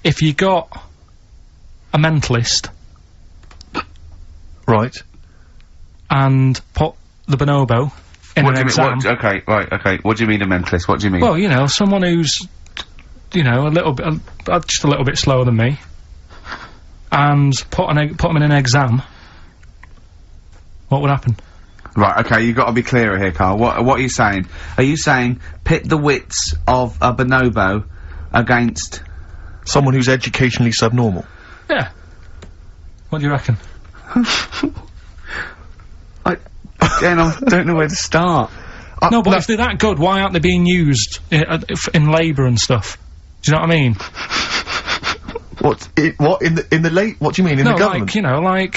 If you got a mentalist... Right. And put the bonobo in an exam... okay, what do you mean a mentalist? What do you mean? Well, you know, someone who's, you know, a little bit... just a little bit slower than me. And put them in an exam... What would happen? Right, okay, you've got to be clearer here, Carl. What are you saying? Are you saying pit the wits of a bonobo against... someone who's educationally subnormal? Yeah. What do you reckon? I don't know where to start. No, but if they're that good, why aren't they being used in labour and stuff? Do you know what I mean? What in the what do you mean in the government? Like, you know, like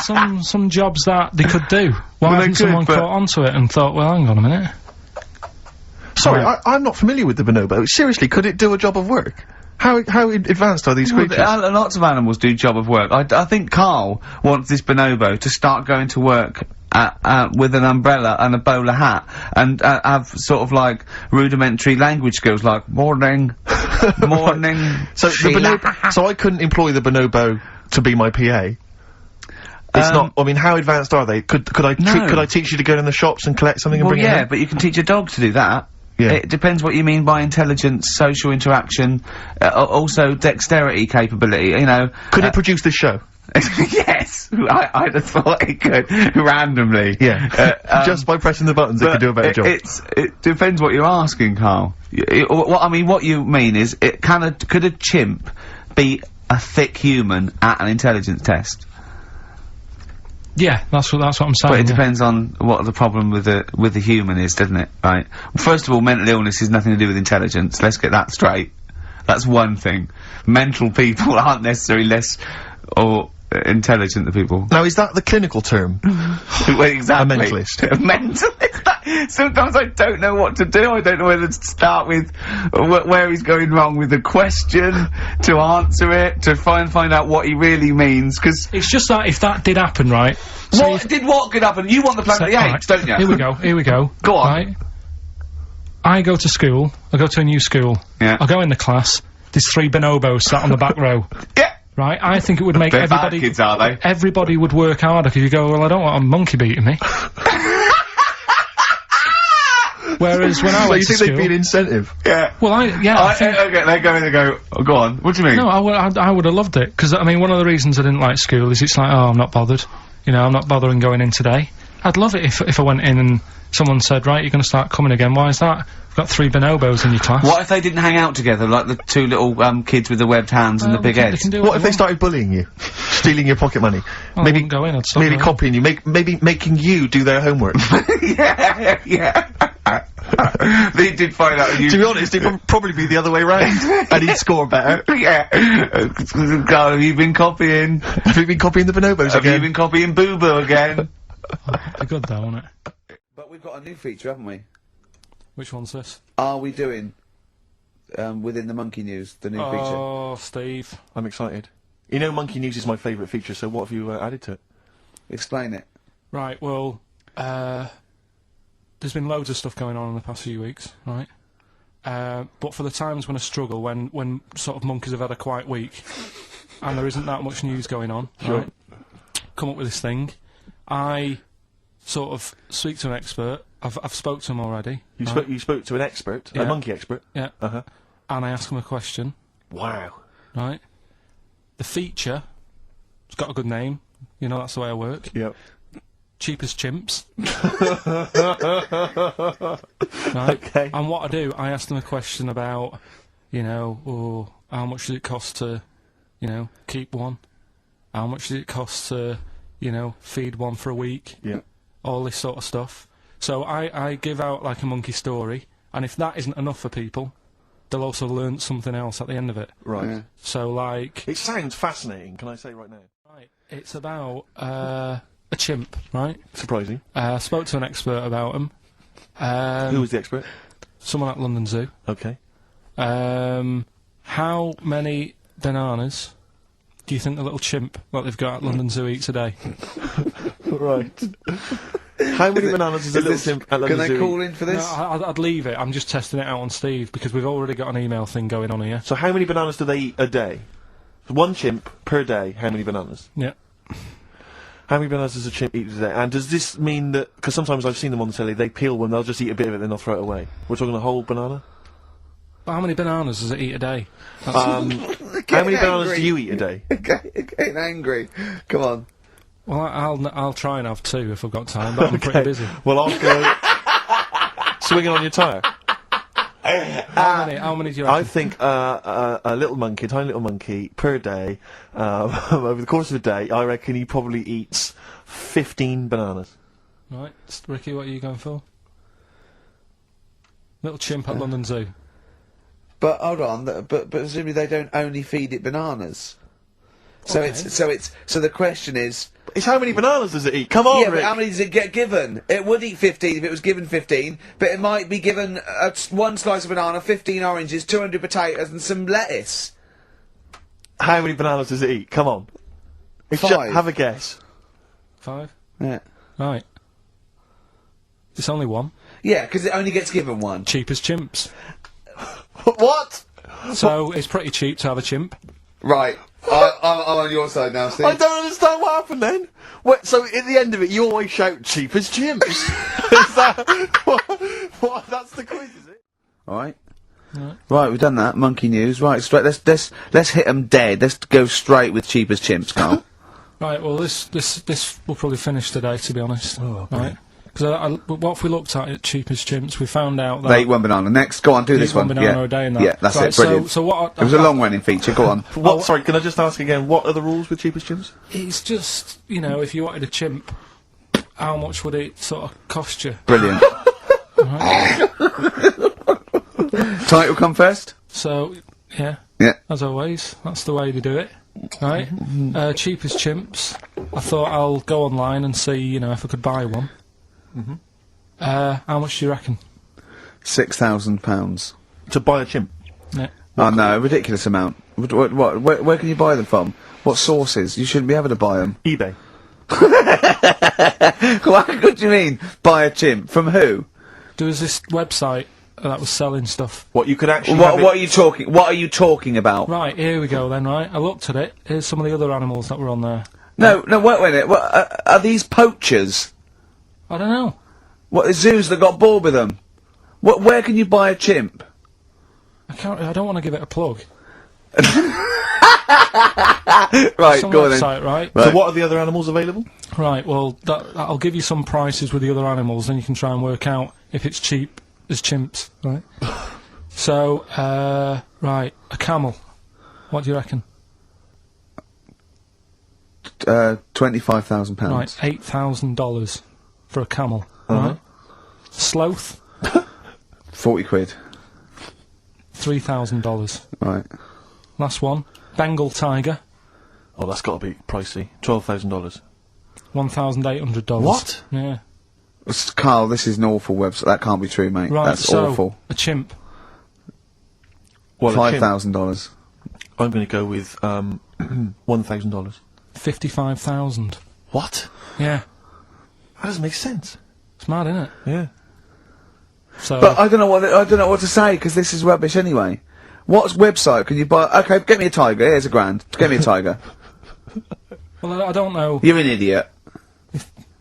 some jobs that they could do. Why hasn't someone caught onto it and thought, well, hang on a minute. Sorry, I'm not familiar with the bonobo. Seriously, could it do a job of work? How advanced are these creatures? Lots of animals do job of work. I think Carl wants this bonobo to start going to work with an umbrella and a bowler hat and have sort of like rudimentary language skills like morning, morning. So so I couldn't employ the bonobo to be my PA. It's not. I mean, how advanced are they? Could I teach you to go in the shops and collect something and bring it home? But you can teach a dog to do that. Yeah. It depends what you mean by intelligence, social interaction, also dexterity capability, you know. Could it produce this show? Yes, I'd have thought it could randomly. Yeah, just by pressing the buttons, it could do a better job. It depends what you're asking, Carl. What you mean is, could a chimp beat a thick human at an intelligence test? Yeah, that's what I'm saying. But it depends on what the problem with the human is, doesn't it? Right. First of all, mental illness has nothing to do with intelligence. Let's get that straight. That's one thing. Mental people aren't necessarily less or intelligent than people. Now, is that the clinical term? Well, exactly. A mentalist. A mentalist. Sometimes I don't know what to do. I don't know whether to start with where he's going wrong with the question, to answer it, to find out what he really means, because... It's just that if that did happen, right? What could happen? You want the Planet of the Apes, don't you? Here we go. Go on. Right? I go to school. I go to a new school. Yeah. I go in the class. There's 3 bonobos sat on the back row. Yeah. Right? I think it would make They're everybody... bad kids, are they? Everybody would work harder, because you go, well, I don't want a monkey beating me. Whereas when I went to So you think school... they'd be an incentive? Yeah. Well, I think... Okay, they go, oh, go on. What do you mean? No, I would have loved it, because, I mean, one of the reasons I didn't like school is it's like, oh, I'm not bothered. You know, I'm not bothering going in today. I'd love it if I went in and someone said, right, you're going to start coming again. Why is that? We've got 3 bonobos in your class. What if they didn't hang out together, like the 2 little, kids with the webbed hands and the big heads? What if they started bullying you? Stealing your pocket money? Well, maybe I wouldn't go in, I'd stop maybe going. copying you, maybe making you do their homework. Yeah. They did find out you... To be honest, it would probably be the other way round. And he'd score better. Yeah. God, have you been copying? Have you been copying the bonobos Have again? you been copying Boo Boo again? That'd be good though, wouldn't it? But we've got a new feature, haven't we? Which one's this? Are we doing, within the Monkey News, the new feature? Oh, Steve. I'm excited. You know, Monkey News is my favourite feature, so what have you added to it? Explain it. Right, well, there's been loads of stuff going on in the past few weeks, right? But for the times when I struggle, when sort of monkeys have had a quiet week, and there isn't that much news going on, right? Come up with this thing. I sort of speak to an expert. I've spoke to him already. You spoke to an expert, a monkey expert? Yeah. Uh-huh. And I ask him a question. Wow. Right? The feature, it's got a good name. You know, that's the way I work. Yep. Cheapest chimps. Right? Okay. And what I do, I ask them a question about, you know, how much does it cost to, you know, keep one? How much does it cost to, you know, feed one for a week? Yeah. All this sort of stuff. So I give out like a monkey story, and if that isn't enough for people, they'll also learn something else at the end of it. Right. Yeah. So like... It sounds fascinating, can I say right now? Right. It's about, a chimp, right? Surprising. Spoke to an expert about him. Who was the expert? Someone at London Zoo. Okay. How many bananas do you think the little chimp that they've got at London Zoo eats a day? Right. How many bananas is a little chimp at London Can Zoo they call eat? in for this? No, I'd leave it. I'm just testing it out on Steve, because we've already got an email thing going on here. So how many bananas do they eat a day? One chimp per day, how many bananas? Yeah. How many bananas does a chimp eat a day? And does this mean that... Because sometimes I've seen them on the telly, they peel one, they'll just eat a bit of it, then they'll throw it away. We're talking a whole banana? But how many bananas does it eat a day? How many bananas do you eat a day? Getting angry. Come on. Well, I'll try and have 2 if I've got time, but I'm pretty busy. Well, I'll go... swinging on your tyre. How many do you reckon? I think a little monkey, a tiny little monkey, per day, over the course of a day, I reckon he probably eats 15 bananas. Right, Ricky, what are you going for? Little chimp at London Zoo. But hold on, but presumably they don't only feed it bananas. So Okay. so the question is... It's how many bananas does it eat? Come on, Yeah, Rick. but how many does it get given? It would eat 15 if it was given 15, but it might be given one slice of banana, 15 oranges, 200 potatoes and some lettuce. How many bananas does it eat? Come on. It's 5. have a guess. 5? Yeah. Right. It's only 1. Yeah, because it only gets given one. Cheapest chimps. What? So, it's pretty cheap to have a chimp. Right. I'm on your side now, Steve. I don't understand what happened then. What, so at the end of it, you always shout cheap as chimps. Is that what? That's the quiz, is it? All right. Right, we've done that. Monkey news. Right, straight. Let's hit them dead. Let's go straight with cheap as chimps, Carl. Right, well, this will probably finish today, to be honest. Oh, right? Because what if we looked at it, cheapest chimps, we found out that... They eat one banana. Next, go on, do this one. banana Yeah, a day and that. yeah, that's Right, it, brilliant. So what... It was a long-running feature, go on. What? Sorry, can I just ask again? What are the rules with cheapest chimps? It's just, you know, if you wanted a chimp, how much would it sort of cost you? Brilliant. Title come first? So, yeah. Yeah. As always, that's the way they do it. Right? Cheapest chimps. I thought I'll go online and see, you know, if I could buy one. How much do you reckon? £6,000. To buy a chimp? Yeah. Oh no, a ridiculous amount. Where can you buy them from? What sources? You shouldn't be able to buy them. eBay. What do you mean? Buy a chimp? From who? There was this website that was selling stuff. What, you could actually What are you talking about? Right, here we go then, right? I looked at it. Here's some of the other animals that were on there. No, wait a minute. What, are these poachers? I don't know. What, zoos that got bored with them? Where can you buy a chimp? I don't want to give it a plug. Right, Some go on then. website, right? So what are the other animals available? Right, well, I'll give you some prices with the other animals, then you can try and work out if it's cheap as chimps, right? So, right, a camel. What do you reckon? £25,000. Right, $8,000 for a camel, right? Sloth, 40 quid. $3,000. Right. Last one, Bengal tiger, Oh, that's got to be pricey. $12,000. $1,800. What? Yeah. Carl, this is an awful website. That can't be true, mate. Right, That's so awful. a chimp. Well, a chimp, $5,000. I'm going to go with $1,000. 55,000. What? Yeah. That doesn't make sense. It's mad, isn't it? Yeah. So. But I don't know what to say because this is rubbish anyway. What website can you buy? Okay, get me a tiger. Here's £1,000. Get me a tiger. Well, I don't know. You're an idiot.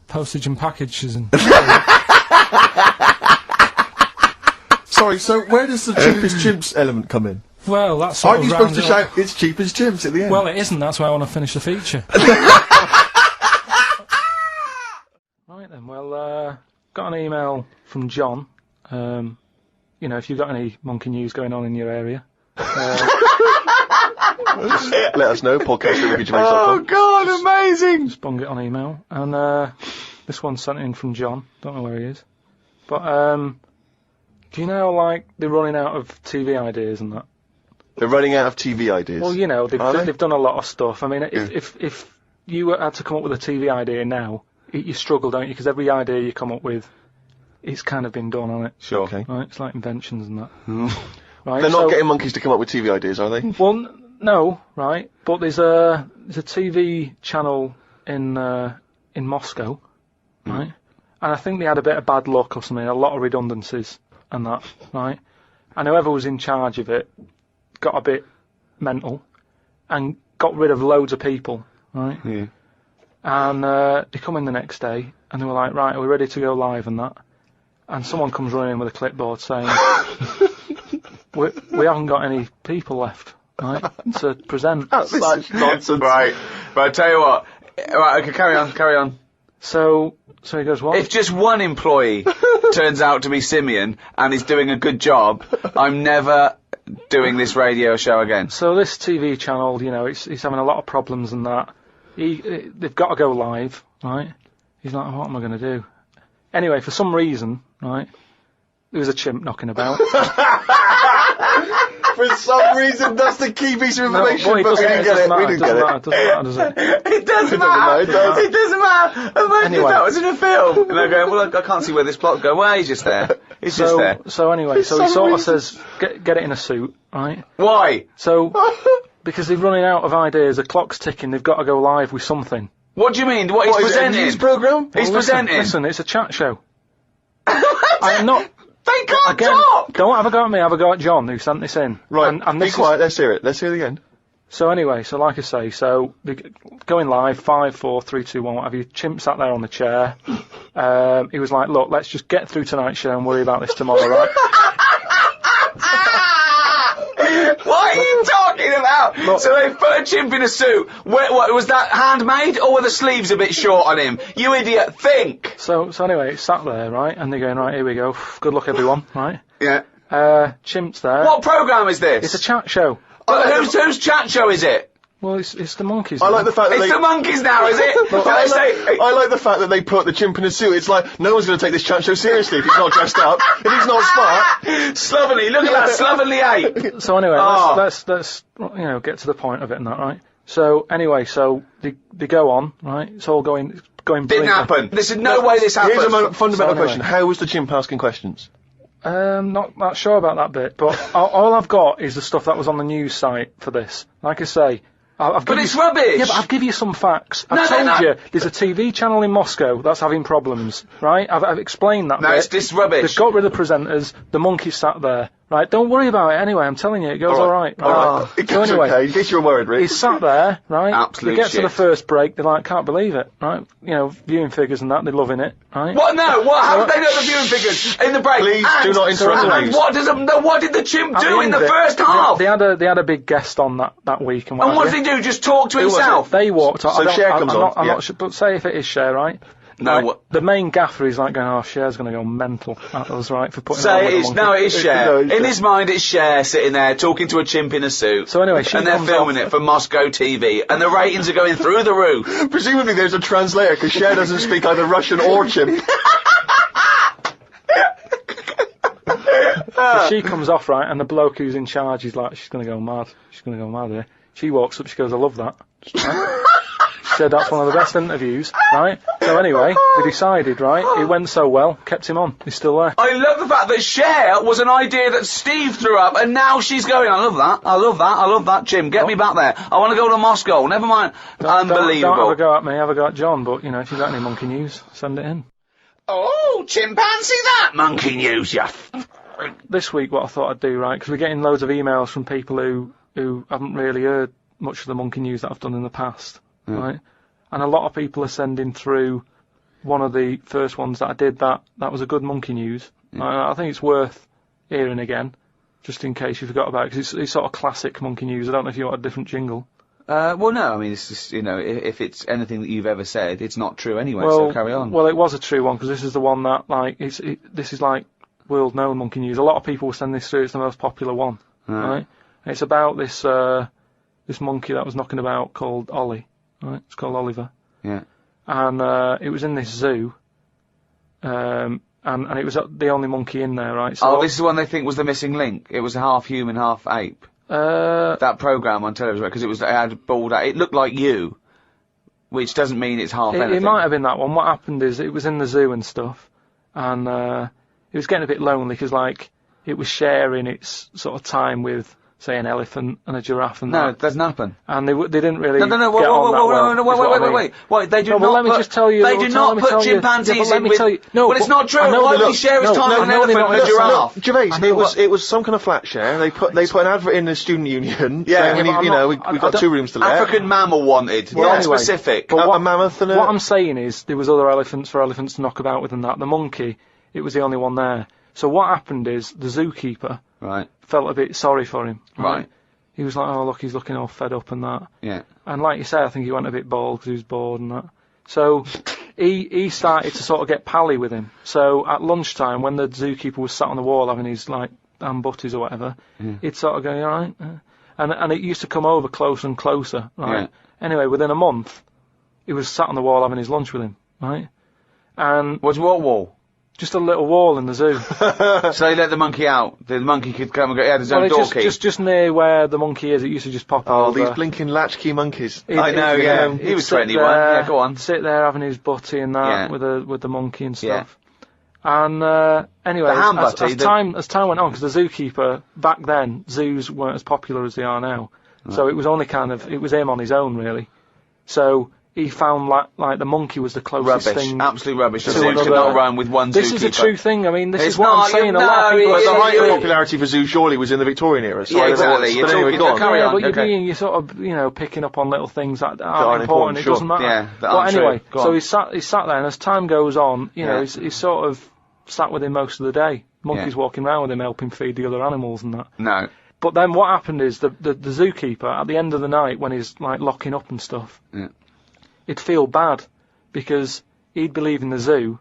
Postage and packages and. Sorry, so where does the cheapest chimps element come in? Well, that's sort Aren't of you supposed to rounds it up. shout, it's cheapest chimps at the end? Well, it isn't. That's why I want to finish the feature. Right then. Well, got an email from John. You know, if you've got any monkey news going on in your area. Let us know, podcast@rickyggervais.com. Oh God, amazing! Just bung it on email. And this one sent in from John. Don't know where he is. But do you know, like, they're running out of TV ideas and that? They're running out of TV ideas. Well, you know, Are they? they've done a lot of stuff. I mean, if you had to come up with a TV idea now, you struggle, don't you? Because every idea you come up with, it's kind of been done on it. Sure. Okay. Right? It's like inventions and that. Right? They're so, not getting monkeys to come up with TV ideas, are they? Well, no, right? But there's a TV channel in Moscow, right? And I think they had a bit of bad luck or something, a lot of redundancies and that, right? And whoever was in charge of it got a bit mental and got rid of loads of people, right? Yeah. And they come in the next day and they were like, right, are we ready to go live and that? And someone comes running in with a clipboard saying, we haven't got any people left, right, to present. That's such nonsense. Right, but I tell you what. Right, okay, carry on. So he goes, what? If just one employee turns out to be Simeon and is doing a good job, I'm never doing this radio show again. So this TV channel, you know, it's having a lot of problems and that. They've got to go live, right? He's like, what am I going to do? Anyway, for some reason, right, there was a chimp knocking about. For some reason, that's the key piece of information, No, boy, but we didn't get it. We didn't get it. It doesn't matter, does it? It doesn't matter, it does. It doesn't matter. Imagine Anyway. if that was in a film. And they're going, well, I can't see where this plot's going. Well, he's just there. He's just there. So anyway, so he sort of says, get it in a suit, right? Why? So, because they're running out of ideas, the clock's ticking, they've got to go live with something. What do you mean? What he's What, is it a presenting? news programme? He's Well, presenting. Listen, it's a chat show. I'm not. They can't Again, talk! don't have a go at me, have a go at John, who sent this in. Right, And be this quiet, let's hear it. Let's hear it again. So anyway, so like I say, so going live, 5, 4, 3, 2, 1, what have you? Chimp sat there on the chair. He was like, look, let's just get through tonight's show and worry about this tomorrow, right? What are you talking about? So they put a chimp in a suit. What was that handmade, or were the sleeves a bit short on him? You idiot, think! So anyway, it's sat there, right, and they're going, right, here we go, good luck everyone, right? Yeah. Chimp's there. What programme is this? It's a chat show. But whose chat show is it? Well, it's the monkeys. I like the fact that It's they... the monkeys now, is it? I like the fact that they put the chimp in a suit. It's like, no one's going to take this chat show seriously if he's not dressed up, if he's not smart. Slovenly, look at that slovenly ape. So anyway, Oh. let's get to the point of it and that, right? So anyway, so they go on, right? It's all going Didn't brilliantly. happen. There's no way this happened. Here's a fundamental anyway. question. How was the chimp asking questions? Not sure about that bit, but all I've got is the stuff that was on the news site for this. Like I say, I've But given it's you, rubbish. Yeah, but I've given you some facts. I've No, told you there's a TV channel in Moscow that's having problems, right? I've explained that. No, bit. it's this rubbish. They've got rid of the presenters. The monkey sat there, right? Don't worry about it. Anyway, I'm telling you, it goes all right. Alright. It So goes anyway, okay, in case you were worried, Rick. he's sat there, right? Absolute They get to shit. the first break, they're like, can't believe it, right? You know, viewing figures and that, they're loving it, right? What? No. What? How did they know the viewing figures in the break? Please And- do not interrupt the And news. what did the chimp At do in end the of it, first half? They had a big guest on that week and what And what have did you. he do? Just talk to was it? himself? They walked on. So Cher comes on, I'm yeah. not sure, but say if it is Cher, right? No, Right, what- the main gaffer is like going, oh, Cher's going to go mental at us, right, for putting on Say with it the is. monkey. No, it is Cher. No, it's In Cher. his mind, it's Cher sitting there talking to a chimp in a suit. So anyway, she and they're comes filming off- it for Moscow TV, and the ratings are going through the roof. Presumably there's a translator, because Cher doesn't speak either Russian or chimp. So she comes off, right, and the bloke who's in charge is like, she's going to go mad. She's going to go mad here. She walks up, she goes, I love that. Right? She said that's one of the best interviews, right? So anyway, they decided, right, it went so well, kept him on. He's still there. I love the fact that Cher was an idea that Steve threw up, and now she's going, I love that, Jim, get me back there. I want to go to Moscow, never mind. Unbelievable. Don't have a go at me, have a go at John, but, you know, if you've got any monkey news, send it in. Oh, chimpanzee that! Monkey news, you This week, what I thought I'd do, right, because we're getting loads of emails from people who haven't really heard much of the monkey news that I've done in the past, right? And a lot of people are sending through one of the first ones that I did that was a good monkey news. I think it's worth hearing again, just in case you forgot about it, because it's sort of classic monkey news. I don't know if you want a different jingle. Well, no, I mean, it's just, you know, if it's anything that you've ever said, it's not true anyway, Well, so carry on. Well, it was a true one, because this is the one that, like, this is like world-known monkey news. A lot of people will send this through. It's the most popular one, right? And it's about this monkey that was knocking about called Ollie, right? It's called Oliver. Yeah. And it was in this zoo, and it was the only monkey in there, right? So This is the one they think was the missing link. It was half human, half ape. That programme on television, because it had bald, it looked like you, which doesn't mean it's half anything. it might have been that one. What happened is it was in the zoo and stuff, and it was getting a bit lonely because, like, it was sharing its sort of time with, say, an elephant and a giraffe and No, that. it doesn't happen. And they didn't really No, get on that well. wait. Wait, they do No, not well, let me put, just tell you. They do not put chimpanzees in with... No, well, it's not true. I know Why they would he don't- share his no, time no, with an I know they're elephant not- and a giraffe? Gervais, it was some kind of flat share. They put an advert in the student union. Yeah, saying, but I'm you know, not- we've got 2 rooms to let. African mammal wanted, Well, not anyway, specific. but A mammoth and a... What I'm saying is there was other elephants for elephants to knock about with and that. The monkey, it was the only one there. So what happened is the zookeeper Right, felt a bit sorry for him. right, He was like, oh, look, he's looking all fed up and that. yeah. And like you say, I think he went a bit bald because he was bored and that. So he started to sort of get pally with him. So at lunchtime, when the zookeeper was sat on the wall having his, like, ham butties or whatever, he'd sort of go, all right? And it used to come over closer and closer, right? Yeah. Anyway, within a month, he was sat on the wall having his lunch with him, right? And What's what wall? just a little wall in the zoo. So they let the monkey out. The monkey could come and go, he had his own Well, door it's key. just near where the monkey is. It used to just pop Oh, over. these blinking latchkey monkeys. I know, yeah. He was 21. Yeah, go on. Sit there having his butty and that Yeah. with the monkey and Yeah. stuff. And anyway, The ham as butty, time went on, because the zookeeper back then, zoos weren't as popular as they are now. So it was only it was him on his own really. So he found like the monkey was the closest Rubbish. thing. Absolute rubbish. The to zoo another- cannot run with one This zookeeper. is a true thing. I mean, this It's is what not, I'm saying. you A lot of know, people. it's The height of Yeah. popularity for zoo surely was in the Victorian era. So Yeah, I don't know exactly. what's- You're But anyway, talking- go on. carry Yeah, on, but okay. you're sort of, picking up on little things that aren't aren't important. important, It sure. doesn't matter. Yeah, that But aren't true. anyway, Go so on. he sat there, and as time goes on, you know, Yeah. he's sort of sat with him most of the day. Monkeys Yeah. walking around with him, helping feed the other animals and that. No. But then what happened is the zookeeper, at the end of the night, when he's, like, locking up and stuff, he'd feel bad, because he'd be leaving the zoo,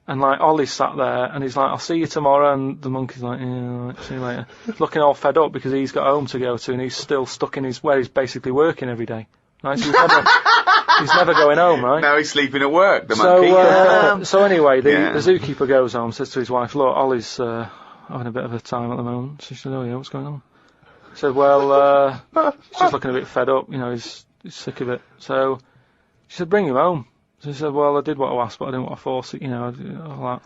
and, like, Ollie's sat there, and he's like, I'll see you tomorrow, and the monkey's like, yeah, right, see you later. Looking all fed up, because he's got home to go to, and he's still stuck in where he's basically working every day. Right, so he's never going home, right? Now he's sleeping at work, the monkey. So anyway, the zookeeper goes home, says to his wife, look, Ollie's having a bit of a time at the moment. She said, oh yeah, what's going on? He said, well, he's just looking a bit fed up, he's sick of it. So she said, bring him home. So he said, well, I did what I asked, but I didn't want to force it,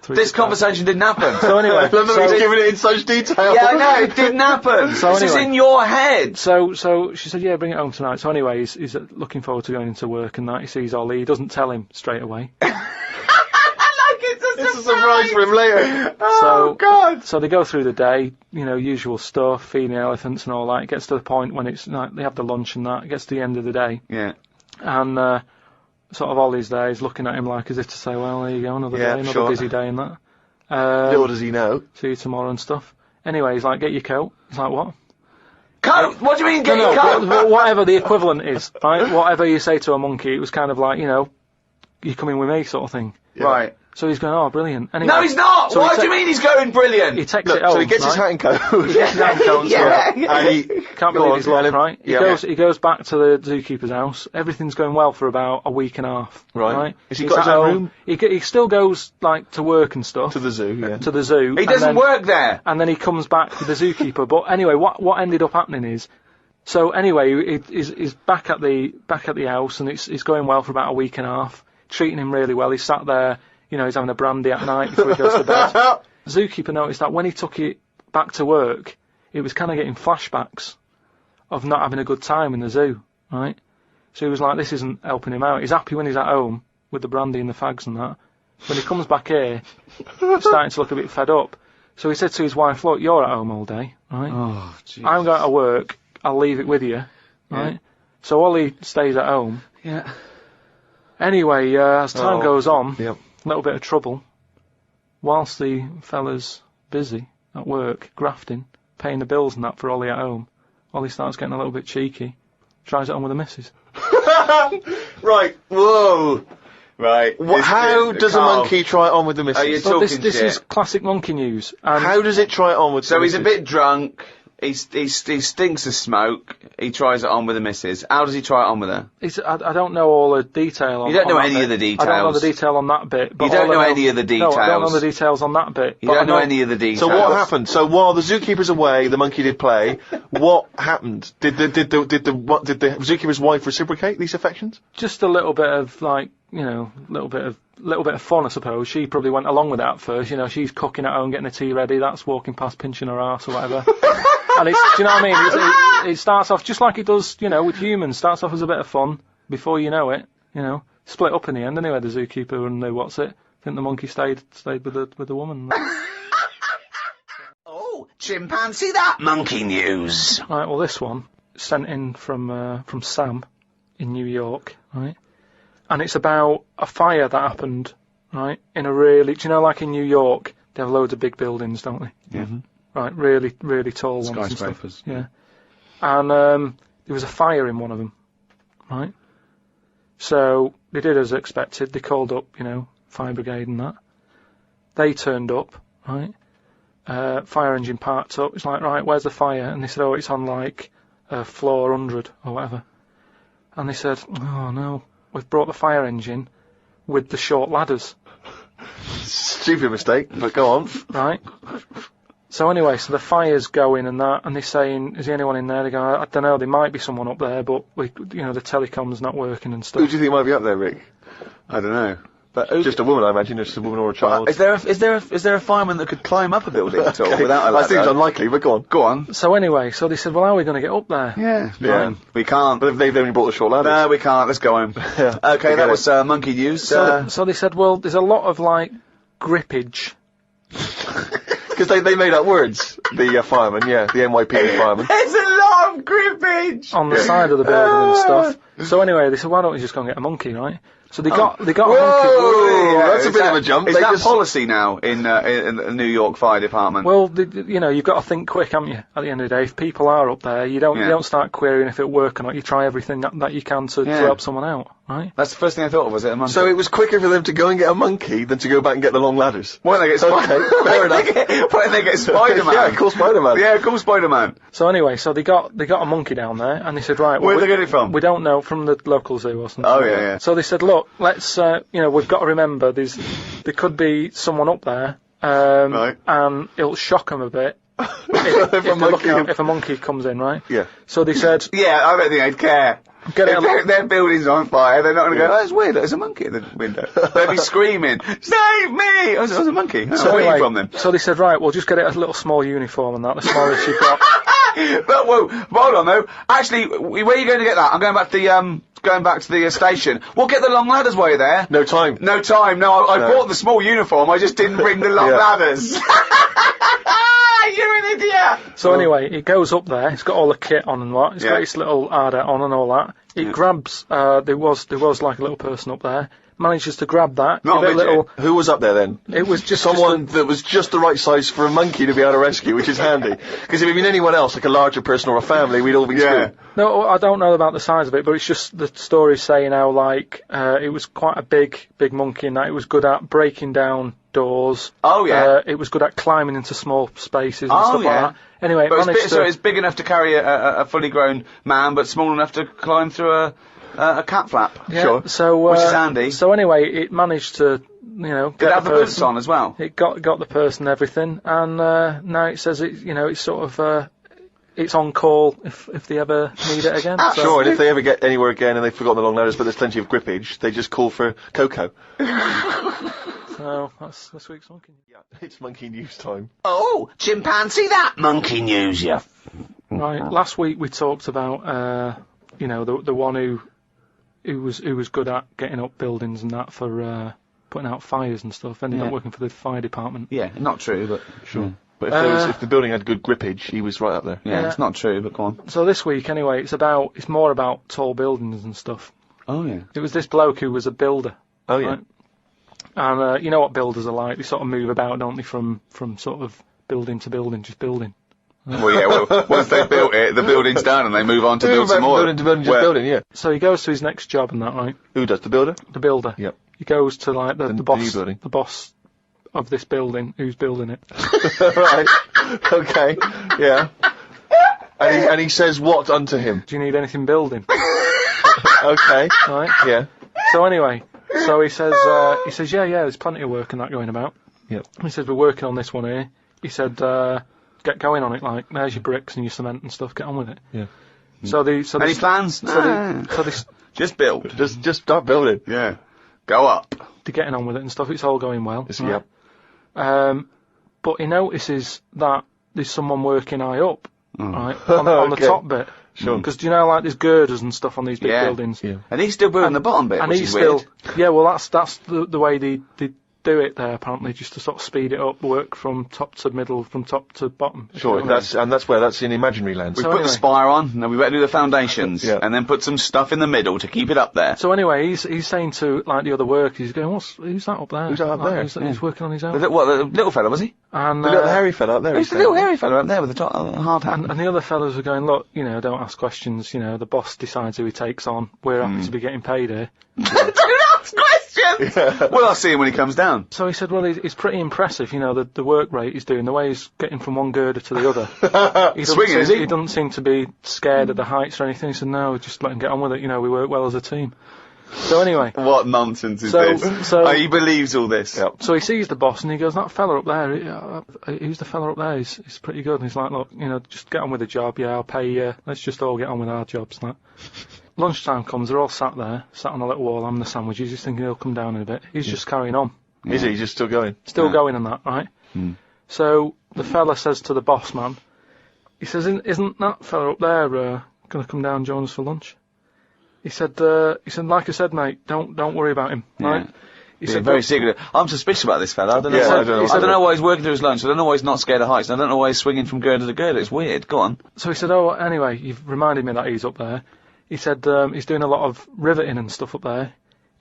This conversation didn't happen. So anyway. He's giving it in such detail. Yeah, I know, it didn't happen. So this is in your head. So she said, yeah, bring it home tonight. So anyway, he's looking forward to going into work and that. He sees Ollie. He doesn't tell him straight away. It's a surprise for him later. Oh, God. So they go through the day, usual stuff, feeding the elephants and all that. It gets to the point when it's like, they have the lunch and that. It gets to the end of the day. Yeah. And, sort of Ollie's there, he's looking at him like as if to say, well, there you go, another day, another busy day and that. Little does he know. See you tomorrow and stuff. Anyway, he's like, get your coat. He's like, what? Coat? What do you mean, get your coat? Whatever the equivalent is, right? Whatever you say to a monkey, it was kind of like, you're coming with me sort of thing. Yeah. Right. So he's going, oh, brilliant. Anyway, no, he's not! So What do you mean he's going brilliant? He takes it home, so he gets his hat and coat. He gets his hat and coat, and he can't believe his luck, right? Yeah. He goes back to the zookeeper's house. Everything's going well for about a week and a half. Right. Has he He's got his at own home. room? He still goes, like, to work and stuff. To the zoo, yeah. To the zoo. He doesn't work there. And then he comes back with the zookeeper. But anyway, what ended up happening is, so anyway, he's back at the house, and it's going well for about a week and a half. Treating him really well. He's sat there, he's having a brandy at night before he goes to bed. The zookeeper noticed that when he took it back to work, it was kind of getting flashbacks of not having a good time in the zoo, right? So he was like, this isn't helping him out. He's happy when he's at home with the brandy and the fags and that. When he comes back here, he's starting to look a bit fed up. So he said to his wife, look, you're at home all day, right? Oh, jeez. I'm going to work. I'll leave it with you, right? So Ollie stays at home. Yeah. Anyway, as time goes on, Yep. a little bit of trouble. Whilst the fella's busy at work, grafting, paying the bills and that for Ollie at home, Ollie starts getting a little bit cheeky, tries it on with the missus. Right. Whoa. Right. How does a monkey try it on with the missus? Are you But talking this shit? is classic monkey news. And How does it try it on with the So he's missus? a bit drunk. He stinks of smoke. He tries it on with the missus. How does he try it on with her? I don't know all the detail on You don't know on that any bit. of the I don't know details. the detail on that bit. But You don't all I know any of the No, I don't know details. the details on that bit. You but don't I know any of the details. So what happened? So while the zookeeper's away, the monkey did play. What happened? Did the zookeeper's wife reciprocate these affections? Just a little bit of little bit of fun, I suppose. She probably went along with that at first. She's cooking at home, getting the tea ready. That's walking past, pinching her arse or whatever. And do you know what I mean? It starts off just like it does, with humans. Starts off as a bit of fun. Before you know it, split up in the end. Anyway, the zookeeper and I think the monkey stayed with the woman. Oh, chimpanzee that monkey news. Right. Well, this one sent in from Sam in New York. Right. And it's about a fire that happened, right, in a really, like in New York, they have loads of big buildings, don't they? Yeah. Right, really, really tall ones. Skyscrapers. And stuff. Yeah. And there was a fire in one of them, right? So they did as expected. They called up, fire brigade and that. They turned up, right? Fire engine parked up. It's like, right, where's the fire? And they said, oh, it's on like floor 100 or whatever. And they said, oh no, we've brought the fire engine with the short ladders. Stupid mistake, but go on. Right. So anyway, so the fire's going and that, and they're saying, is there anyone in there? They go, I don't know, there might be someone up there, but the telecom's not working and stuff. Who do you think might be up there, Rick? I don't know. But Just a woman, I imagine. Just a woman or a child. Is there a fireman that could climb up a building at all without a ladder? That seems unlikely, but go on. Go on. So anyway, so they said, well, how are we going to get up there? Yeah. Yeah. We can't. But they've only brought the short ladders. No, we can't. Let's go home. Yeah. Okay, that was monkey news. So they said, well, there's a lot of, grippage. Because they made up words. The firemen, the NYPD firemen. There's a lot of grippage On the side of the building and stuff. So anyway, they said, why don't we just go and get a monkey, right? So they got a monkey. Whoa, that's a bit of a jump. Is They that just- policy now in the New York Fire Department? Well, you know, you've got to think quick, haven't you? At the end of the day, if people are up there, you don't start querying if it'll work or not. You try everything that you can to help someone out, right? That's the first thing I thought of. Was it a monkey? So it was quicker for them to go and get a monkey than to go back and get the long ladders. Why don't they get Okay, fair enough. Why don't they get Spider-Man? Yeah, call Spider-Man. Yeah, call Spider-Man. So anyway, so they got a monkey down there, and they said, right, well, Where'd they get it from? We don't know, from the local zoo or something. Oh, like yeah, that. yeah. So they said, look, let's, we've got to remember there could be someone up there, Right. and it'll shock them a bit. if a monkey comes in, right? Yeah. So they said, Yeah, I don't think they'd care. Get it If their building's on fire, they're not going to go, oh, it's weird, there's a monkey in the window. They'd be screaming, save me! Oh, there's a monkey. Oh, where are you from then? So they said, right, we'll just get it a little small uniform and that, the smallest you've got. But, whoa, hold on though. Actually, where are you going to get that? I'm going back to the station. We'll get the long ladders while you're there. No time. No time. No, I bought the small uniform. I just didn't bring the long Yeah. ladders. You're an idiot. So anyway, it goes up there. It's got all the kit on and what. It's Yeah. got its little harder on and all that. It grabs. There was like a little person up there. Manages to grab that. Not give it a midget. Who was up there then? It was just Someone that was just the right size for a monkey to be able to rescue, which is handy. Because if it had been anyone else, like a larger person or a family, we'd all be screwed. No, I don't know about the size of it, but it's just the story saying how like it was quite a big monkey in that it was good at breaking down doors. Oh, yeah. It was good at climbing into small spaces and Oh, stuff yeah. like that. Anyway, But it managed so it's big enough to carry a fully grown man, but small enough to climb through a cat flap. yeah, Sure. So Which is handy. So anyway, it managed to Did get it have the the boots person on as well? It got the person and everything, and now it says it's sort of it's on call if they ever need it again. So, Sure, and if they ever get anywhere again and they've forgotten the long ladders, but there's plenty of grippage, they just call for Coco. so that's this week's monkey. It's monkey news time. Oh, chimpanzee that monkey news, you. Right. Last week we talked about the one who was good at getting up buildings and that for putting out fires and stuff. Ended up working for the fire department. Yeah, not true, but Sure. But if the building had good grippage, he was right up there. yeah, it's not true. But go on. So this week anyway, it's more about tall buildings and stuff. Oh yeah. It was this bloke who was a builder. Oh yeah. Right? And you know what builders are like? They sort of move about, don't they, from sort of building to building, just building. Well, yeah. Well, once they built it, the building's done, and they move on to build some more. Building to building, just Where- building, yeah. So he goes to his next job and that, right? Who does, the builder? The builder. Yep. He goes to like the new boss, building. the boss of this building, who's building it. Right. Okay. Yeah. And he says what unto him? Do you need anything building? Okay. Right. Yeah. So anyway, so he says, yeah, there's plenty of work and that going about. Yep. He says, we're working on this one here. He said, get going on it, like, there's your bricks and your cement and stuff, get on with it. Yeah. Any plans? So they, Just build. Just start building. Yeah. Go up. they're getting on with it and stuff, it's all going well. Yes, right? yep. But he notices that there's someone working high up, right, on the Okay. top bit. Sure. Because do you know, like, there's girders and stuff on these big Yeah. buildings. Yeah. And he's still building the bottom bit, And which he's is still, weird. yeah, well, that's the way they do it there, apparently, just to sort of speed it up, work from top to middle, from top to bottom. Sure. That's in imaginary land. We So put anyway. the spire on, and then we better do the foundations, Yeah. and then put some stuff in the middle to keep it up there. So anyway, he's saying to, like, the other workers, he's going, who's that up there? Who's that up Like, there? He's working on his The, own. the little fella, was he? And, The little hairy fella up there. He's the little hairy fella up there with the hard hat. and the other fellas were going, look, don't ask questions, the boss decides who he takes on, we're happy to be getting paid here. Don't ask questions! Well, I'll see him when he comes down. So he said, well, it's pretty impressive, the work rate he's doing, the way he's getting from one girder to the other. Swinging, is he? He doesn't seem to be scared of the heights or anything. He said, no, just let him get on with it, we work well as a team. So anyway, What nonsense is So- this? so- He believes all this. Yep. so he sees the boss and he goes, that fella up there, who's the fella up there? He's pretty good. And he's like, look, just get on with the job, I'll pay you, let's just all get on with our jobs and that. Lunchtime comes, they're all sat there, sat on a little wall having the sandwiches, he's thinking he'll come down in a bit. He's just carrying on. Is he just still going? Still going on that, right? So the fella says to the boss man, he says, isn't that fella up there going to come down and join us for lunch? He said, like I said, mate, don't worry about him, right? He He's said, very "Look," secretive. I'm suspicious about this fella. I don't know. Yeah, why, I don't know. I don't know why he's working through his lunch. I don't know why he's not scared of heights. I don't know why he's swinging from girder to girder. It's weird. Go on. So he said, oh, anyway, you've reminded me that he's up there. He said, he's doing a lot of riveting and stuff up there.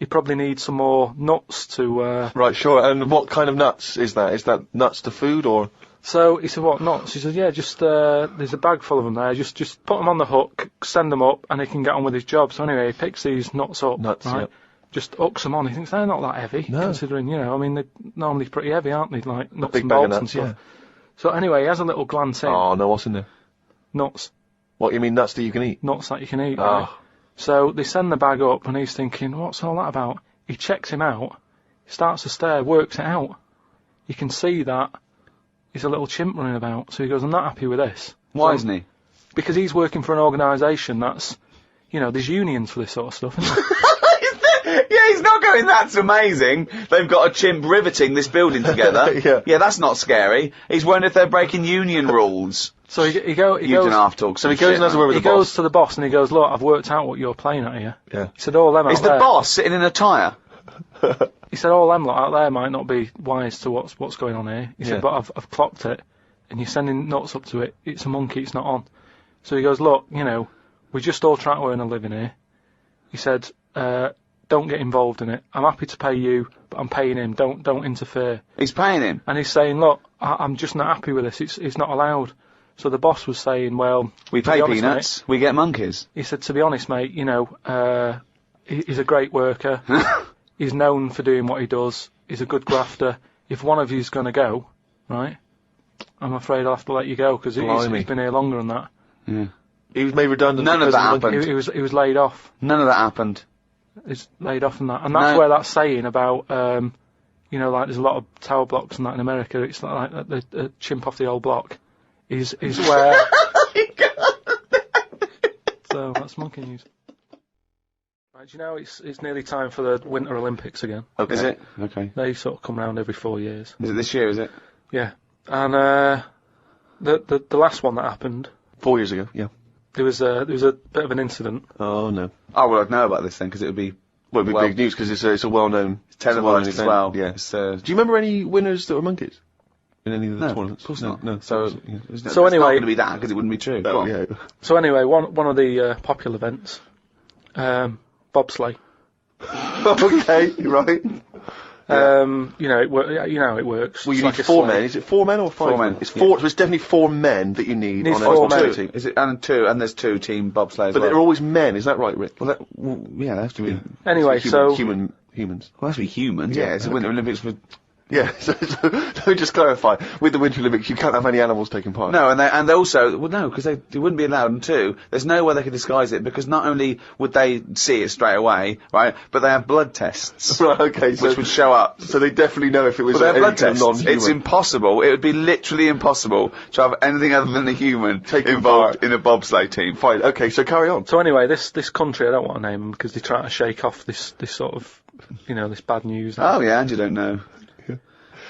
he probably needs some more nuts to, Right, sure. And what kind of nuts is that? Is that nuts to food, or...? So he said, what, nuts? He said, yeah, just, there's a bag full of them there, just put them on the hook, send them up, and he can get on with his job. So anyway, he picks these nuts up, Nuts, right? yep. Just hooks them on. He thinks they're not that heavy, No. considering, you know, I mean, they're normally pretty heavy, aren't they? Like, nuts big and bag of bolts and nuts, stuff. yeah. So anyway, he has a little glance in. Oh, no, what's in there? Nuts. What, you mean nuts that you can eat? Nuts that you can eat, Oh. right? So they send the bag up, and he's thinking, what's all that about? He checks him out, starts to stare, works it out. You can see that he's a little chimp running about. So he goes, I'm not happy with this. Why So- isn't he? Because he's working for an organisation that's, you know, there's unions for this sort of stuff, isn't there? Yeah, he's not going, that's amazing. They've got a chimp riveting this building together. Yeah. That's not scary. He's wondering if they're breaking union rules. So he goes... You don't have to talk So he goes and has a word with He the boss. goes to the boss and he goes, look, I've worked out what you're playing at here. Yeah. He said, all them out Is the there... boss sitting in a tyre? He said, all them lot out there might not be wise to what's going on here. He Yeah. said, but I've clocked it, and you're sending nuts up to it. It's a monkey, it's not on. So he goes, look, you know, we're just all trying to earn a living here. He said, don't get involved in it. I'm happy to pay you, but I'm paying him. Don't interfere. He's paying him. And he's saying, look, I'm just not happy with this. It's not allowed. So the boss was saying, well... We to be pay honest, peanuts, we get monkeys. Mate, he said, to be honest, mate, you know, he's a great worker. He's known for doing what he does. He's a good grafter. If one of you's going to go, right, I'm afraid I'll have to let you go, because he's been here longer than that. Yeah. He was made redundant. None of because that the monkey- happened. He was laid off. None of that happened. He's laid off and that. And that's No. where that saying about, you know, like there's a lot of tower blocks and that in America. It's like the chimp off the old block is where... So that's monkey news. Right, do you know it's nearly time for the Winter Olympics again? Okay. Is it? Okay. They sort of come round every 4 years. Is it this year, is it? Yeah. And the last one that happened, 4 years ago, yeah. there was a bit of an incident. Oh, no. Oh, well, I'd know about this then, because it would be Well, it'd be Well- big news because it's a well-known... televised as event. well. Yeah. It's, Do you remember any winners that were monkeys? In any of the No, tournaments? of course No, not. No. So, Yeah. it's So not anyway- going to be that, because it wouldn't be true. Go Oh, on. yeah. So anyway, one of the popular events, bobsleigh. Okay, right. You know how it works. Well, you It's need like a four sleigh. men. Is it 4 men or 5 4 men, It's yeah. four. So it's definitely 4 men that you need Needs on a 4 bobsleigh men. team. Is it, and there's two team bobsleigh as But well. they're always men. Is that right, Rick? Well, yeah, they have to be. Anyway, humans. Well, they have to be humans. Yeah, it's the Winter Olympics with. Yeah. So let me just clarify. With the Winter Olympics, you can't have any animals taking part. No, and they also because they wouldn't be allowed. And two, there's no way they could disguise it because not only would they see it straight away, right, but they have blood tests Right. Okay. So which would show up. So they definitely know if it was But they have any blood kind of tests. non-human. It's impossible. It would be literally impossible to have anything other than a human involved in a bobsleigh team. Fine. Okay. So carry on. So anyway, this country, I don't want to name them because they try to shake off this sort of, you know, this bad news. Oh yeah, and you don't know.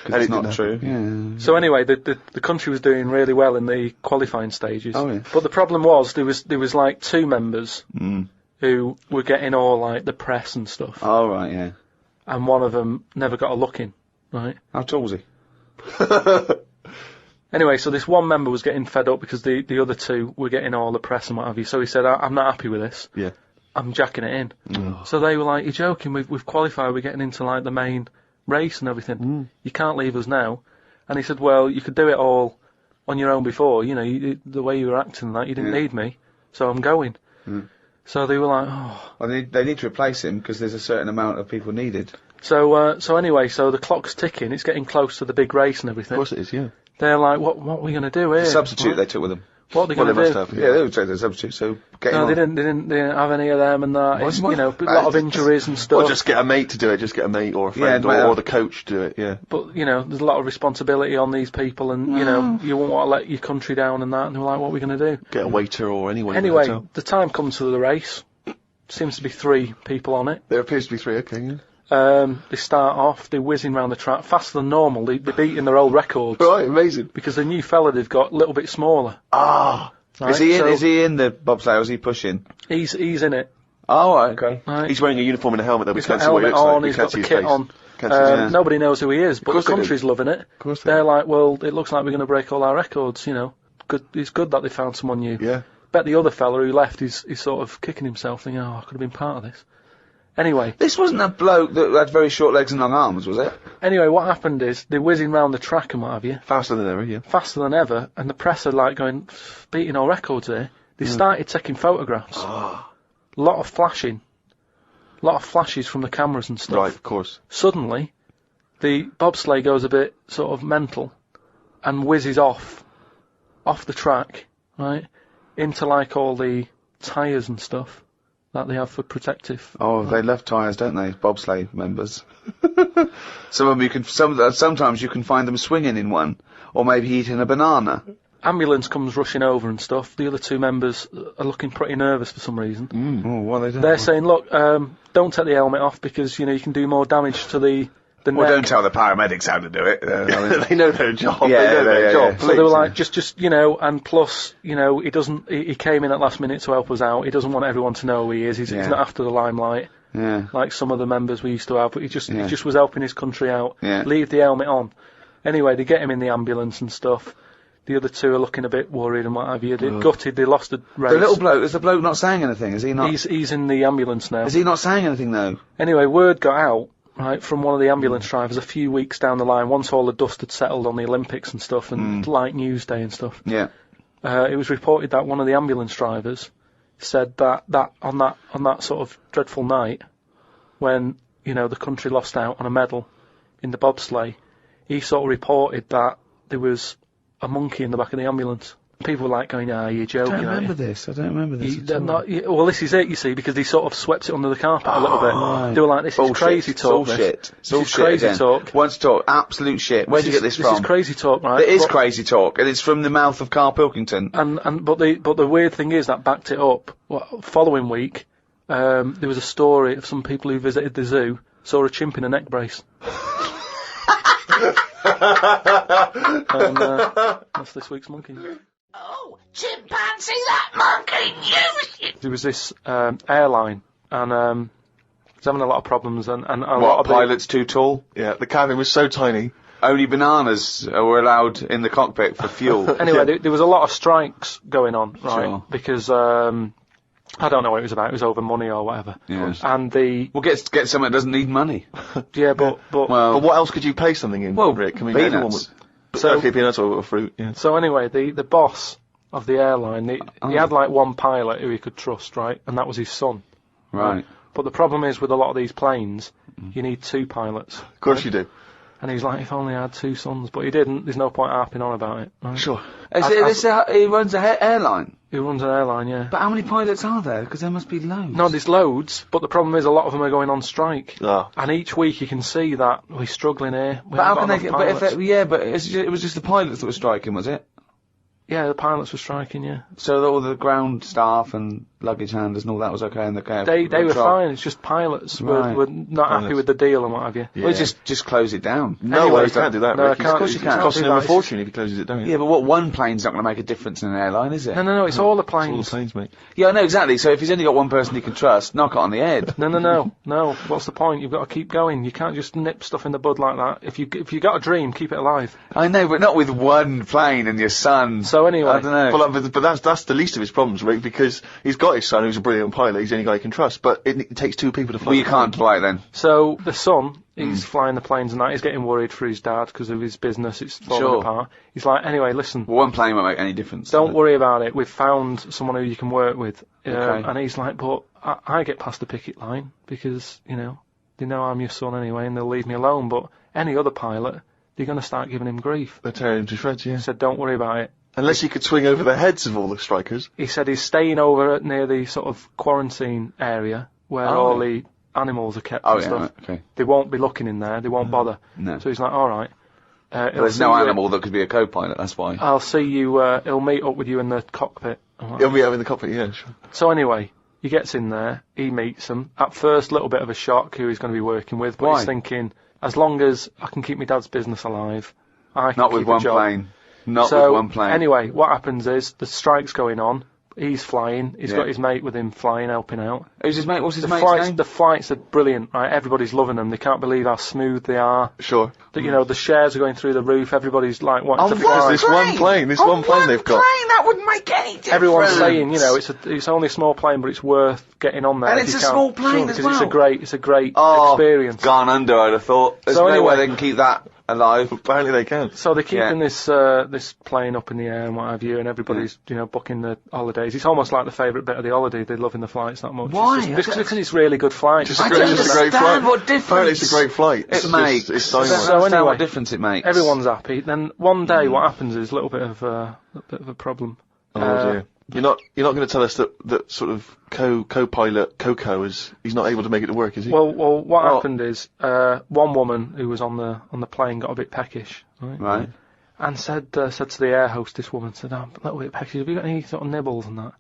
And Because it it's not true. didn't Yeah. So anyway, the country was doing really well in the qualifying stages. Oh, yeah. But the problem was there was like 2 members who were getting all like the press and stuff, Oh right, yeah. and one of them never got a look in. Right. How tall was he? Anyway, so this one member was getting fed up because the other 2 were getting all the press and what have you. So he said, I'm not happy with this. Yeah. I'm jacking it in. So they were like, you're joking, we've qualified, we're getting into like the main race and everything. You can't leave us now. And he said, well, you could do it all on your own before, you know, the way you were acting and that, you didn't need me, so I'm going. So they were like, oh. Well, they need to replace him because there's a certain amount of people needed. So anyway, so the clock's ticking, it's getting close to the big race and Of everything. course it is. Yeah. They're like, what are we going to do here? The substitute What- they took with them. What are they Well, they going to must do? have. Yeah, they would take the substitute. So get No, him they on. didn't have any of them and that. It's, What? you know, a lot of injuries and stuff. Or just get a mate to do it. Just get a mate or a friend Yeah, or the coach to do it. Yeah. But, you know, there's a lot of responsibility on these people and, you know, you won't want to let your country down and that. And they're like, what are we going to do? Get a waiter or anyone. Anyway, the time comes to the race. Seems to be 3 people on it. There appears to be 3. Okay. Yeah. They start off, they're whizzing around the track faster than normal. They're beating their old records Right. Amazing. because the new fella they've got a little bit smaller. Ah. Right? Is he in? So Is he in the bobsleigh? Or is he pushing? He's in it. Oh, right, okay. Right? He's wearing a uniform and a helmet. That we He's got can't a see what he helmet looks like. on, We he's can't got see the his kit face. on. Can't see his face. Nobody knows who he is, but the course they do. country's loving it. Of course they They're do. like, well, it looks like we're going to break all our records, you know. Good, it's good that they found someone new. Yeah. Bet the other fella who left is sort of kicking himself, thinking, oh, I could have been part of this. Anyway. This wasn't a bloke that had very short legs and long arms, was it? Anyway, what happened is, they're whizzing round the track and what have you. Faster than ever, yeah. Faster than ever, and the press are like going, beating all records here. They started taking photographs. Lot of flashing. Lot of flashes from the cameras and stuff. Right, of course. Suddenly, the bobsleigh goes a bit sort of mental and whizzes off the track, right, into like all the tyres and stuff that they have for protective. Oh, they love tyres, don't they? Bobsleigh members. Some of them sometimes you can find them swinging in one, or maybe eating a banana. Ambulance comes rushing over and stuff. The other two members are looking pretty nervous for some reason. Oh, what are they doing? They're saying, look, don't take the helmet off because, you know, you can do more damage to the Well, neck. don't tell the paramedics how to do it. They know their job. Yeah, they know their job. yeah. So they were like, just, you know, and plus, you know, he came in at last minute to help us out. He doesn't want everyone to know who he is. He's not after the limelight, Yeah. like some of the members we used to have, but he just was helping his country out. Yeah. Leave the helmet on. Anyway, they get him in the ambulance and stuff. The other two are looking a bit worried and what have you. They're gutted, they lost the race. The little bloke, is the bloke not saying anything? Is he not? He's in the ambulance now. Is he not saying anything though? Anyway, word got out, right, from one of the ambulance drivers a few weeks down the line, once all the dust had settled on the Olympics and stuff, and light news day and stuff. Yeah. It was reported that one of the ambulance drivers said that on that sort of dreadful night, when, you know, the country lost out on a medal in the bobsleigh, he sort of reported that there was a monkey in the back of the ambulance. People were like going, you're joking. I don't remember this. Well, this is it, you see, because they sort of swept it under the carpet a little bit. Right. They were like, this is crazy talk. Bullshit. This is crazy talk. Once talk. Absolute shit. Where'd you get this from? This is crazy talk, right? It is crazy talk, and it's from the mouth of Karl Pilkington. But the weird thing is that backed it up. Following week, there was a story of some people who visited the zoo, saw a chimp in a neck brace. And that's this week's monkey. Oh, chimpanzee, that monkey news! There was this airline, and it's having a lot of problems, and a lot What, of pilot's too tall? Yeah, the cabin was so tiny. Only bananas were allowed in the cockpit for fuel. Anyway, there was a lot of strikes going on, right? Sure. Because I don't know what it was about. It was over money or whatever. Yes. And Well, get someone that doesn't need money. yeah, but Well, But what else could you pay something in, Well, Rick? I mean, peanuts. everyone would. So- Okay, peanuts or fruit, yeah. so anyway, the boss of the airline, he had like one pilot who he could trust, right? And that was his son. Right. But the problem is with a lot of these planes, you need two pilots. Of course you do. And he's like, if only I had two sons, but he didn't. There's no point harping on about it. Right? Sure. He runs an airline. He runs an airline, yeah. But how many pilots are there? Because there must be loads. No, there's loads, but the problem is a lot of them are going on strike. Ah. And each week you can see that we're struggling here. We But how haven't can they got get... enough But pilots. it was just the pilots that were striking, was it? Yeah, the pilots were striking, yeah. So that all the ground staff and luggage handlers and all that was okay in the cab? They were control? fine, it's just pilots Right. were not happy Pilots. with the deal and what have you. Yeah. Well, just close it down. No Anyway, way, you can't do that, no, Rick. I can't. Of course you can't. It's costing do him a that. fortune if he closes it down. Yeah, but what, one plane's not going to make a difference in an airline, is it? No, it's all the It's all the planes. planes, mate. Yeah, I know, exactly. So if he's only got one person he can trust, knock it on the head. No. What's the point? You've got to keep going. You can't just nip stuff in the bud like that. If you got a dream, keep it alive. I know, but not with one plane and your son. So anyway, I don't know. Well, but that's the least of his problems, Rick, because he's got his son who's a brilliant pilot, he's the only guy he can trust, but it takes two people to fly. Well, you can't fly then. so the son, he's flying the planes and that. He's getting worried for his dad because of his business. It's falling Sure. apart. He's like, anyway, listen. Well, one plane won't make any difference. Don't worry about it. We've found someone who you can work with. Okay. And he's like, but I get past the picket line because, you know, they know I'm your son anyway and they'll leave me alone. But any other pilot, they're going to start giving him grief. They're tearing him to shreds, yeah. He said, don't worry about it. Unless you could swing over the heads of all the strikers. He said he's staying over near the sort of quarantine area where all the animals are kept Oh, and yeah, stuff. right, okay. They won't be looking in there. They won't bother. No. So he's like, all right. There's no animal that could be a co-pilot, that's why. I'll see you. He'll meet up with you in the cockpit. I'm like, He'll be out in the cockpit, yeah, sure. So anyway, he gets in there, he meets them. At first, a little bit of a shock who he's going to be working with, but Why? he's thinking, as long as I can keep my dad's business alive, I can Not with keep a one job. plane. Not So with one plane. anyway, what happens is the strike's going on. he's flying. He's got his mate with him flying, helping out. Who's his mate? What's his mate's flights, name? The flights are brilliant, right? Everybody's loving them. They can't believe how smooth they are. Sure. You know, the shares are going through the roof. Everybody's like wanting to What fly. is this one plane? This one plane they've got. That wouldn't make any difference. Everyone's saying, you know, it's only a small plane, but it's worth getting on there. And if it's you a can. small plane as because well. it's a great Oh, experience. gone under, I'd have thought. There's So no anyway- way they can keep that alive. Apparently they can. So they're keeping this plane up in the air and what have you, and everybody's you know booking the holidays. It's almost like the favourite bit of the holiday. They're loving the flights that much. Why? Because it's really good flights. Just I a don't great, just a great understand flight. what difference Apparently it's a great flight. it makes. It's I don't dynamite. So understand anyway, what difference it makes. Everyone's happy. Then one day, what happens is a little bit of a problem. Oh dear. You're not going to tell us that sort of co-pilot Coco he's not able to make it to work, is he? Well, what happened is one woman who was on the plane got a bit peckish, Right. and said to the air hostess woman, said, "I'm a little bit peckish. Have you got any sort of nibbles and that?"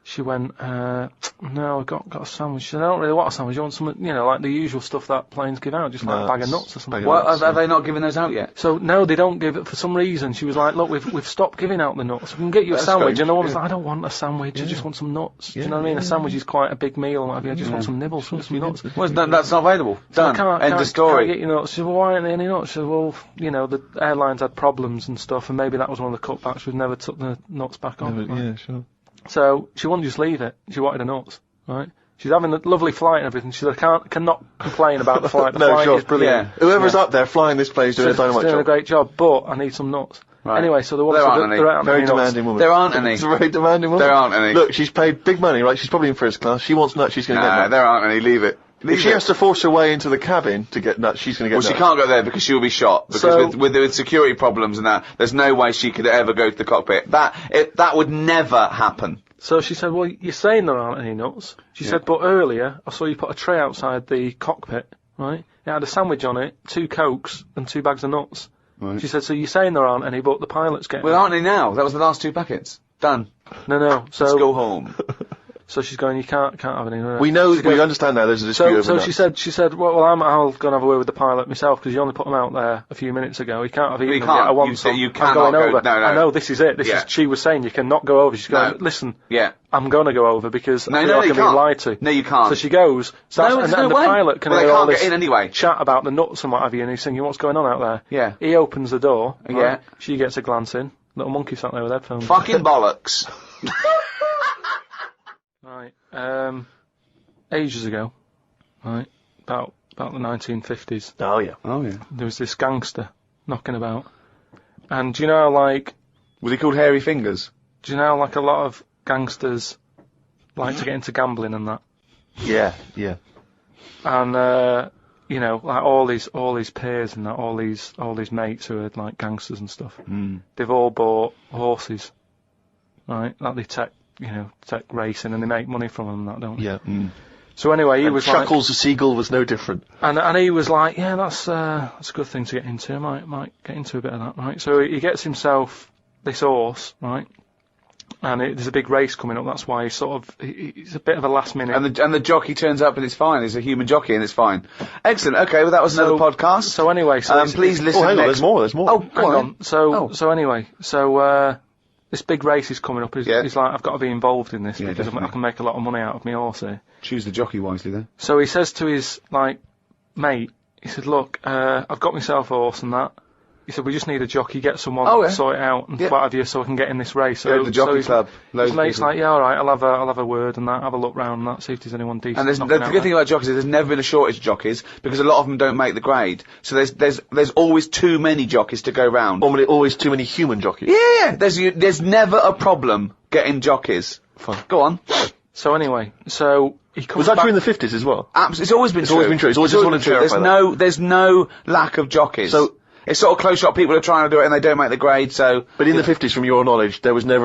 She went, "No, I got a sandwich." She said, "I don't really want a sandwich. You want some, you know, like the usual stuff that planes give out, just like a bag of nuts or something." Well, have they not given those out yet? So no, they don't give it for some reason. She was like, "Look, we've stopped giving out the nuts. We can get you a sandwich." strange, And the woman was like, "I don't want a sandwich. I just want some nuts." Do you know what I mean? A sandwich is quite a big meal and what have you. I just want some nibbles, want some nuts. Well, that's not available. Done. End of Can't story. get your nuts. She said, "Well, why aren't there any nuts?" She said, "Well, you know, the airlines had problems and stuff, and maybe that was one of the cutbacks. We've never took the nuts back on." Yeah, sure. So she wouldn't just leave it. She wanted the nuts, right? She's having a lovely flight and everything. She said, "I cannot complain about the flight. The No, flight sure. is brilliant. Whoever's up there flying this plane is doing a She's dynamite doing a job. great job, but I need some nuts." Right. Anyway, so the woman There said aren't any. there aren't Very any nuts. demanding woman. There aren't any. It's a very demanding woman. There aren't any. Look, she's paid big money, right? She's probably in first class. She wants nuts, she's going to get Nah, nuts. there aren't any. Leave it. If she has to force her way into the cabin to get nuts, she's going to get Well, nuts. she can't go there because she'll be shot. Because So- with security problems and that, there's no way she could ever go to the cockpit. That would never happen. So she said, "Well, you're saying there aren't any nuts." She said, "But earlier I saw you put a tray outside the cockpit, right? It had a sandwich on it, 2 Cokes and 2 bags of nuts." Right. She said, "So you're saying there aren't any, but the pilot's getting Well, them." aren't they now? That was the last 2 packets. Done. No. Let's go So home. so she's going, "You can't have any." We know, we understand now there's a dispute over So nuts. she said, well, I'll go and have a word with the pilot myself because you only put them out there a few minutes ago. He can't have eaten You them can't. yet. I want You some. say you I'm cannot going go- over. no. I know this is it. Yeah. She was saying you cannot go over. She's going, No. "Listen, Yeah. I'm going to go over because I feel no, like you I'm being can't. lied to." No, you can't. So she goes. So No, that's- there's and no the way. pilot can Well, they hear all can't this get in anyway. chat about the nuts and what have you, and he's thinking, "What's going on out there?" Yeah. He opens the door. Yeah. Right? She gets a glance in. Little monkey sat there with headphones. Fucking bollocks. Right. Ages ago. Right. About the 1950s. Oh, yeah. Oh, yeah. There was this gangster knocking about. And do you know, like, Was he called Hairy Fingers? a lot of gangsters like to get into gambling and that. Yeah, yeah. And, you know, like all his peers and that, all these mates who are like gangsters and stuff, they've all bought horses, right? Like they take racing and they make money from them and that, don't they? Yeah. So anyway, he And was Chuckles the Seagull was no different. and he was like, "Yeah, that's a good thing to get into. I might get into a bit of that, right?" So he gets himself this horse, right? And there's a big race coming up. That's why he's a bit of a last minute. And the jockey turns up and it's fine. He's a human jockey and it's fine. Excellent. Okay, well that was another podcast. So anyway, please listen Oh, hang on, next. there's more. Oh, hang go on. Oh. So anyway, this big race is coming up. He's like, "I've got to be involved in this because definitely. I can make a lot of money out of my horse here." Choose the jockey wisely then. So he says to his mate, he said, "Look, I've got myself a horse and that." He said, "We just need a jockey, get someone Oh, yeah. sort it out and Yeah. what have you, so I can get in this race." Go to the jockey club. Loads His of mate's people. like, "Yeah, all right, I'll have a word and that, have a look round and that, see if there's anyone decent." And knocking the out good thing there." about jockeys is there's never been a shortage of jockeys because a lot of them don't make the grade. So there's always too many jockeys to go round. Always too many human jockeys. Yeah, there's never a problem getting jockeys. Fine. Go on. So anyway, he comes Was that back. true in the 50s as well? It's always been true. always been true. It's always been wanted to true. clarify There's no lack of jockeys. So- it's sort of close shot. People are trying to do it and they don't make the grade. So, But in the 50s, from your knowledge, there was not,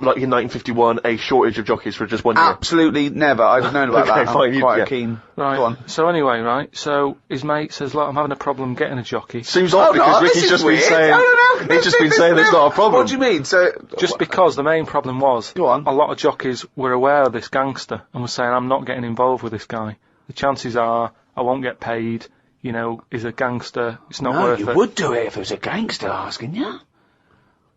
like in 1951, a shortage of jockeys for just 1 year. absolutely never. I've known about Okay, that. fine, I'm quite yeah. keen. Right. Go on. So anyway, right. So his mate says, "Look, I'm having a problem getting a jockey." Seems odd because this Ricky's is just weird. been saying, No. he's just been saying there's not a problem. What do you mean? So, Just because the main problem was, Go on. a lot of jockeys were aware of this gangster and were saying, "I'm not getting involved with this guy. The chances are I won't get paid. You know, he's a gangster. It's not worth it." would do it if it was a gangster asking you.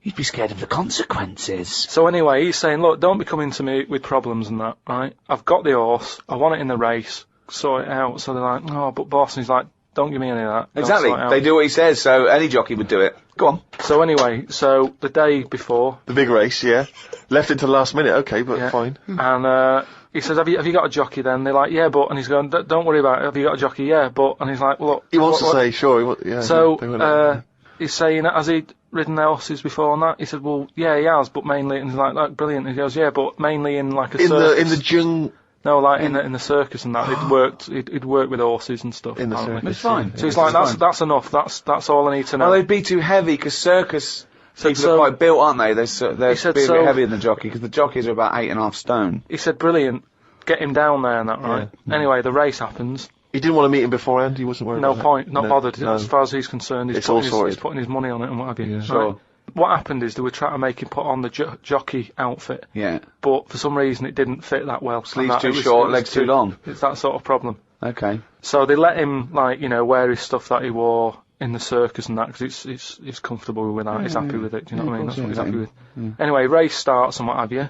You'd be scared of the consequences. So anyway, he's saying, look, don't be coming to me with problems and that, right? I've got the horse, I want it in the race, sort it out. So they're like, oh, but boss, and he's like, don't give me any of that. Don't Exactly. sort it out. They do what he says, so any jockey would do it. Go on. So anyway, so the day before, The big race, yeah. Left it to the last minute, okay, but Yeah. fine. and he says, have you got a jockey then? They're like, yeah, but, and he's going, don't worry about it, have you got a jockey? Yeah, but, and he's like, well, look. He wants what- to say, sure, yeah. So, they were he's saying, has he ridden their horses before and that? He said, well, yeah, he has, but mainly, and he's like, brilliant. And he goes, yeah, but mainly in like a circus. in the jung, No, like in the circus and that. He'd worked with horses and stuff. in the apparently. circus. It's fine. So he's like, that's enough, that's all I need to know. Well, they'd be too heavy, because circus people so- are quite built, aren't they? They're said a bit so- heavier than the jockey, because the jockeys are about 8.5 stone. He said, brilliant, get him down there and that, right? Anyway, the race happens. He didn't want to meet him beforehand, he wasn't worried No about point, that. not No, bothered. no. As far as he's concerned, It's all sorted. he's putting his money on it and what have you. Right? Sure. What happened is they were trying to make him put on the jockey outfit, Yeah. but for some reason it didn't fit that well. Sleeves And that- too it was- short, it was legs too long. It's that sort of problem. Okay. So they let him, like, wear his stuff that he wore in the circus and that, because he's comfortable with that, he's happy with it, do you know what I mean? That's what he's happy with. Anyway, race starts and what have you.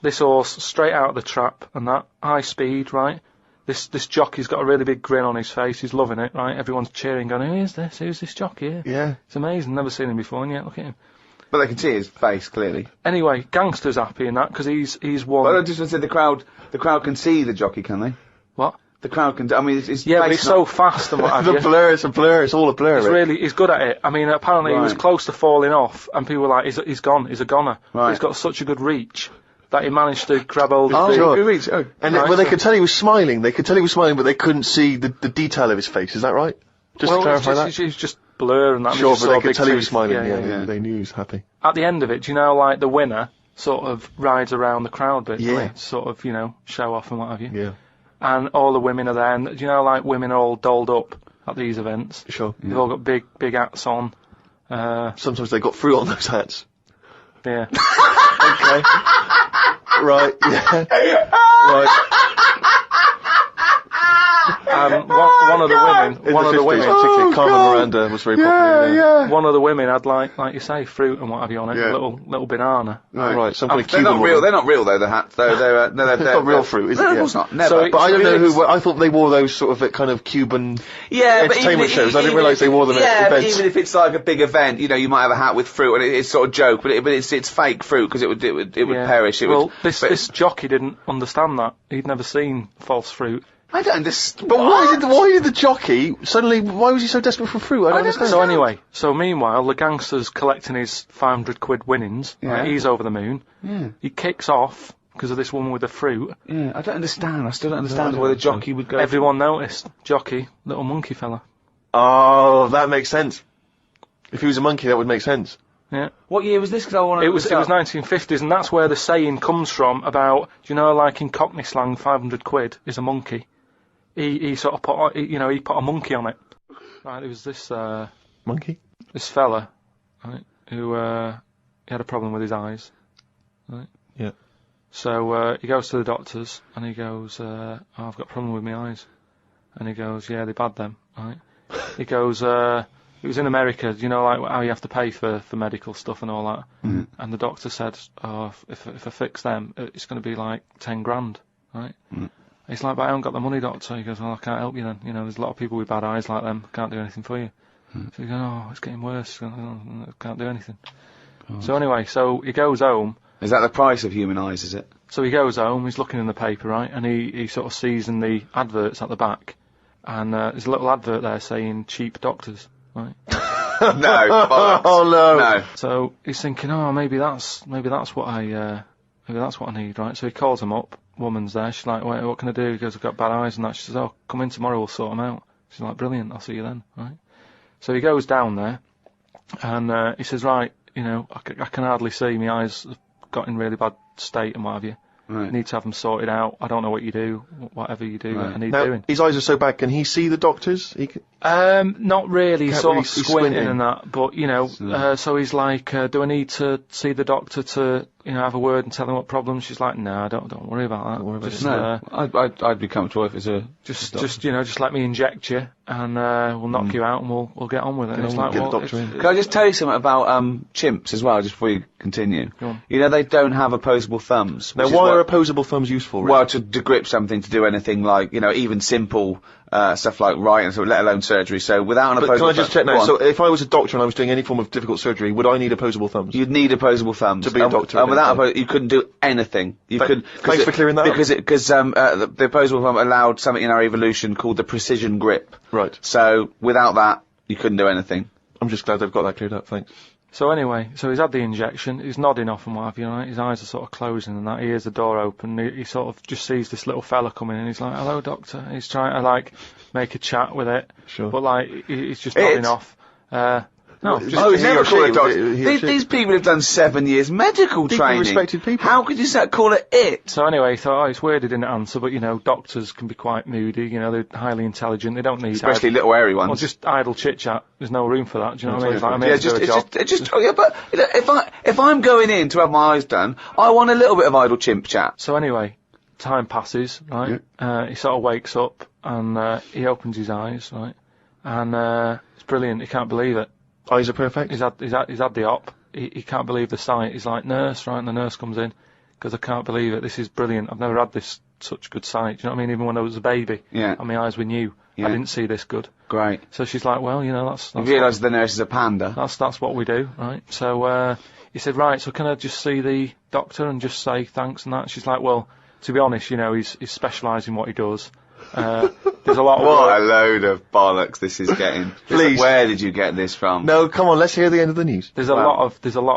This horse, straight out of the trap and that, high speed, right? This jockey's got a really big grin on his face, he's loving it, right? Everyone's cheering, going, who's this jockey? Yeah. It's amazing, never seen him before, and yet, look at him. But they can see his face, clearly. Anyway, Gangster's happy in that, because he's won. But I just want to say the crowd can see the jockey, can they? What? The crowd can, I mean, it's Yeah, but face he's so fast and what have The you. blur, it's a blur, it's all a blur. He's good at it. I mean, apparently he was Right. close to falling off, and people were like, he's gone, he's a goner. Right. He's got such a good reach that he managed to grab hold of Oh, the... Sure. good reach. Oh. And Right, well, they so- could tell he was smiling. They could tell he was smiling, but they couldn't see the detail of his face. Is that right? Just well, to clarify that. He's just blur and that. and Sure, just but saw they could big tell he was teeth. smiling. Yeah. Yeah, they knew he was happy. At the end of it, do you know, like, the winner sort of rides around the crowd bit, Yeah. sort of, show off and what have you. Yeah, And all the women are there, and do you know, like, women are all dolled up at these events. sure. They've all got big hats on. Sometimes they got fruit on those hats. Yeah. Okay. Right. Yeah. Right. One of the women, In one of the 50s, women, particularly Carmen Miranda was very popular. Yeah. one of the women had like you say, fruit and what have you on it, Yeah. little banana. Right. Some kind of They're Cuban not real. woman. They're not real though. The hats. They're It's not real fruit, is it? No, of Yeah. course not. Never. So But I don't know really- who. I thought they wore those sort of kind of Cuban Yeah, but entertainment shows. I didn't realise they wore them yeah, at but events. even if it's like a big event, you might have a hat with fruit, and it's sort of joke, but it's fake fruit because it would Yeah. perish. Well, this jockey didn't understand that. He'd never seen false fruit. I don't understand. But why did the jockey suddenly? Why was he so desperate for fruit? I don't understand. So anyway, meanwhile, the gangster's collecting his 500 quid winnings. Yeah. Right, he's over the moon. Yeah. He kicks off because of this woman with the fruit. Yeah, I don't understand. I still don't understand why the jockey would go. Everyone noticed. Jockey, little monkey fella. Oh, that makes sense. If he was a monkey, that would make sense. Yeah. What year was this? Because I want to. It was 1950s, and that's where the saying comes from about, do you know, like in Cockney slang, 500 quid is a monkey. He sort of put, he put a monkey on it. Right, there was this Monkey. this fella, right, who he had a problem with his eyes. Right. Yeah. So he goes to the doctors, and he goes, I've got a problem with my eyes. And he goes, yeah, they're bad then, right? He goes, it was in America, you know, like how you have to pay for medical stuff and all that. Mm. And the doctor said, oh, if I fix them, it's going to be like 10 grand, right? Mm. He's like, but I haven't got the money, doctor. He goes, well, I can't help you then. There's a lot of people with bad eyes like them. Can't do anything for you. Mm. So he goes, oh, it's getting worse. I can't do anything. Oh. So anyway, so he goes home. Is that the price of human eyes, is it? So he goes home, he's looking in the paper, right? And he sort of sees in the adverts at the back. And there's a little advert there saying cheap doctors, right? No. Oh no. No. So he's thinking, oh, maybe that's what I need, right? So he calls him up. Woman's there. She's like, wait, what can I do? He goes, I've got bad eyes and that. She says, oh, come in tomorrow, we'll sort them out. She's like, brilliant, I'll see you then, right? So he goes down there, and he says, right, I can hardly see. My eyes have got in really bad state and what have you. Right. Need to have them sorted out. I don't know what you do. Whatever you do, Right. I need Now, doing. his eyes are so bad. Can he see the doctors? Not really, Can't sort really of see squinting squinting. and that, but, so he's like, do I need to see the doctor to, have a word and tell him what problem? She's like, no, don't worry about that. Don't worry about No, I'd be comfortable if it's a just let me inject you and we'll knock you out and we'll get on with it. And it's like, get well, the doctor in. Can I just tell you something about chimps as well, just before you continue? Go on. You know, they don't have opposable thumbs. Now, which is why are what- opposable thumbs useful? Rick? Well, to grip something, to do anything like, even simple stuff like writing, so let alone surgery. So without an But can opposable I just check now? So if I was a doctor and I was doing any form of difficult surgery, would I need opposable thumbs? you'd need opposable thumbs To be a doctor, And without okay. you couldn't do anything. You could. Thanks for clearing that up. Because the opposable thumb allowed something in our evolution called the precision grip. Right. So without that, you couldn't do anything. I'm just glad they've got that cleared up. Thanks. So anyway, so he's had the injection, he's nodding off and what have you, right? His eyes are sort of closing and that, he hears the door open, he sort of just sees this little fella coming in, he's like, hello doctor, he's trying to like, make a chat with it, Sure. but like, he's just nodding off. No, just, Oh, he never or call she, it doctor. he or she. These people have done 7 years medical training. respected people. How could you call it it? so anyway, he thought, it's weird he didn't answer, but doctors can be quite moody, they're highly intelligent, they don't need Especially little airy ones. well, just idle chit-chat, there's no room for that, do you know what I mean? It's like, I'm here Yeah, to do a job. yeah, but if I'm going in to have my eyes done, I want a little bit of idle chimp chat. So anyway, time passes, right? He sort of wakes up and he opens his eyes, right? And it's brilliant. He can't believe it. Eyes are perfect. He's had the op. He can't believe the sight. He's like, nurse, right? And the nurse comes in because I can't believe it. This is brilliant. I've never had such good sight. Do you know what I mean? Even when I was a baby, Yeah. and my eyes were new, Yeah. I didn't see this good. Great. So she's like, well, that's You realise the nurse is a panda. that's what we do, right? So he said, right, so can I just see the doctor and just say thanks and that? She's like, well, to be honest, he's specialised in what he does. There's a lot of What a work. load of bollocks this is getting. Please. Where did you get this from? No, come on, let's hear the end of the news. There's a lot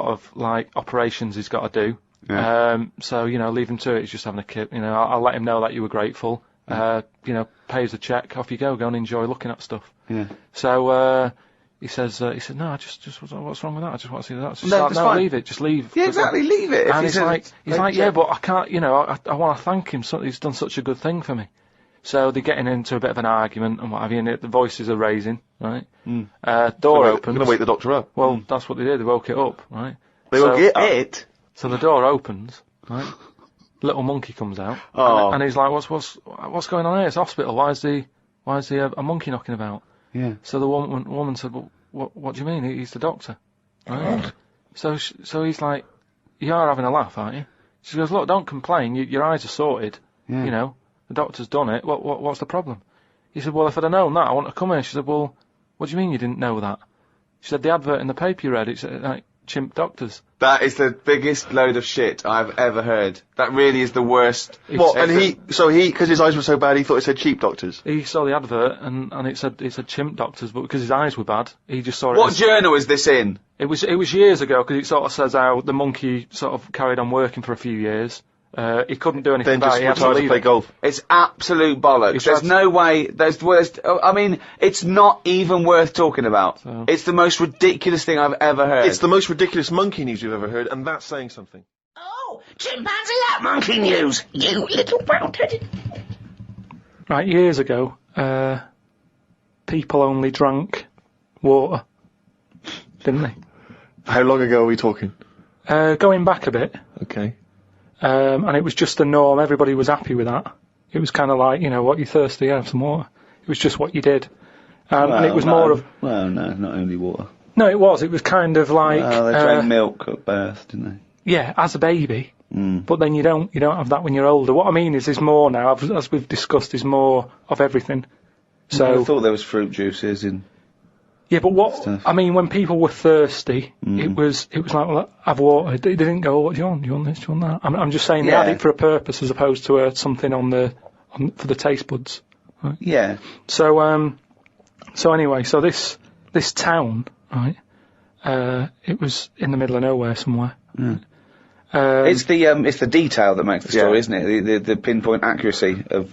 of like operations he's got to do. Yeah. So leave him to it. He's just having a kip. I'll let him know that you were grateful. Pays the check. Off you go. Go and enjoy looking at stuff. Yeah. So he said, no, I just what's wrong with that? I just want to see that. She's No, like, it's no, fine. leave it. Just leave. Yeah, exactly. Leave it. If And he's he's like, yeah, but I can't. I want to thank him. So he's done such a good thing for me. So they're getting into a bit of an argument and what have you, and the voices are raising, right? Door I'm opens. going to wake the doctor up. Well, that's what they did. They woke it up, right? They So- will get it. So the door opens, right? Little monkey comes out, Oh. and he's like, "What's going on here? It's a hospital. Why is a monkey knocking about?" Yeah. So the woman said, "Well, what do you mean? He's the doctor, right?" So he's like, "You are having a laugh, aren't you?" She goes, "Look, don't complain. Your eyes are sorted. Yeah. The doctor's done it. What's the problem?" He said, "Well, if I'd have known that, I wouldn't have come here." She said, "Well, what do you mean you didn't know that?" She said, "The advert in the paper you read, it's like chimp doctors." That is the biggest load of shit I've ever heard. That really is the worst. What? And because his eyes were so bad, he thought it said cheap doctors. He saw the advert and it said chimp doctors, but because his eyes were bad, he just saw it. What as- journal is this in? It was years ago because it sort of says how the monkey sort of carried on working for a few years. He couldn't do anything Then about just it. He had to retired to leave play it. golf. It's absolute bollocks. It's There's abs- no way. I mean, it's not even worth talking about. So- It's the most ridiculous thing I've ever heard. It's the most ridiculous monkey news you've ever heard, and that's saying something. Oh, chimpanzee that monkey news, you little brown-headed... Right, years ago, people only drank water, didn't they? How long ago are we talking? Going back a bit, Okay. and it was just the norm. Everybody was happy with that. It was kind of like, what, you're thirsty, have some water. It was just what you did. And it was more of... Well, no, not only water. No, it was. It was kind of like... They drank milk at birth, didn't Yeah, as a baby. they? But then you don't have that when you're older. What I mean is there's more now, as we've discussed, there's more of everything. So I thought there was fruit juices in... yeah, but what stuff. I mean, when people were thirsty, it was like, well, have water. They didn't go, what do you want? Do you want this? Do you want that? I'm just saying they had Yeah. it for a purpose as opposed to something for the taste buds. Yeah. So anyway, so this town, right? It was in the middle of nowhere somewhere. It's the detail that makes the story, isn't it? The pinpoint accuracy of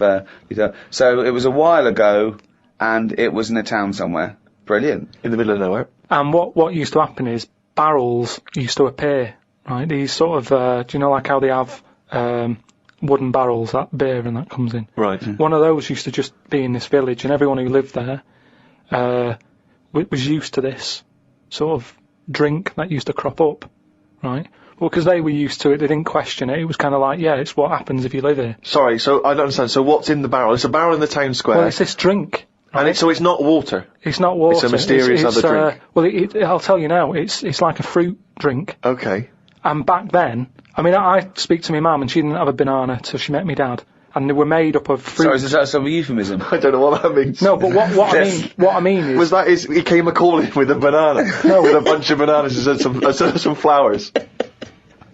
detail. So it was a while ago, and it was in a town somewhere. Brilliant. In the middle of nowhere. And what used to happen is barrels used to appear, right? These sort of, do you know like how they have wooden barrels, that beer and that comes in? Right. One of those used to just be in this village, and everyone who lived there was used to this sort of drink that used to crop up, right? Well, because they were used to it, they didn't question it. It was kind of like, yeah, it's what happens if you live here. Sorry, so I don't understand. So what's in the barrel? It's a barrel in the town square. Well, it's this drink. And so it's not water. It's not water. It's a mysterious other drink. Well, I'll tell you now, it's like a fruit drink. Okay. And back then, I mean, I speak to my mum and she didn't have a banana till she met me dad. And they were made up of fruit. Sorry, is that some euphemism? I don't know what that means. No, but what I mean is... he came a-calling with a banana? No. With a bunch of bananas and some flowers?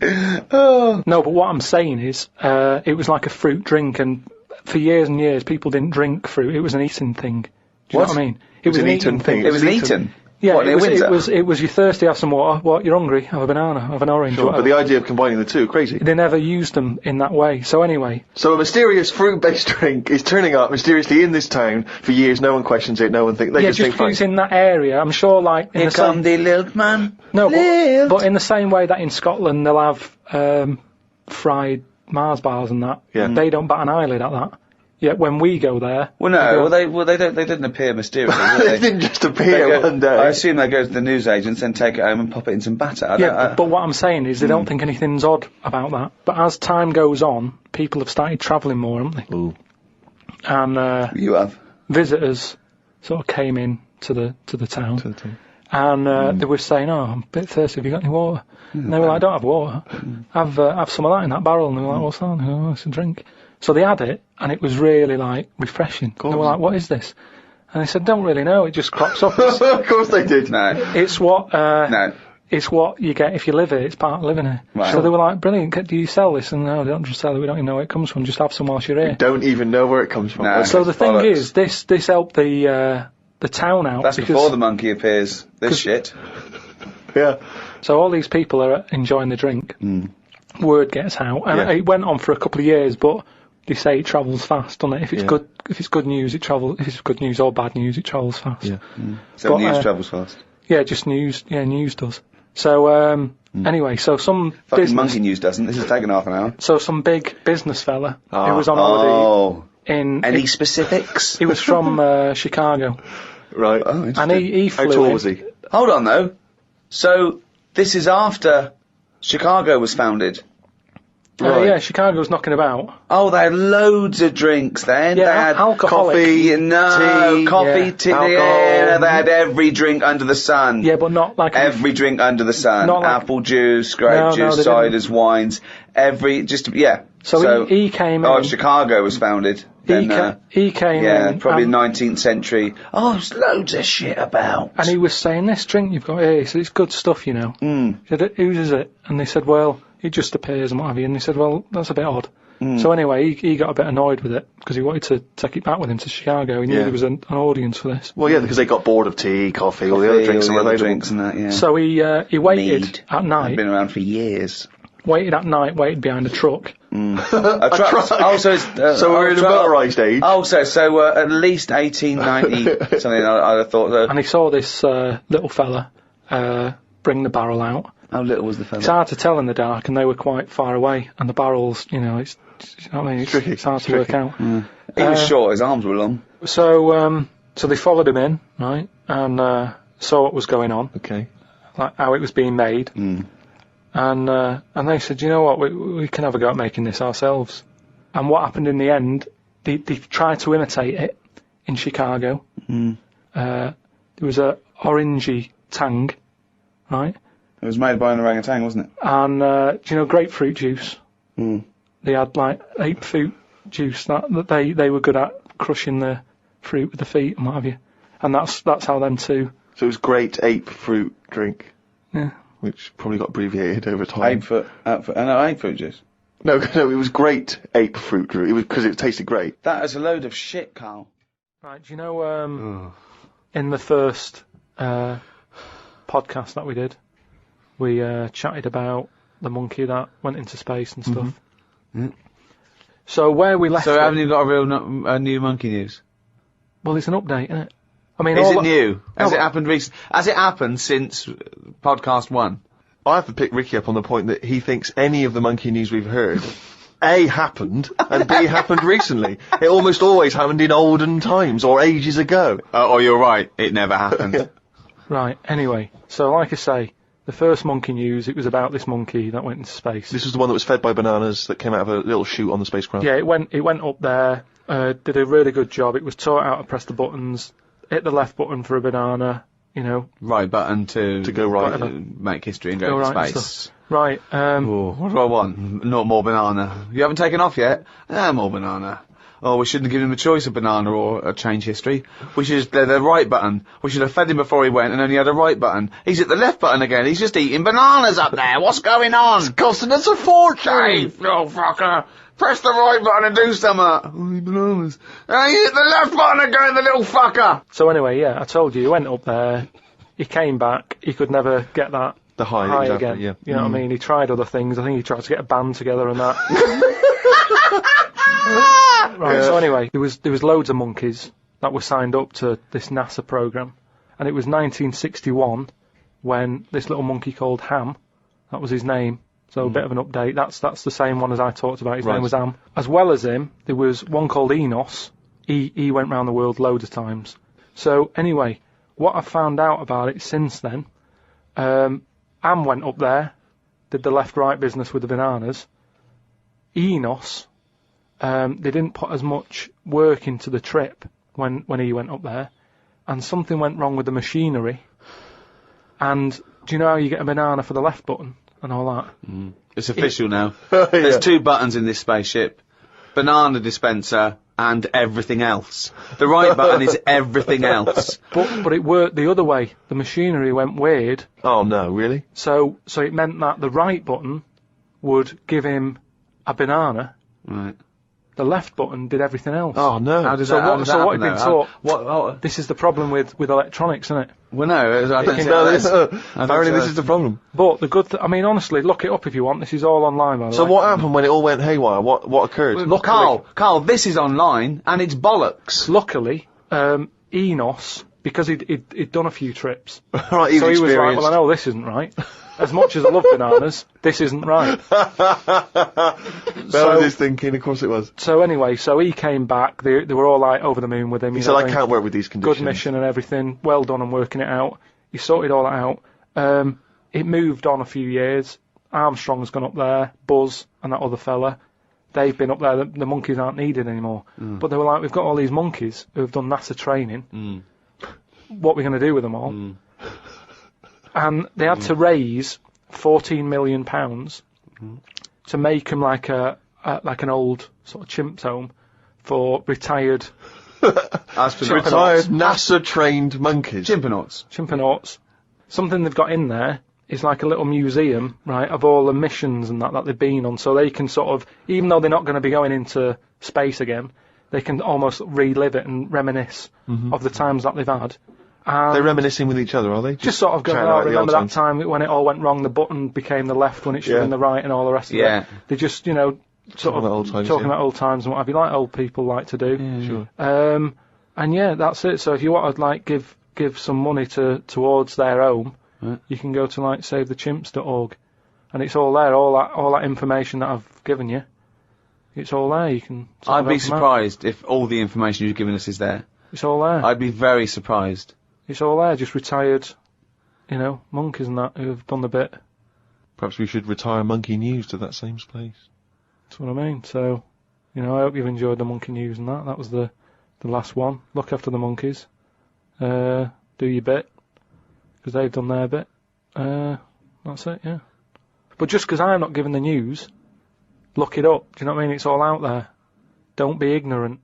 No, but what I'm saying is, it was like a fruit drink, and for years and years people didn't drink fruit. It was an eating thing. Do you know what I mean? It was an eating thing. It was an eating? Yeah, what, it was you're thirsty, have some water. What, you're hungry, have a banana, have an orange. Sure, but the idea of combining the two, crazy. They never used them in that way. So anyway. So a mysterious fruit-based drink is turning up mysteriously in this town for years. No one questions it. No one thinks. They just think it's in that area. I'm sure, like in Here the come the milkman. No, but in the same way that in Scotland they'll have fried Mars bars and that. Yeah. They don't bat an eyelid at that. Yet when we go there, well, no, they didn't appear mysteriously. Did they didn't just appear one day. I assume they go to the newsagents, then take it home and pop it in some batter. But what I'm saying is they don't think anything's odd about that. But as time goes on, people have started travelling more, haven't they? Ooh. And you have visitors sort of came in to the town. And they were saying, "Oh, I'm a bit thirsty. Have you got any water?" And they were like, "I don't have water. Have some of that in that barrel." And they were like, "What's that?" And they go, "Oh, it's a drink." So they had it, and it was really, like, refreshing. They were like, "What is this?" And they said, "Don't really know, it just crops up." Of course they did. No. It's what, it's what you get if you live here, it's part of living here. Right. So they were like, "Brilliant, do you sell this?" And no, they don't just sell it, we don't even know where it comes from, just have some whilst you're here. We don't even know where it comes from. No. So the thing is, this helped the town out. That's before the monkey appears, this shit. Yeah. So all these people are enjoying the drink. Word gets out, and it went on for a couple of years, but they say it travels fast, doesn't it? If it's good news, it travels. If it's good news or bad news, it travels fast. Yeah. So news travels fast. Yeah, just news. Yeah, news does. So anyway, so some fucking monkey news doesn't. This has taken half an hour. So some big business fella who was on holiday in any specifics? He was from Chicago. Right. Oh, and he flew. How tall was he? Hold on though. So this is after Chicago was founded. Right. Yeah, Chicago's knocking about. Oh, they had loads of drinks then. Yeah, they had alcoholic. Coffee, tea, alcohol. they had every drink under the sun. Yeah, but not like every drink under the sun. Not like apple juice, grape juice, ciders, wines, So he came in. Oh, Chicago was founded. Then, he came in. Yeah, probably 19th century. Oh, there's loads of shit about. And he was saying, this drink you've got here, he said, it's good stuff, you know. He said, whose is it? And they said, well, it just appears and what have you. And they said, well, that's a bit odd. So anyway, he got a bit annoyed with it because he wanted to take it back with him to Chicago. He knew there was an audience for this. Well, yeah, because they got bored of tea, coffee, all the other drinks and that, yeah. So he waited at night. He'd been around for years. Waited behind a truck. A truck. Oh, so we're in the motorised age. Oh, so at least 1890 something. I thought that. And he saw this little fella bring the barrel out. How little was the fella? It's hard to tell in the dark, and they were quite far away. And the barrels, you know, it's hard to work out. He was short. His arms were long. So they followed him in, right, and saw what was going on. Okay. Like how it was being made. And they said, you know what, we can have a go at making this ourselves. And what happened in the end, they tried to imitate it in Chicago. There was a orangey tang, right? It was made by an orangutan, wasn't it? And do you know grapefruit juice? They had like ape fruit juice that they were good at crushing the fruit with the feet and what have you. And that's how them two. So it was great ape fruit drink. Yeah. Which probably got abbreviated over time. Ape fruit juice. No, it was great ape fruit juice. It was because it tasted great. That is a load of shit, Carl. Right, do you know, in the first podcast that we did, we chatted about the monkey that went into space and stuff. So where we left So haven't you got a new monkey news? Well, it's an update, isn't it? I mean, is it new? Has it happened Has it happened since podcast 1? I have to pick Ricky up on the point that he thinks any of the monkey news we've heard, A, happened, and B, happened recently. It almost always happened in olden times, or ages ago. Oh, you're right. It never happened. Right, anyway. So, like I say, The first monkey news, it was about this monkey that went into space. This was the one that was fed by bananas that came out of a little chute on the spacecraft. Yeah, it went up there, did a really good job. It was taught how to press the buttons, hit the left button for a banana, you know. Right button to go right. whatever, make history and go to right and space. stuff. Right, Oh, what do I want? Not more banana. You haven't taken off yet? More banana. Oh, we shouldn't have given him a choice of banana or change history. We should have done the right button. We should have fed him before he went and only had a right button. He's at the left button again. He's just eating bananas up there. What's going on? It's costing us a fortune. Hey, little fucker. Press the right button and do something. Oh, bananas. Hey, you hit the left button again, the little fucker. So anyway, yeah, I told you, he went up there, he came back, he could never get that The high exactly, again. yeah. You know what I mean? He tried other things. I think he tried to get a band together and that. Right, so anyway, there was loads of monkeys that were signed up to this NASA program, and it was 1961 when this little monkey called Ham, that was his name, so a bit of an update, that's the same one as I talked about, his name was Ham. As well as him, there was one called Enos, he went round the world loads of times. So anyway, what I've found out about it since then, Ham went up there, did the left-right business with the bananas. Enos, they didn't put as much work into the trip when he went up there, and something went wrong with the machinery. And do you know how you get a banana for the left button and all that? It's official now. There's 2 buttons in this spaceship. Banana dispenser and everything else. The right button is everything else. But it worked the other way. The machinery went weird. Oh no, really? So it meant that the right button would give him a banana. Right. The left button did everything else. Oh no. How does So that, how what? does So that what had happen been though? taught? What? This is the problem with electronics, isn't it? Well, no, I don't think No, that is. apparently this is the problem. But the good, I mean, honestly, look it up if you want. This is all online, by the So way. what happened when it all went haywire? What occurred? Look, Carl, this is online and it's bollocks. Luckily, Enos, because he'd done a few trips, Right, he's so he was like, experienced. well, I know this isn't right. As much as I love bananas, this isn't right. That was his thinking, of course it was. So anyway, so he came back. They were all like over the moon with him. He you said, know, I can't work with these conditions. good mission and everything. Well done on working it out. He sorted all that out. It moved on a few years. Armstrong's gone up there. Buzz and that other fella. They've been up there. The monkeys aren't needed anymore. But they were like, we've got all these monkeys who have done NASA training. What are we going to do with them all? And they had to raise £14 million to make them like an old sort of chimps home for retired Retired NASA-trained monkeys. chimpanauts. Something they've got in there is like a little museum, right, of all the missions and that they've been on, so they can sort of, even though they're not going to be going into space again, they can almost relive it and reminisce of the times that they've had. They're reminiscing with each other, are they? Just sort of going, chatting oh, about the remember old that time when it all went wrong, the button became the left when it should have been the right and all the rest of Yeah. it. They just, you know, sort Talking of about old times, talking yeah. about old times and what have you, like old people like to do. Sure. And yeah, that's it. So if you want to like give some money towards their home, you can go to like savethechimps.org, and it's all there. All that information that I've given you, it's all there. You can. sort I'd of be help them out. surprised if all the information you've given us is there. It's all there. I'd be very surprised. It's all there. Just retired, you know, monkeys and that who have done the bit. Perhaps we should retire Monkey News to that same place. That's what I mean. So, you know, I hope you've enjoyed the monkey news and that. That was the last one. Look after the monkeys. Do your bit, because they've done their bit. That's it, yeah. But just because I'm not giving the news, look it up. Do you know what I mean? It's all out there. Don't be ignorant.